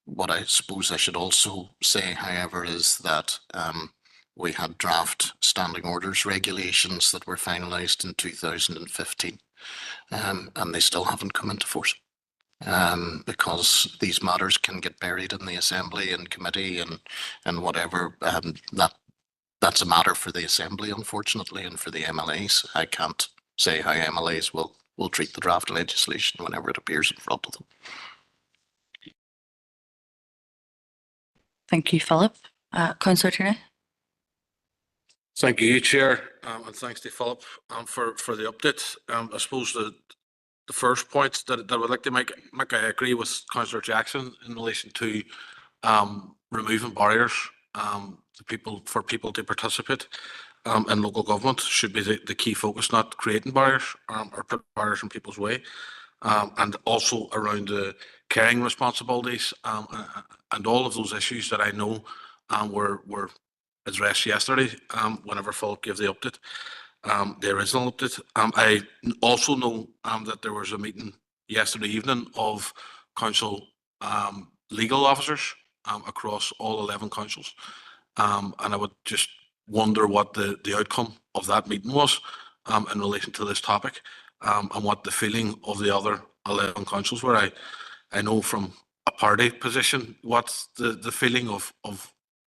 What I suppose I should also say, however, is that we had draft standing orders regulations that were finalised in 2015, and they still haven't come into force, because these matters can get buried in the Assembly and committee and whatever. That's a matter for the Assembly, unfortunately, and for the MLAs. I can't say how MLAs will treat the draft legislation whenever it appears in front of them. Thank you, Philip. Councillor Tierney. Thank you, Chair, and thanks to Philip for the update. I suppose the first point that I would like to make, I agree with Councillor Jackson in relation to removing barriers for people to participate in local government should be the key focus, not creating barriers or put barriers in people's way, and also around the caring responsibilities and all of those issues that I know were addressed yesterday whenever Philip gave the update, the original update. I also know that there was a meeting yesterday evening of council legal officers across all 11 councils, and I would just wonder what the outcome of that meeting was in relation to this topic, and what the feeling of the other 11 councils were. I know from a party position what the feeling of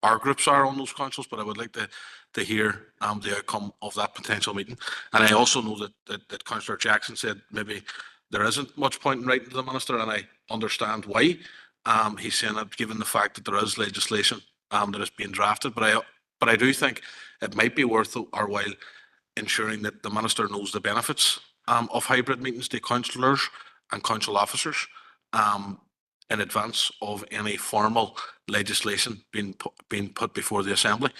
our groups are on those councils, but I would like to hear the outcome of that potential meeting. And I also know that Councillor Jackson said maybe there isn't much point in writing to the Minister, and understand why. He's saying that given the fact that there is legislation that is being drafted, but I do think it might be worth our while ensuring that the minister knows the benefits of hybrid meetings to councillors and council officers in advance of any formal legislation being put before the Assembly.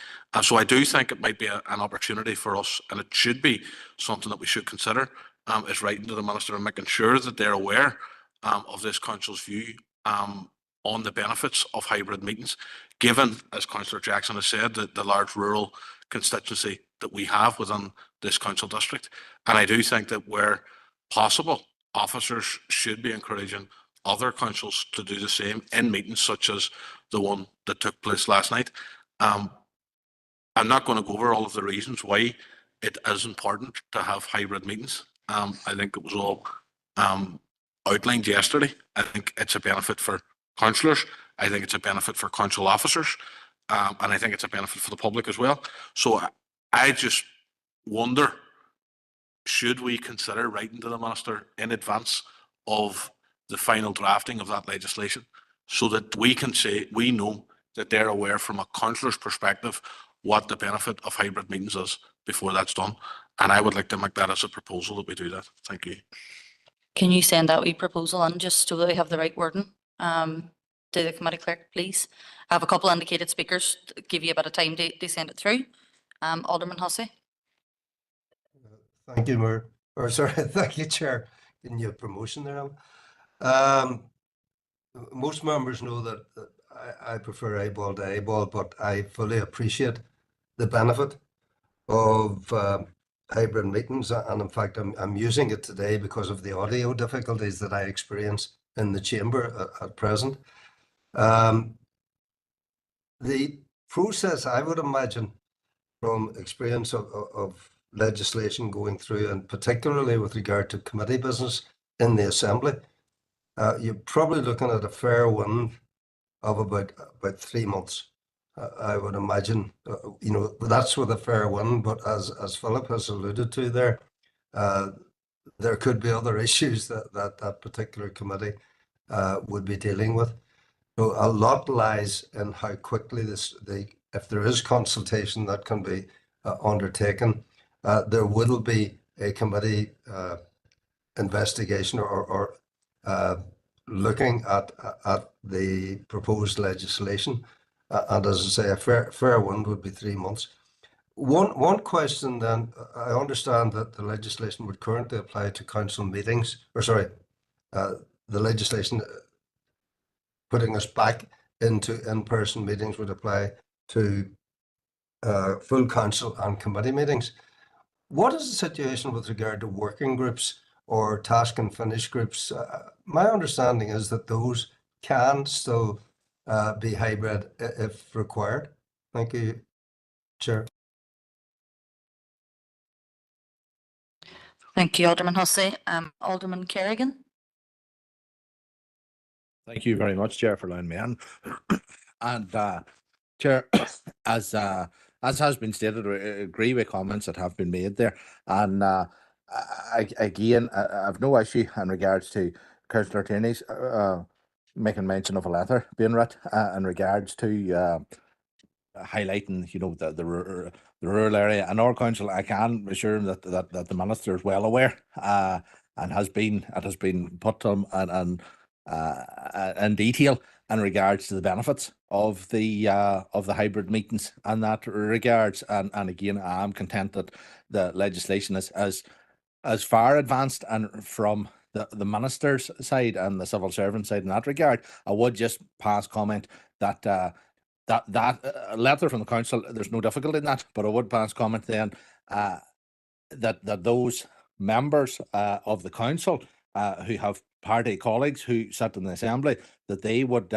So I do think it might be an opportunity for us, and it should be something that we should consider, is writing to the minister and making sure that they're aware of this council's view on the benefits of hybrid meetings, given, as Councillor Jackson has said, the large rural constituency that we have within this council district. And I do think that where possible, officers should be encouraging other councils to do the same in meetings such as the one that took place last night. I'm not going to go over all of the reasons why it is important to have hybrid meetings. I think it was all outlined yesterday. I think it's a benefit for councillors. I think it's a benefit for council officers. And I think it's a benefit for the public as well. So I just wonder, should we consider writing to the minister in advance of the final drafting of that legislation so that we can say, we know that they're aware from a councillor's perspective what the benefit of hybrid meetings is before that's done. And I would like to make that as a proposal that we do that. Thank you. Can you send that wee proposal on just so that we have the right wording to the committee clerk, please? I have a couple indicated speakers, to give you a bit of time to send it through. Alderman Hussey. Thank you, Mayor. Or sorry, thank you, Chair. Getting you a promotion there, Alan. Most members know that I prefer eyeball to eyeball, but I fully appreciate the benefit of hybrid meetings. And in fact, I'm using it today because of the audio difficulties that I experience in the chamber at present. The process, I would imagine, from experience of legislation going through, and particularly with regard to committee business in the Assembly, you're probably looking at a fair wind of about 3 months. I would imagine, that's with a fair wind, but as Philip has alluded to there could be other issues that particular committee would be dealing with. So a lot lies in how quickly if there is consultation that can be undertaken. There will be a committee investigation or looking at the proposed legislation. And as I say, a fair one would be 3 months. One question then, I understand that the legislation would currently apply to council meetings, the legislation putting us back into in-person meetings would apply to full council and committee meetings. What is the situation with regard to working groups or task and finish groups? My understanding is that those can still be hybrid if required. Thank you, Chair. Thank you, Alderman Hussey. Alderman Kerrigan. Thank you very much, Chair, for allowing me in. And Chair, as has been stated, I agree with comments that have been made there. And again, I've no issue in regards to Councillor Tierney's making mention of a letter being writ in regards to highlighting, the rural area. And our council, I can assure him that the minister is well aware and has been put to him and in detail in regards to the benefits of the hybrid meetings in that regards. And again, I am content that the legislation is as far advanced and from the minister's side and the civil servant side in that regard. I would just pass comment that that letter from the council, there's no difficulty in that, but I would pass comment then that those members of the council who have party colleagues who sit in the Assembly, that they would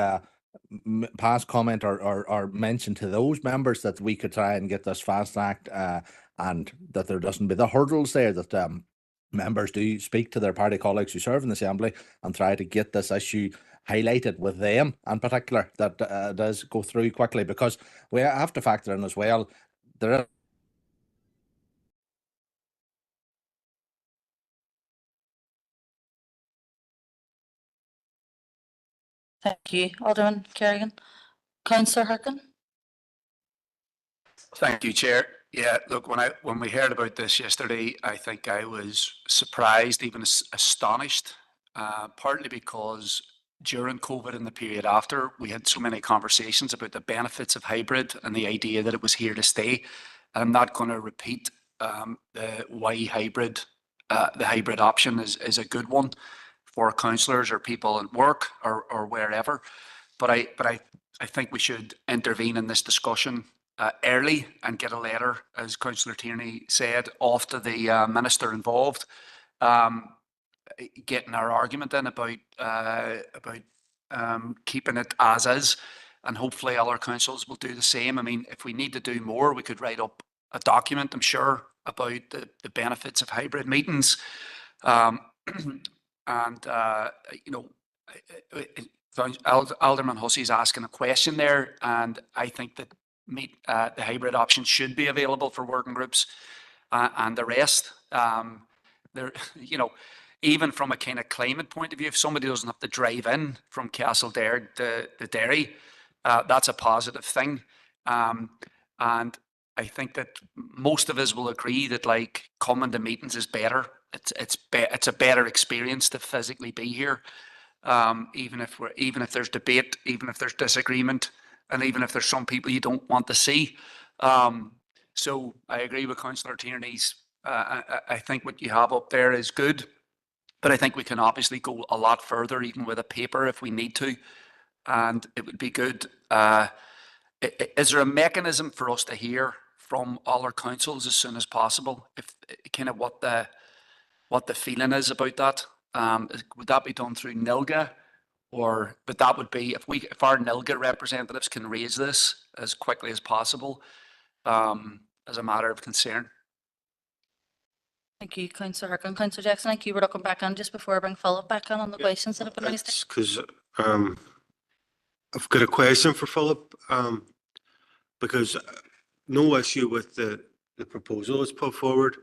pass comment or mention to those members that we could try and get this fast tracked and that there doesn't be the hurdles there, that members do speak to their party colleagues who serve in the Assembly and try to get this issue highlighted with them in particular, that does go through quickly, because we have to factor in as well, there Thank you, Alderman Kerrigan. Councillor Harkin. Thank you, Chair. Yeah, look, when we heard about this yesterday, I think I was surprised, even astonished, partly because during COVID and the period after, we had so many conversations about the benefits of hybrid and the idea that it was here to stay. And I'm not going to repeat the why hybrid, the hybrid option is a good one for councillors or people at work or wherever. But I think we should intervene in this discussion early and get a letter, as Councillor Tierney said, off to the minister involved, getting our argument in about keeping it as is, and hopefully other councils will do the same. I mean, if we need to do more, we could write up a document, I'm sure, about the benefits of hybrid meetings. You know, Alderman Hussey's asking a question there, and I think that the hybrid option should be available for working groups and the rest. There, you know, even from a kind of climate point of view, if somebody doesn't have to drive in from Castledare to the Derry, that's a positive thing. And I think that most of us will agree that, like, coming to meetings is better. It's a better experience to physically be here. Even if there's debate, even if there's disagreement, and even if there's some people you don't want to see. So I agree with Councillor Tierney's. I think what you have up there is good, but I think we can obviously go a lot further, even with a paper, if we need to. And it would be good. Is there a mechanism for us to hear from all our councils as soon as possible? If kind of what the feeling is about that? Would that be done through NILGA, but that would be if our NILGA representatives can raise this as quickly as possible, as a matter of concern. Thank you, Councillor Harkin. Councillor Jackson, thank you for looking back on just before I bring Philip back on the questions that have been raised. Because I've got a question for Philip, because no issue with the proposal that's put forward.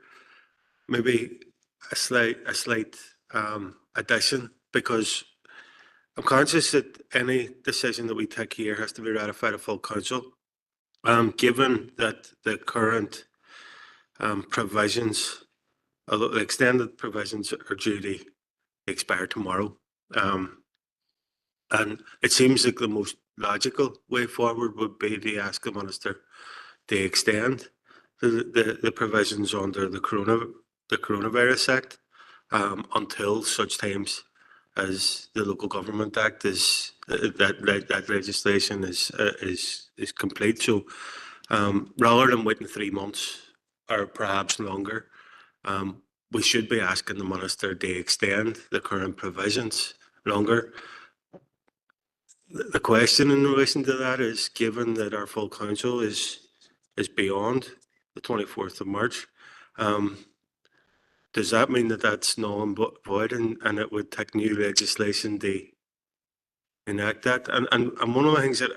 Maybe a slight addition, because I'm conscious that any decision that we take here has to be ratified at full council. Given that the current provisions, although the extended provisions are due to expire tomorrow, and it seems like the most logical way forward would be to ask the minister to extend the provisions under the Coronavirus Act until such times as the Local Government Act is that legislation is complete. So rather than waiting 3 months or perhaps longer, we should be asking the minister to extend the current provisions longer. The question in relation to that is, given that our full council is beyond the 24th of March, does that mean that that's null and void, and it would take new legislation to enact that? And one of the things that,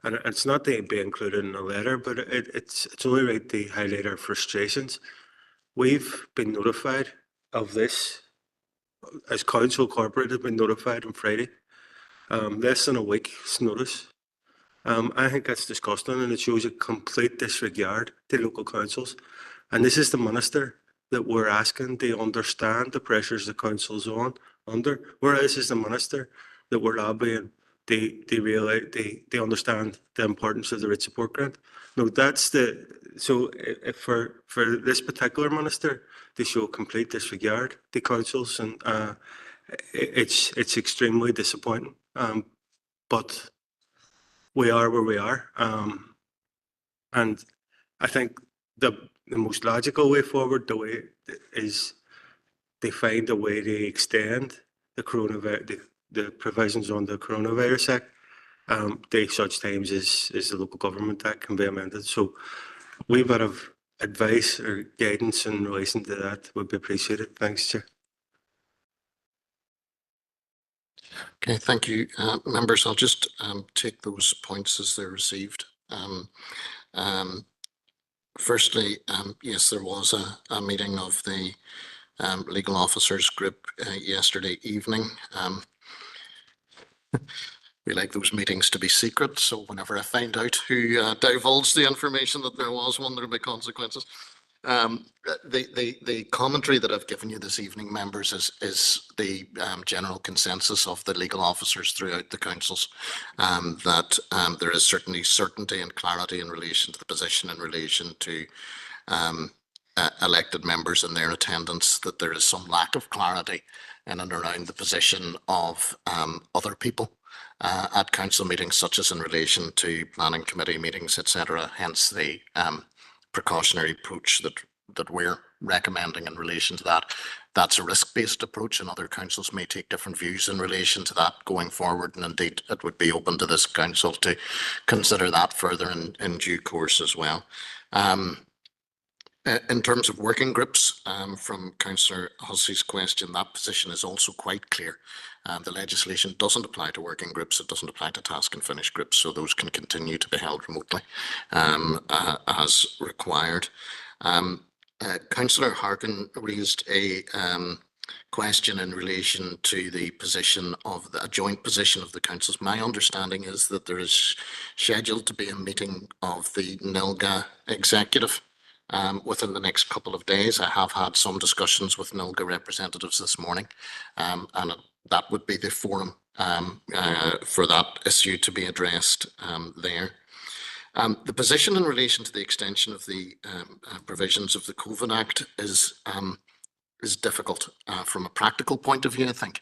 and it's not to be included in the letter, but it's only right to highlight our frustrations. We've been notified of this, as council corporate have been notified on Friday, less than a week's notice. I think that's disgusting, and it shows a complete disregard to local councils. And this is the minister that we're asking to understand the pressures the council's under, whereas it's the minister that we're lobbying to understand the importance of the rate support grant. No, so if for this particular minister to show complete disregard to councils, and it's extremely disappointing. But we are where we are, and I think the most logical way forward is to find a way to extend the provisions on the Coronavirus Act to such times as the Local Government Act can be amended. So we bit of advice or guidance in relation to that would be appreciated. Thanks, Chair. Okay, thank you, members. I'll just take those points as they're received. Firstly, yes, there was a meeting of the legal officers group yesterday evening. We like those meetings to be secret, so whenever I find out who divulged the information that there was one, there'll be consequences. The commentary that I've given you this evening, members, is the general consensus of the legal officers throughout the councils, that there is certainly certainty and clarity in relation to the position in relation to elected members and their attendance, that there is some lack of clarity in and around the position of other people at council meetings, such as in relation to planning committee meetings, etc. Hence the precautionary approach that we're recommending in relation to that. That's a risk-based approach, and other councils may take different views in relation to that going forward, and indeed it would be open to this council to consider that further in due course as well. In terms of working groups, from Councillor Hussey's question, that position is also quite clear. The legislation doesn't apply to working groups, it doesn't apply to task and finish groups, so those can continue to be held remotely as required. Councillor Harkin raised a question in relation to the position of a joint position of the councils. My understanding is that there is scheduled to be a meeting of the NILGA executive within the next couple of days. I have had some discussions with NILGA representatives this morning, and that would be the forum for that issue to be addressed there. The position in relation to the extension of the provisions of the COVID Act is difficult from a practical point of view, I think.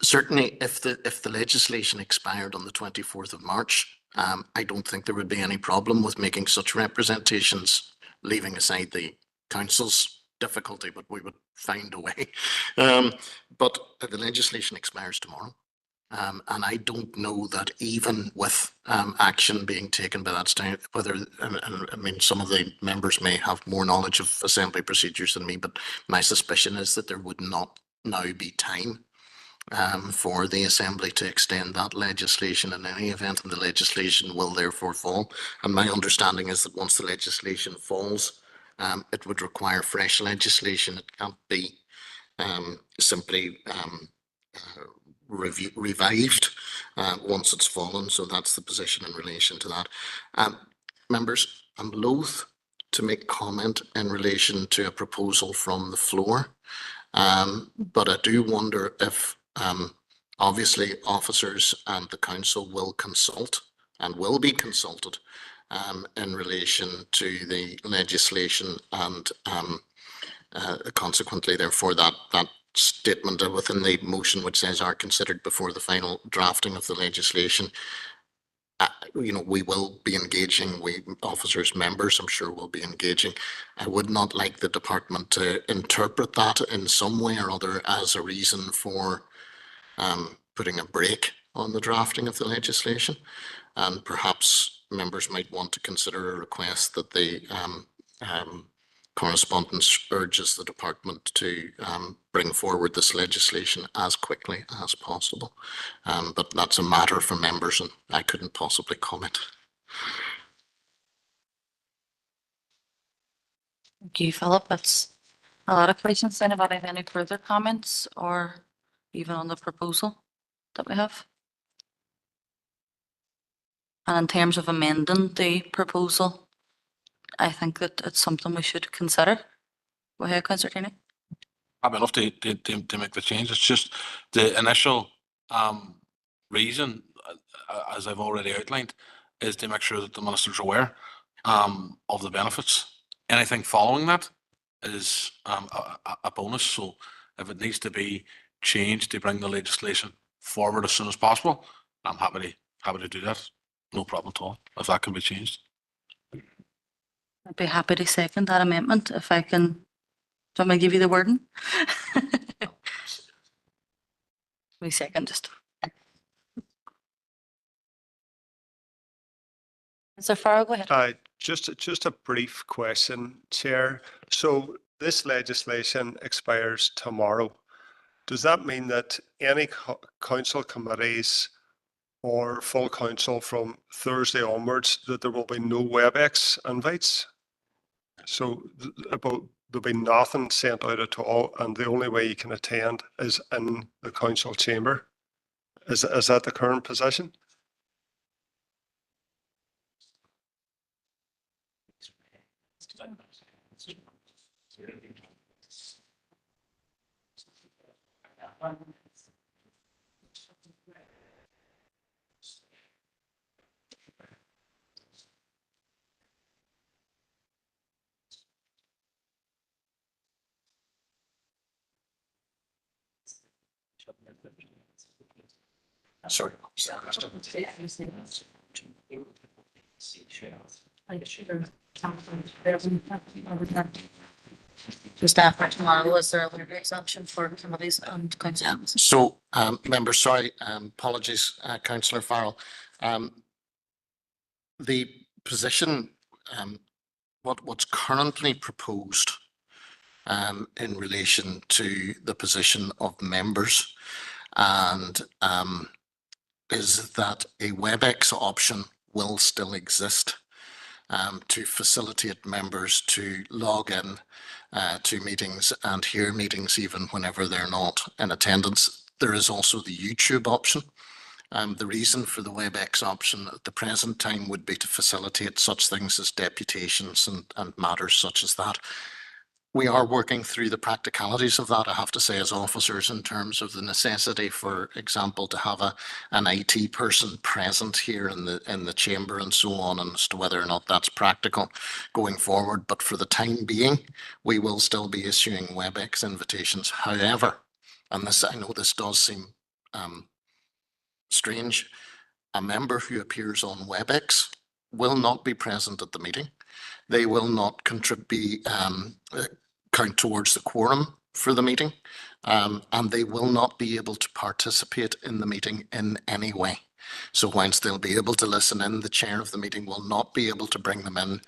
Certainly, if the legislation expired on the 24th of March, I don't think there would be any problem with making such representations, leaving aside the council's difficulty, but we would find a way. But the legislation expires tomorrow. And I don't know that even with action being taken by that time, whether, I mean, some of the members may have more knowledge of assembly procedures than me, but my suspicion is that there would not now be time for the Assembly to extend that legislation in any event, and the legislation will therefore fall. And my understanding is that once the legislation falls, it would require fresh legislation. It can't be simply revived once it's fallen. So that's the position in relation to that. Members, I'm loath to make comment in relation to a proposal from the floor, but I do wonder if obviously officers and the council will consult and will be consulted in relation to the legislation, and consequently therefore that statement within the motion which says are considered before the final drafting of the legislation. You know, we will be engaging, we officers, members, I'm sure will be engaging. I would not like the department to interpret that in some way or other as a reason for putting a brake on the drafting of the legislation. And perhaps members might want to consider a request that the correspondence urges the department to bring forward this legislation as quickly as possible. But that's a matter for members, and I couldn't possibly comment. Thank you, Philip. That's a lot of questions. Anybody have any further comments or even on the proposal that we have? And in terms of amending the proposal, I think that it's something we should consider. Go ahead, Councillor Tierney. I'd enough to make the change. It's just the initial reason, as I've already outlined, is to make sure that the ministers are aware of the benefits. Anything following that is a bonus. So if it needs to be changed to bring the legislation forward as soon as possible, I'm happy to do that. No problem at all, if that can be changed. I'd be happy to second that amendment if I can. Do you want me to give you the wording? We second just. So far, go ahead. Just a brief question, Chair. So this legislation expires tomorrow. Does that mean that any council committees or full council from Thursday onwards, that there will be no WebEx invites? So there'll be nothing sent out at all, and the only way you can attend is in the council chamber. Is that the current position? Sorry. The staff for tomorrow, is there a waiver exemption for committees and councils? So, members, sorry, apologies, councillor Farrell. The position, what's currently proposed in relation to the position of members and is that a WebEx option will still exist to facilitate members to log in to meetings and hear meetings even whenever they're not in attendance. There is also the YouTube option. The reason for the WebEx option at the present time would be to facilitate such things as deputations and matters such as that. We are working through the practicalities of that, I have to say, as officers, in terms of the necessity, for example, to have an IT person present here in the chamber and so on, and as to whether or not that's practical going forward. But for the time being, we will still be issuing WebEx invitations. However, and this, I know this does seem strange, a member who appears on WebEx will not be present at the meeting. They will not count towards the quorum for the meeting, and they will not be able to participate in the meeting in any way. So whilst they'll be able to listen in, the chair of the meeting will not be able to bring them in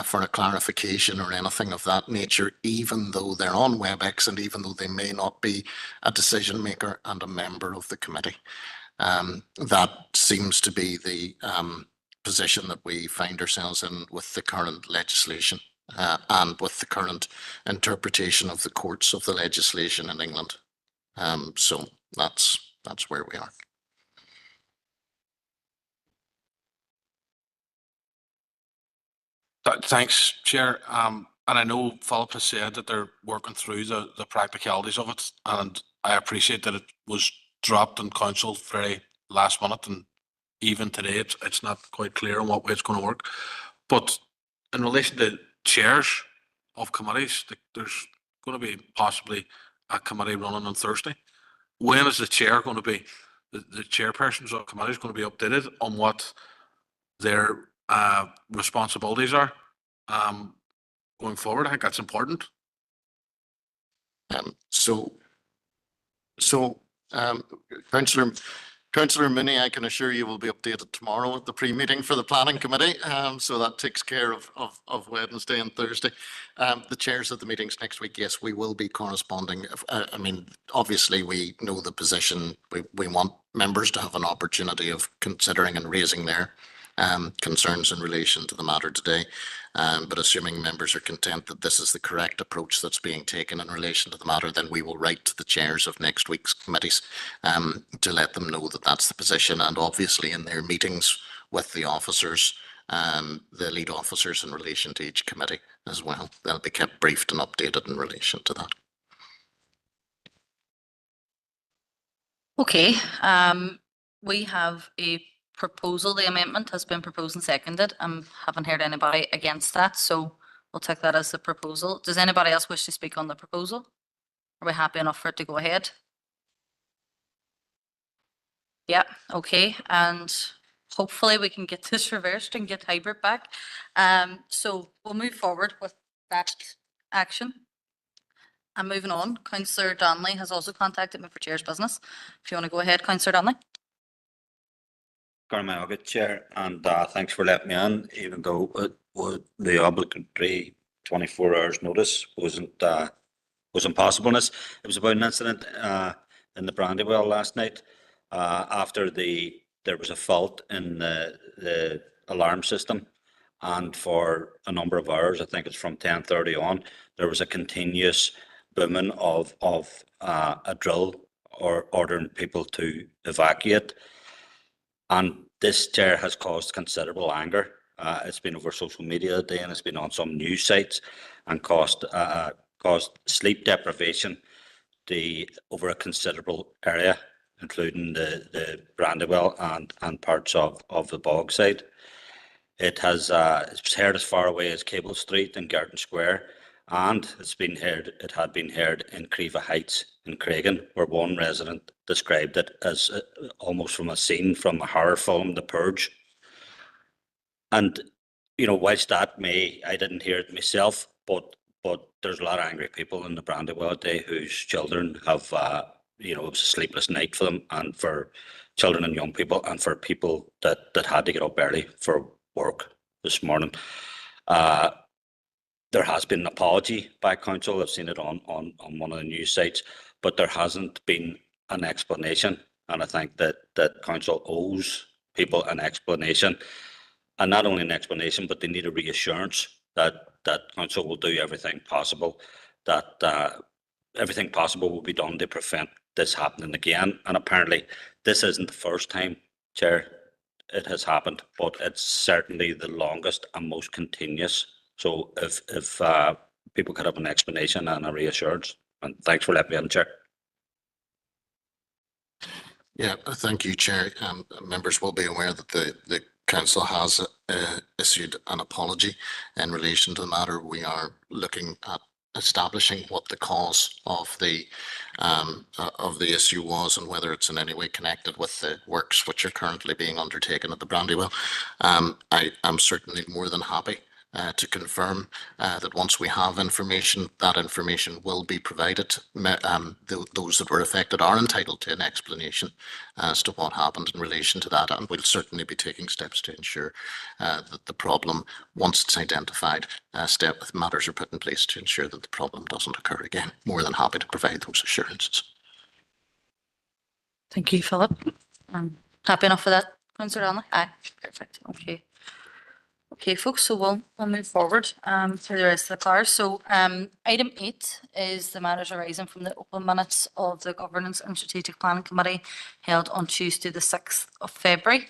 for a clarification or anything of that nature, even though they're on WebEx and even though they may not be a decision maker and a member of the committee. That seems to be the position that we find ourselves in with the current legislation and with the current interpretation of the courts of the legislation in England. So that's where we are. Thanks, Chair. And I know Philip has said that they're working through the practicalities of it, and I appreciate that it was dropped in council very last minute, and even today it's not quite clear on what way it's going to work. But in relation to chairs of committees, there's going to be possibly a committee running on Thursday. When is the chair going to be, the chairpersons of committees going to be updated on what their responsibilities are going forward? I think that's important. Councillor Mooney, I can assure you will be updated tomorrow at the pre-meeting for the planning committee. So that takes care of Wednesday and Thursday. The chairs of the meetings next week, yes, we will be corresponding. I mean, obviously we know the position. We want members to have an opportunity of considering and raising their concerns in relation to the matter today. But assuming members are content that this is the correct approach that's being taken in relation to the matter, then we will write to the chairs of next week's committees to let them know that that's the position. And obviously in their meetings with the officers, the lead officers in relation to each committee as well, they'll be kept briefed and updated in relation to that. Okay, we have a proposal. The amendment has been proposed and seconded. Haven't heard anybody against that, so we'll take that as the proposal. Does anybody else wish to speak on the proposal? Are we happy enough for it to go ahead? Yeah, okay, and hopefully we can get this reversed and get hybrid back. So we'll move forward with that action. And moving on, Councillor Donnelly has also contacted me for chair's business. If you want to go ahead, Councillor Donnelly. Good Chair, and thanks for letting me in, even though the obligatory 24 hours notice wasn't possibleness. It was about an incident in the Brandywell last night after there was a fault in the alarm system, and for a number of hours, I think it's from 10:30 on, there was a continuous booming of a drill or ordering people to evacuate. And this, Chair, has caused considerable anger. It's been over social media today, and it's been on some news sites, and caused sleep deprivation over a considerable area, including the Brandywell and parts of the Bogside. It's heard as far away as Cable Street and Garden Square, and it had been heard in Creva Heights in Craigan, where one resident described it as almost from a scene from a horror film, The Purge. And, whilst I didn't hear it myself, but there's a lot of angry people in the Brandywell today whose children have, it was a sleepless night for them, and for children and young people, and for people that had to get up early for work this morning. There has been an apology by council. I've seen it on one of the news sites, but there hasn't been an explanation. And I think that council owes people an explanation, and not only an explanation, but they need a reassurance that council will do everything possible, that everything possible will be done to prevent this happening again. And apparently this isn't the first time, Chair, it has happened, but it's certainly the longest and most continuous. So if people could have an explanation and a reassurance, and thanks for letting me in, Chair. Yeah, thank you, Chair. Members will be aware that the council has issued an apology in relation to the matter. We are looking at establishing what the cause of the issue was, and whether it's in any way connected with the works which are currently being undertaken at the Brandywell. I am certainly more than happy to confirm that once we have information, that information will be provided. Those that were affected are entitled to an explanation as to what happened in relation to that, and we'll certainly be taking steps to ensure that the problem, once it's identified, matters are put in place to ensure that the problem doesn't occur again. More than happy to provide those assurances. Thank you, Philip. Happy enough for that, Councillor Donnelly? Aye, perfect. Okay. Okay, folks, so we'll move forward to the rest of the class. So item 8 is the matters arising from the open minutes of the Governance and Strategic Planning Committee held on Tuesday, the 6th of February.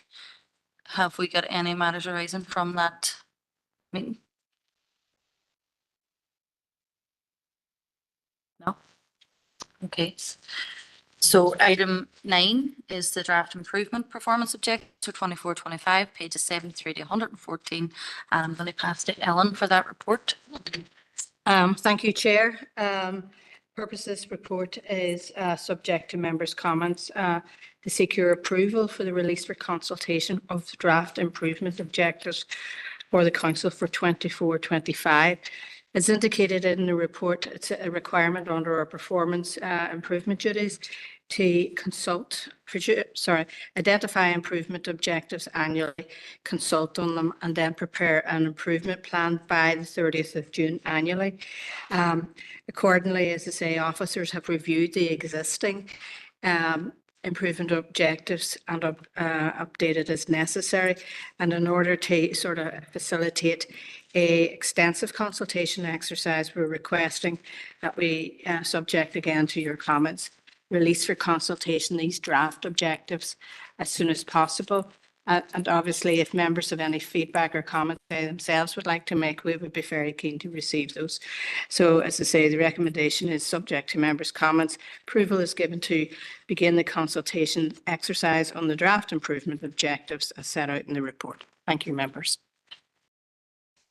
Have we got any matters arising from that meeting? No? Okay. So item 9 is the draft improvement performance objective to 24-25, pages 73 to 114. And I'm going to pass to Ellen for that report. Thank you, Chair. Purpose of this report is subject to members' comments to seek your approval for the release for consultation of the draft improvement objectives for the Council for 24-25. As indicated in the report, it's a requirement under our performance improvement duties to identify improvement objectives annually, consult on them, and then prepare an improvement plan by the 30th of June annually. Accordingly, as I say, officers have reviewed the existing improvement objectives and updated as necessary. And in order to sort of facilitate a extensive consultation exercise, we're requesting that we subject again to your comments, release for consultation these draft objectives as soon as possible. And obviously, if members have any feedback or comments they themselves would like to make, we would be very keen to receive those. So as I say, the recommendation is subject to members' comments. Approval is given to begin the consultation exercise on the draft improvement objectives as set out in the report. Thank you, members.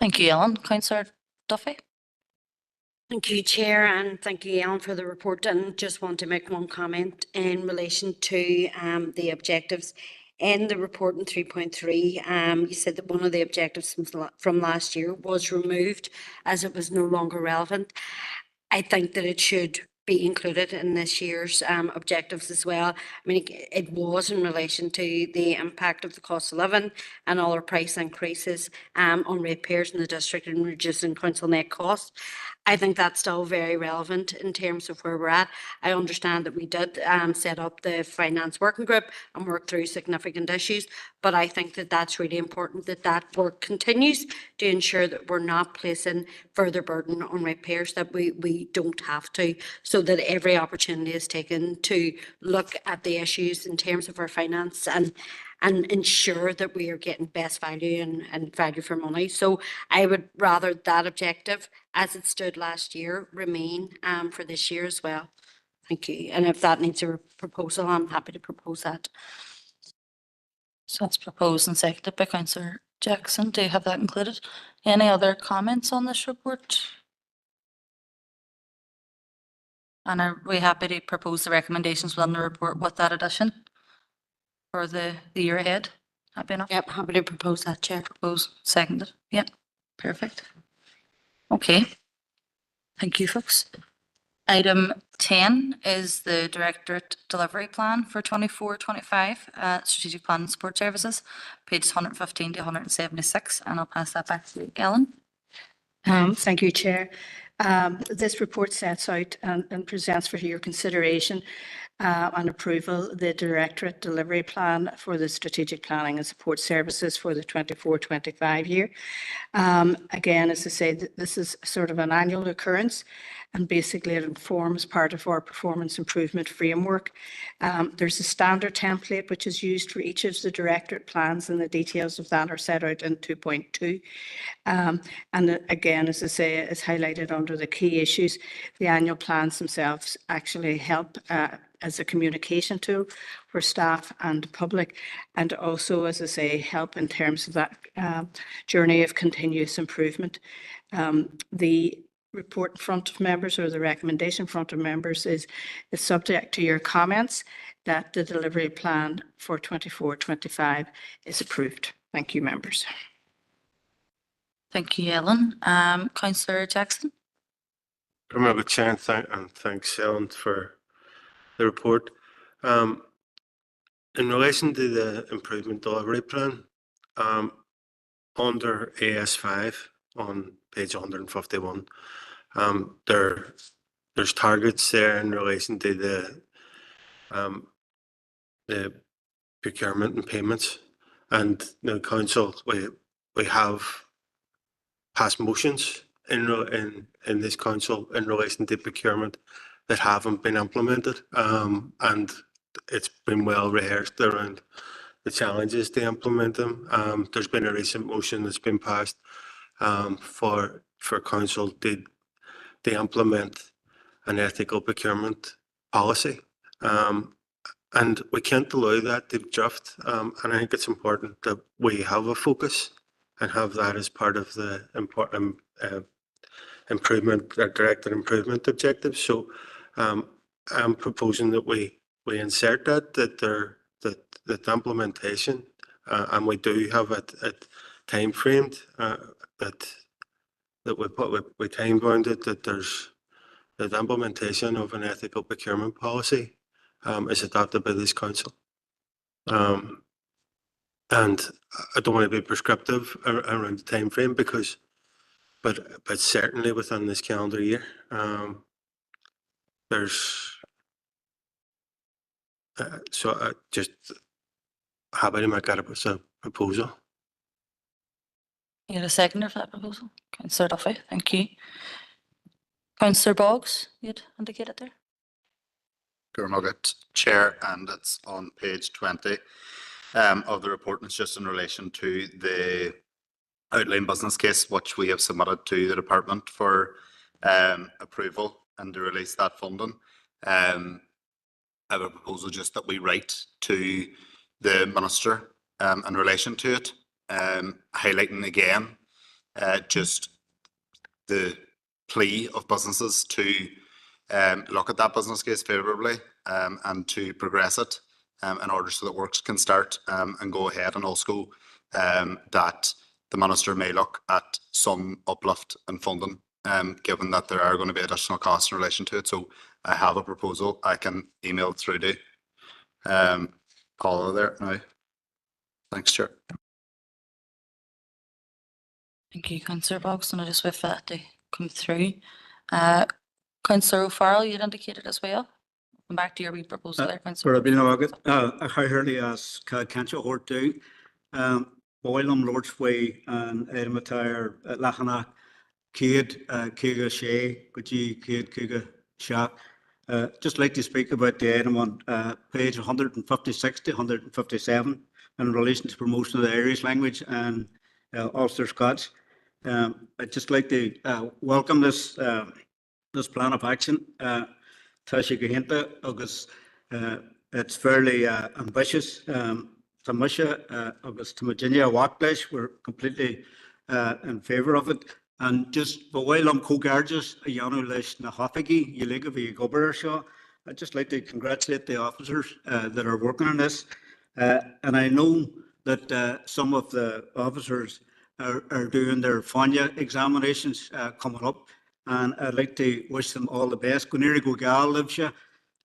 Thank you, Ellen. Councillor Duffy. Thank you, Chair, and thank you, Ellen, for the report. And just want to make one comment in relation to the objectives. In the report in 3.3, you said that one of the objectives from last year was removed as it was no longer relevant. I think that it should be included in this year's objectives as well. I mean, it was in relation to the impact of the cost of living and other price increases on ratepayers in the district and reducing council net costs. I think that's still very relevant in terms of where we're at. I understand that we did set up the finance working group and work through significant issues, But I think that that's really important, that that work continues to ensure that we're not placing further burden on ratepayers, that we don't have to, so that every opportunity is taken to look at the issues in terms of our finance and ensure that we are getting best value and value for money. So I would rather that objective, as it stood last year, remain for this year as well. Thank you. And if that needs a proposal, I'm happy to propose that. So that's proposed and seconded by Councillor Jackson. Do you have that included? Any other comments on this report? And are we happy to propose the recommendations within the report with that addition for the year ahead? Happy enough? Yep, happy to propose that, Chair. Propose, seconded. Yep, perfect. Okay. Thank you, folks. Item 10 is the Directorate Delivery Plan for 24-25, Strategic Plan and Support Services, pages 115 to 176, and I'll pass that back to Ellen. Thank you, Chair. This report sets out and presents for your consideration and approval the Directorate Delivery Plan for the Strategic Planning and Support Services for the 24-25 year. Again, as I say, this is sort of an annual occurrence, and basically it forms part of our performance improvement framework. There's a standard template which is used for each of the directorate plans, and the details of that are set out in 2.2. And again, as I say, it's highlighted under the key issues. The annual plans themselves actually help as a communication tool for staff and public, and also, as I say, help in terms of that journey of continuous improvement. The report in front of members, or the recommendation in front of members, is subject to your comments that the delivery plan for 24-25 is approved. Thank you, members. Thank you, Ellen. Councillor Jackson. Remember, Chair, and thanks, Ellen, for the report. In relation to the improvement delivery plan, under AS5 on page 151, there's targets there in relation to the procurement and payments, and the council we have passed motions in this council in relation to procurement that haven't been implemented, and it's been well rehearsed around the challenges to implement them. There's been a recent motion that's been passed for council to implement an ethical procurement policy, and we can't allow that to drift. And I think it's important that we have a focus and have that as part of the important directed improvement objectives. So I'm proposing that we insert that implementation, and we do have a time framed that we time bounded, that there's that implementation of an ethical procurement policy is adopted by this council. And I don't want to be prescriptive around the time frame, but certainly within this calendar year, there's so I just happy to make that as a proposal. You had a seconder for that proposal? Councillor Duffy, thank you. Councillor Boggs, you'd indicated there? Gurmugget, Chair, and it's on page 20 of the report, and it's just in relation to the outline business case which we have submitted to the department for approval and to release that funding. I have a proposal just that we write to the Minister in relation to it, highlighting again just the plea of businesses to look at that business case favourably and to progress it in order so that works can start and go ahead, and also that the Minister may look at some uplift in funding given that there are going to be additional costs in relation to it. So I have a proposal I can email through to Paula there now. Thanks, Chair. Thank you, Councillor Boggs, and I just wait for that to come through. Councillor O'Farrell, you'd indicated as well. Come back to your wee proposal there, Councillor. I heard as Cancha Hort do. Boylum, Lords Way, and Edmatire, Lachana, Cade, Kiga Shea, Guji, Cade, Kiga Sha. Just like to speak about the item on page 156 to 157 in relation to promotion of the Irish language and Ulster Scots. I'd just like to welcome this this plan of action. Tasha Gahinta, August, it's fairly ambitious. Tamasha, August, Virginia Wacklish, we're completely in favour of it. And just for while I'm co-garges, Yanu Lish Nahafigi, Yuligavi Gobershaw, I'd just like to congratulate the officers that are working on this. And I know that some of the officers are doing their FANYA examinations coming up. And I'd like to wish them all the best. Guniri Gogal lives you.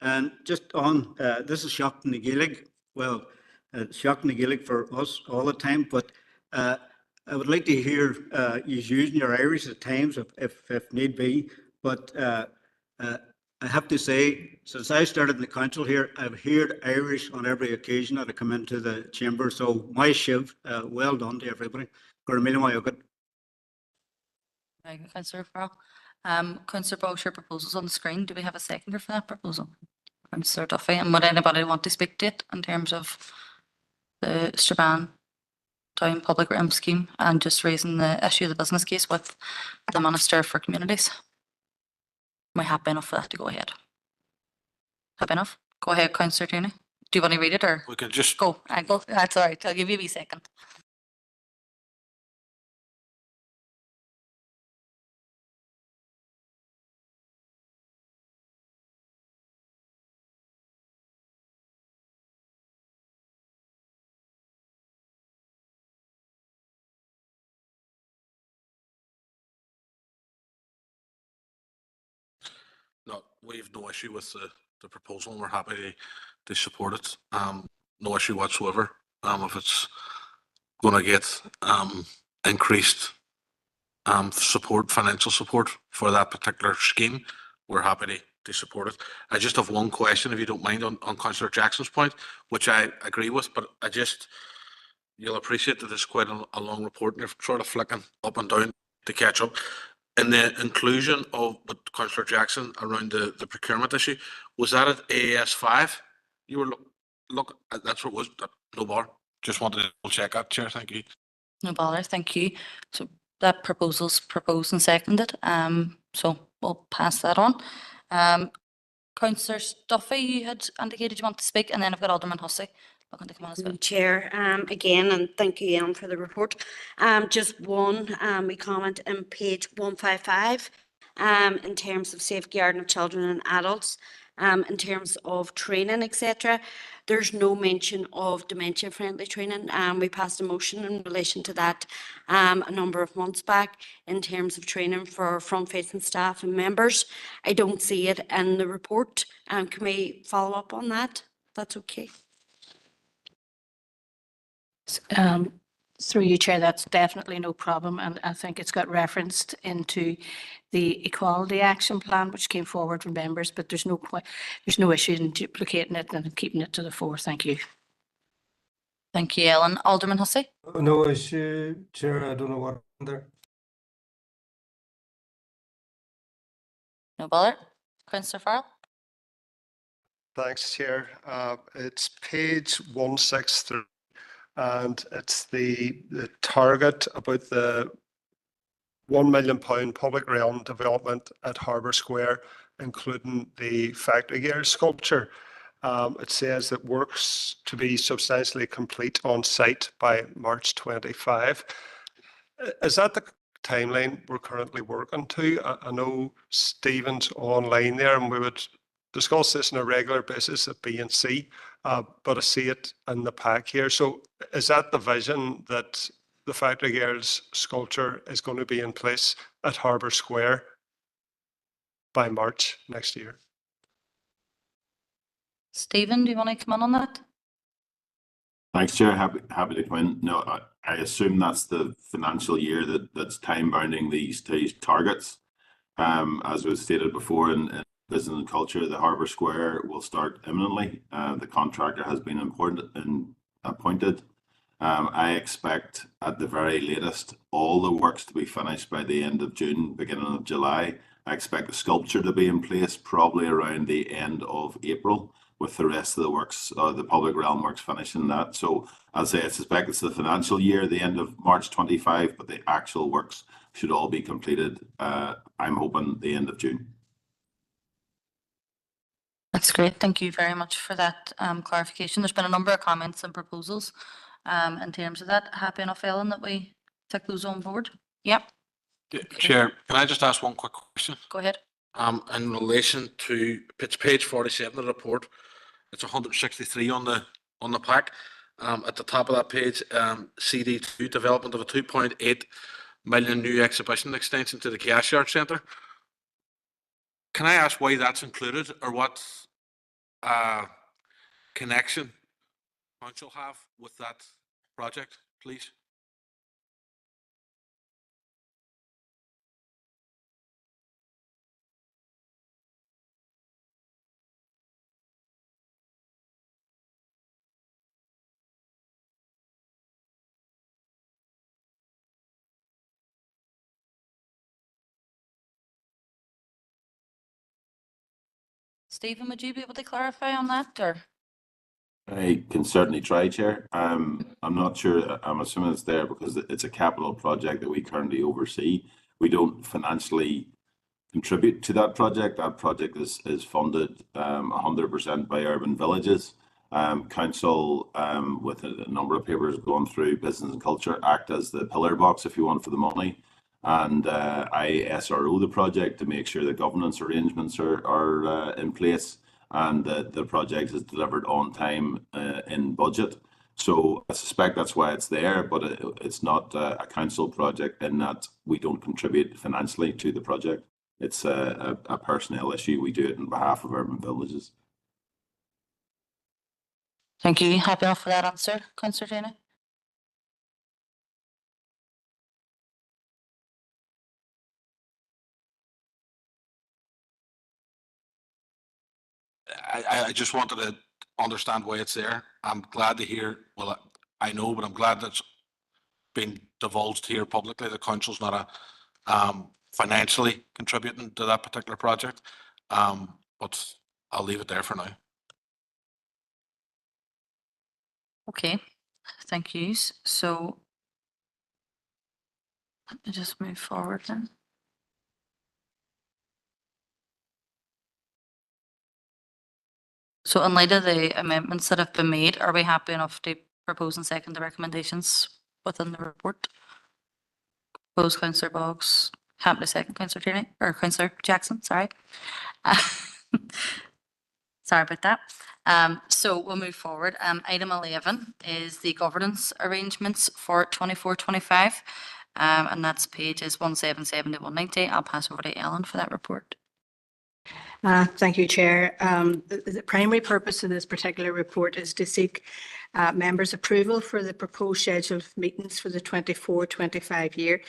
And just on, this is shocking the Gaelic. Well, shocking the Gaelic for us all the time, but I would like to hear you using your Irish at times if need be. But I have to say, since I started in the council here, I've heard Irish on every occasion that I come into the chamber. So my shiv, well done to everybody. Thank you, Councillor Farrell. Councillor Bosch, your proposal's on the screen. Do we have a seconder for that proposal? Councillor Duffy, and would anybody want to speak to it in terms of the Strabane Town Public Realm Scheme and just raising the issue of the business case with the Minister for Communities? Am I happy enough for that to go ahead? Happy enough? Go ahead, Councillor Tierney. Do you want to read it or? We can just go. Go. That's all right. I'll give you a wee second. No, we have no issue with the proposal and we're happy to support it. No issue whatsoever. If it's going to get increased support, financial support for that particular scheme, we're happy to support it. I just have one question, if you don't mind, on Councillor Jackson's point, which I agree with, but you'll appreciate that it's quite a long report and you're sort of flicking up and down to catch up. In the inclusion of what Councillor Jackson around the procurement issue, was that at AS5? You were look, that's what it was. No bar. Just wanted to check that, Chair. Thank you. No bother. Thank you. So that proposal's proposed and seconded. So we'll pass that on. Councillor Duffy, you had indicated you want to speak, and then I've got Alderman Hussey. Chair, again, and thank you, Ellen, for the report. Just one we comment in page 155 in terms of safeguarding of children and adults, in terms of training, etc. There's no mention of dementia-friendly training. We passed a motion in relation to that a number of months back in terms of training for front-facing staff and members. I don't see it in the report. Can we follow up on that? That's okay. Through you, Chair, that's definitely no problem, and I think it's got referenced into the Equality Action Plan, which came forward from members, but there's no issue in duplicating it and keeping it to the fore. Thank you. Thank you, Ellen. Alderman Hussey? No issue, Chair. I don't know what there. No bother. Councillor Farrell? Thanks, Chair. It's page 163. And it's the target about the £1 million public realm development at Harbour Square, including the factory gear sculpture. It says that works to be substantially complete on site by March 25. Is that the timeline we're currently working to? I know Stephen's online there, and we would discuss this on a regular basis at B&C, but I see it in the pack here. So is that the vision, that the Factory Girls sculpture is going to be in place at Harbour Square by March next year? Stephen, do you want to come in on that? Thanks, Chair. Happy to come in. No, I assume that's the financial year that's time bounding these targets. As was stated before in Business and Culture, the Harbour Square will start imminently. The contractor has been appointed. I expect at the very latest all the works to be finished by the end of June, beginning of July. I expect the sculpture to be in place probably around the end of April, with the rest of the works, the public realm works finishing that. So as I say, I suspect it's the financial year, the end of March 25, but the actual works should all be completed, I'm hoping, the end of June. That's great. Thank you very much for that clarification. There's been a number of comments and proposals in terms of that. Happy enough, Ellen, that we take those on board? Yep. Chair, can I just ask one quick question? Go ahead. In relation to page 47 of the report, it's 163 on the pack. At the top of that page, CD2, development of a 2.8 million new exhibition extension to the Gas Yard Centre. Can I ask why that's included, or what connection council have with that project, please? Stephen, would you be able to clarify on that, or? I can certainly try, Chair. I'm not sure. I'm assuming it's there because it's a capital project that we currently oversee. We don't financially contribute to that project. That project is funded 100% by Urban Villages. Council, with a number of papers going through Business and Culture, act as the pillar box, if you want, for the money. And I SRO the project to make sure the governance arrangements are in place and that the project is delivered on time in budget. So I suspect that's why it's there, but it's not a council project in that we don't contribute financially to the project. It's a personnel issue. We do it on behalf of Urban Villages. Thank you. Happy enough for that answer, Councillor Dana? I just wanted to understand why it's there. I'm glad to hear, well, I know, but I'm glad that's been divulged here publicly. The council's not financially contributing to that particular project. But I'll leave it there for now. Okay, thank you. So let me just move forward then. So in light of the amendments that have been made, are we happy enough to propose and second the recommendations within the report? Propose Councillor Boggs, happy to second Councillor Tierney, or Councillor Jackson, sorry. Sorry about that. So we'll move forward. Item 11 is the governance arrangements for 24-25. And that's pages 177 to 190. I'll pass over to Ellen for that report. Thank you, Chair. The primary purpose of this particular report is to seek members' approval for the proposed schedule of meetings for the 24-25 year,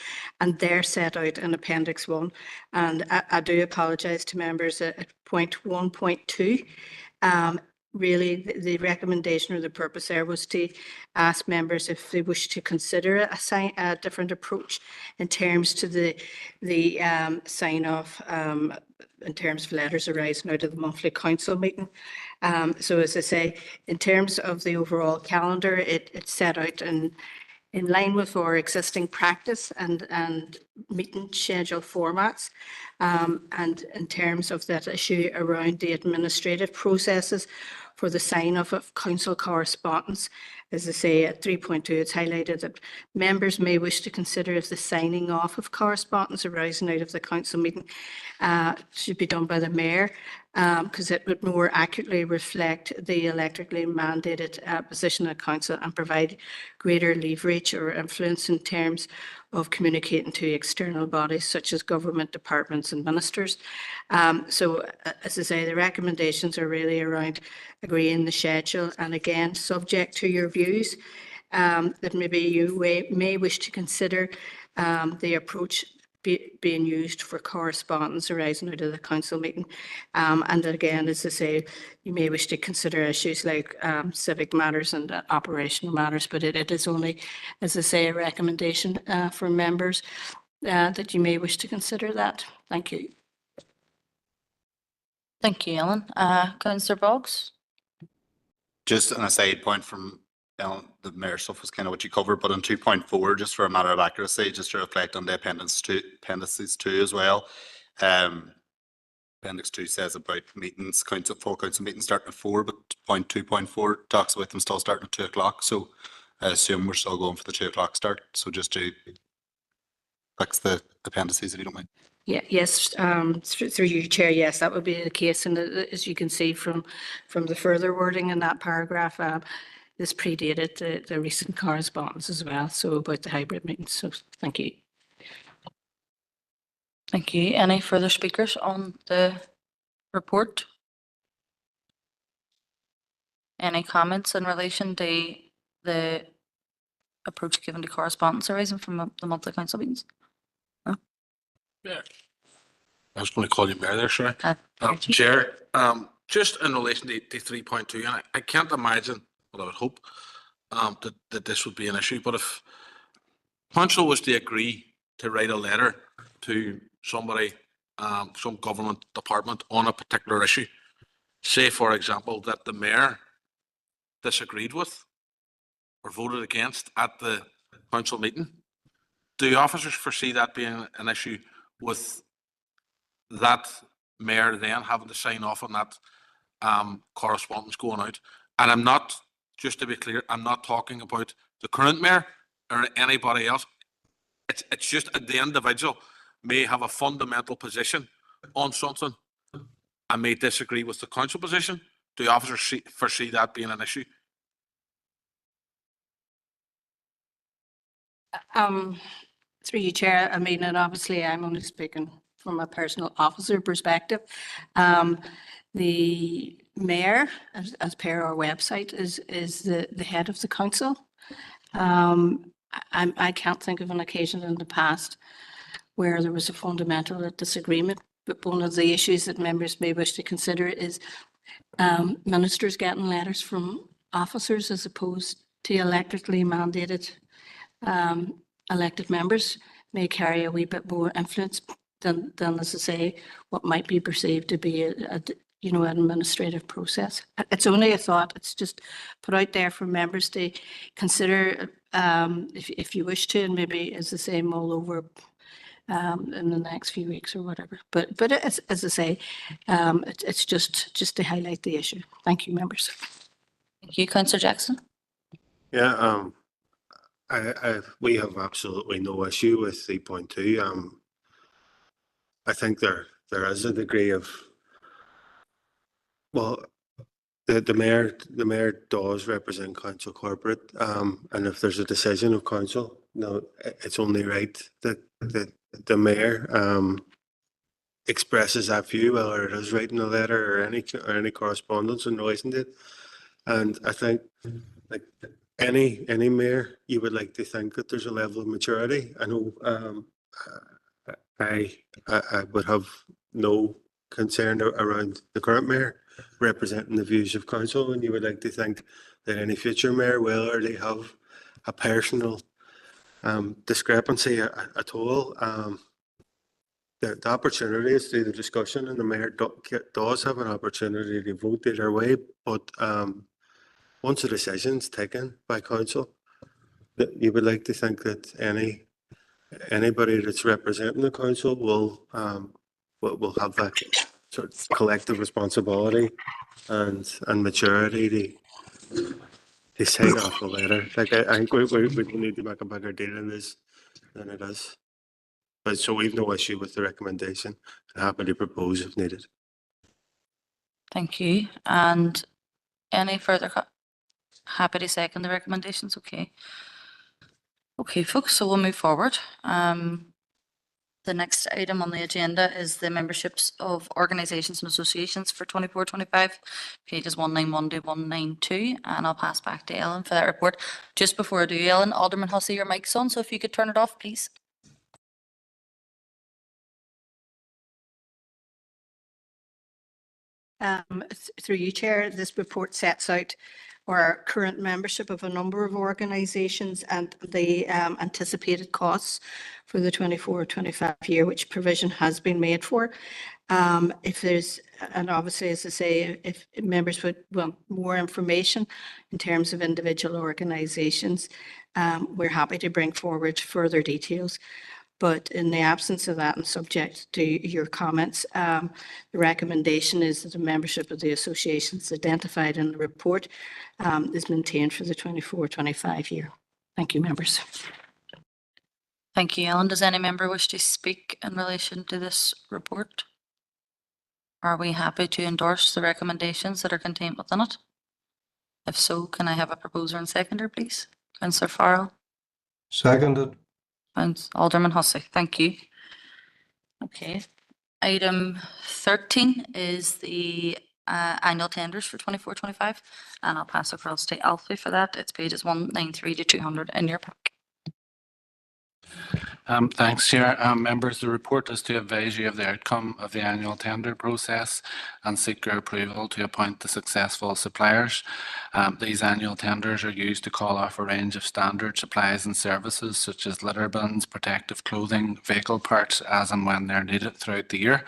and they're set out in Appendix 1. And I do apologise to members at point 1.2. Really, the recommendation or the purpose there was to ask members if they wish to consider a different approach in terms to the sign-off in terms of letters arising out of the monthly council meeting. So as I say, in terms of the overall calendar, it's set out in line with our existing practice and meeting schedule formats. And in terms of that issue around the administrative processes for the sign-off of council correspondence, as I say, at 3.2, it's highlighted that members may wish to consider if the signing off of correspondence arising out of the council meeting should be done by the mayor, because it would more accurately reflect the electrically mandated position of council and provide greater leverage or influence in terms of communicating to external bodies such as government departments and ministers. So as I say, the recommendations are really around agreeing the schedule, and again, subject to your views, that maybe you may wish to consider the approach being used for correspondence arising out of the council meeting. And again, as I say, you may wish to consider issues like civic matters and operational matters, but it is only, as I say, a recommendation for members that you may wish to consider that. Thank you. Thank you, Ellen. Councillor Boggs? Just an aside point from Ellen, the mayor stuff was kind of what you covered, but on 2.4, just for a matter of accuracy, just to reflect on the appendices 2 as well. Appendix 2 says about meetings, full council meetings starting at 4, but point 2.4 talks about them still starting at 2 o'clock. So I assume we're still going for the 2 o'clock start. So just to fix the appendices if you don't mind. Yeah, yes, through you, Chair, yes, that would be the case. And as you can see from the further wording in that paragraph, this predated the recent correspondence as well, so about the hybrid meetings. So thank you. Thank you. Any further speakers on the report? Any comments in relation to the approach given to correspondence arising from the monthly council meetings? No? Yeah. I was going to call you mayor there, sorry. Chair. Chair, just in relation to 3.2, and I can't imagine, well, I would hope that this would be an issue, but if council was to agree to write a letter to somebody, some government department on a particular issue, say, for example, that the mayor disagreed with or voted against at the council meeting, do officers foresee that being an issue with that mayor then having to sign off on that correspondence going out? And I'm not, just to be clear, I'm not talking about the current mayor or anybody else. It's just the individual may have a fundamental position on something and may disagree with the council position. Do officers foresee that being an issue? Through you, Chair, I mean, and obviously I'm only speaking from a personal officer perspective. The mayor, as per our website, is the head of the council. I can't think of an occasion in the past where there was a fundamental disagreement, but one of the issues that members may wish to consider is ministers getting letters from officers as opposed to electrically mandated elected members may carry a wee bit more influence than as I say, what might be perceived to be an administrative process. It's only a thought. It's just put out there for members to consider if you wish to, and maybe, as I say, mull over in the next few weeks or whatever. But as I say, it's just to highlight the issue. Thank you, members. Thank you, Councillor Jackson. Yeah, we have absolutely no issue with 3.2. I think there is a degree of, well, the mayor does represent council corporate, and if there's a decision of council, no, it's only right that the mayor expresses that view, whether it is writing a letter or any correspondence in relation to it. And I think, like any mayor, you would like to think that there's a level of maturity. I know I would have no concern around the current mayor representing the views of council, and you would like to think that any future mayor will, or they have a personal discrepancy at all. The opportunity is through the discussion, and the mayor does have an opportunity to vote either way, but once a decision's taken by council, that you would like to think that anybody that's representing the council will have that sort of collective responsibility and maturity to sign off a letter. Like I think we need to make a bigger deal in this than it is. But so we've no issue with the recommendation and happy to propose if needed. Thank you. And any further? Happy to second the recommendations. Okay. Okay, folks, so we'll move forward. The next item on the agenda is the memberships of organisations and associations for 24-25, pages 191 to 192, and I'll pass back to Ellen for that report. Just before I do, Ellen, Alderman Hussey, your mic's on, so if you could turn it off, please. Through you, Chair, this report sets out our current membership of a number of organisations and the anticipated costs for the 24-25 year, which provision has been made for. If there's, and obviously, as I say, if members would want more information in terms of individual organisations, we're happy to bring forward further details. But in the absence of that and subject to your comments, the recommendation is that the membership of the associations identified in the report is maintained for the 24-25 year. Thank you, members. Thank you, Ellen. Does any member wish to speak in relation to this report? Are we happy to endorse the recommendations that are contained within it? If so, can I have a proposer and seconder, please? Councillor Farrell. Seconded. And Alderman Hussey, thank you. Okay. Item 13 is the annual tenders for 24-25, and I'll pass across to Alfie for that. It's pages 193 to 200 in your pack. Thanks, Chair. Members, the report is to advise you of the outcome of the annual tender process and seek your approval to appoint the successful suppliers. These annual tenders are used to call off a range of standard supplies and services such as litter bins, protective clothing, vehicle parts as and when they're needed throughout the year.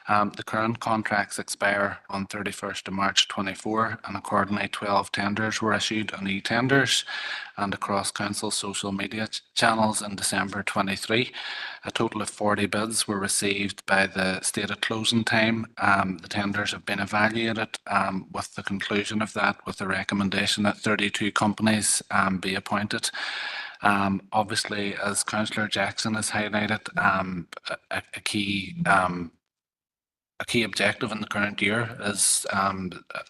The current contracts expire on 31st of March 24, and accordingly 12 tenders were issued on e-tenders and across council social media channels in December 23. A total of 40 bids were received by the stated closing time. The tenders have been evaluated with the conclusion of that, with the recommendation that 32 companies be appointed. Obviously, as Councillor Jackson has highlighted, a key objective in the current year is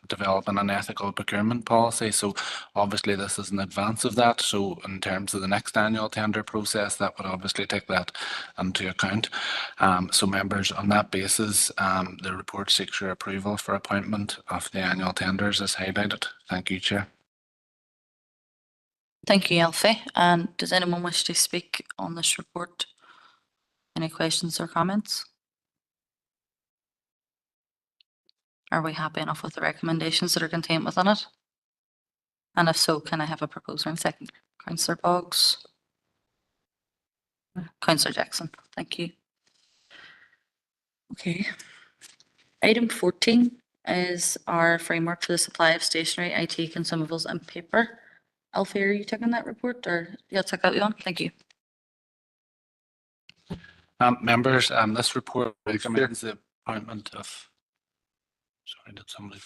developing an ethical procurement policy. So obviously this is in advance of that. So in terms of the next annual tender process, that would obviously take that into account. So members, on that basis, the report seeks your approval for appointment of the annual tenders as highlighted. Thank you, Chair. Thank you, Alfie. And does anyone wish to speak on this report? Any questions or comments? Are we happy enough with the recommendations that are contained within it? And if so, can I have a proposer and second? Councillor Boggs. Councillor Jackson, thank you. Okay. Item 14 is our framework for the supply of stationery, IT consumables and paper. Alfie, are you taking that report or you'll take that on? Thank you. Members, this report recommends the appointment of, sorry, did somebody?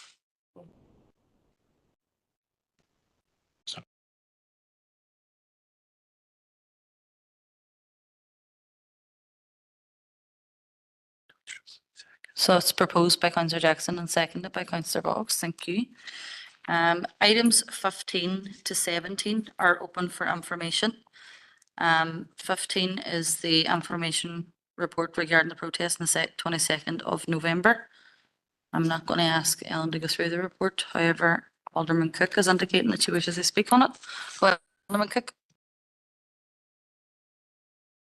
Sorry. So it's proposed by Councillor Jackson and seconded by Councillor Boggs. Thank you. Items 15 to 17 are open for information. 15 is the information report regarding the protest on the 22nd of November. I'm not going to ask Ellen to go through the report. However, Alderman Cook is indicating that she wishes to speak on it. Go ahead, Alderman Cook.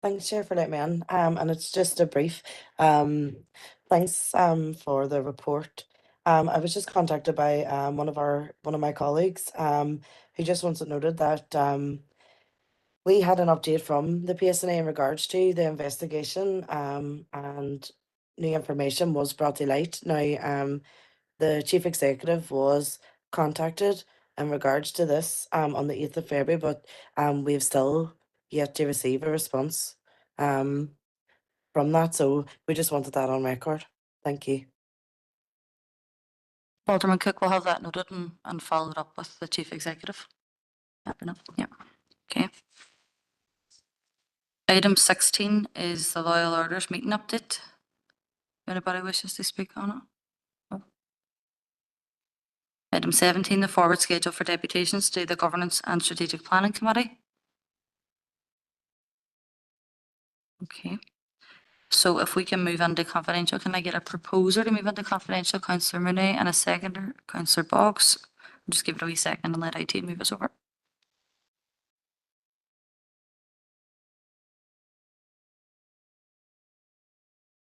Thanks, Chair, for letting me in. And it's just a brief. Thanks for the report. I was just contacted by one of my colleagues who just wants it noted that we had an update from the PSNA in regards to the investigation, and new information was brought to light. Now, the Chief Executive was contacted in regards to this on the 8th of February, but we've still yet to receive a response from that. So we just wanted that on record. Thank you. Alderman Cook will have that noted and follow it up with the Chief Executive. Happy enough? Yeah. Okay. Item 16 is the Loyal Orders meeting update. Anybody wishes to speak on it? No. Item 17, the forward schedule for deputations to the Governance and Strategic Planning Committee. Okay. So if we can move into confidential, can I get a proposer to move into confidential? Councillor Mooney and a seconder, Councillor Boggs. I'll just give it a wee second and let IT move us over.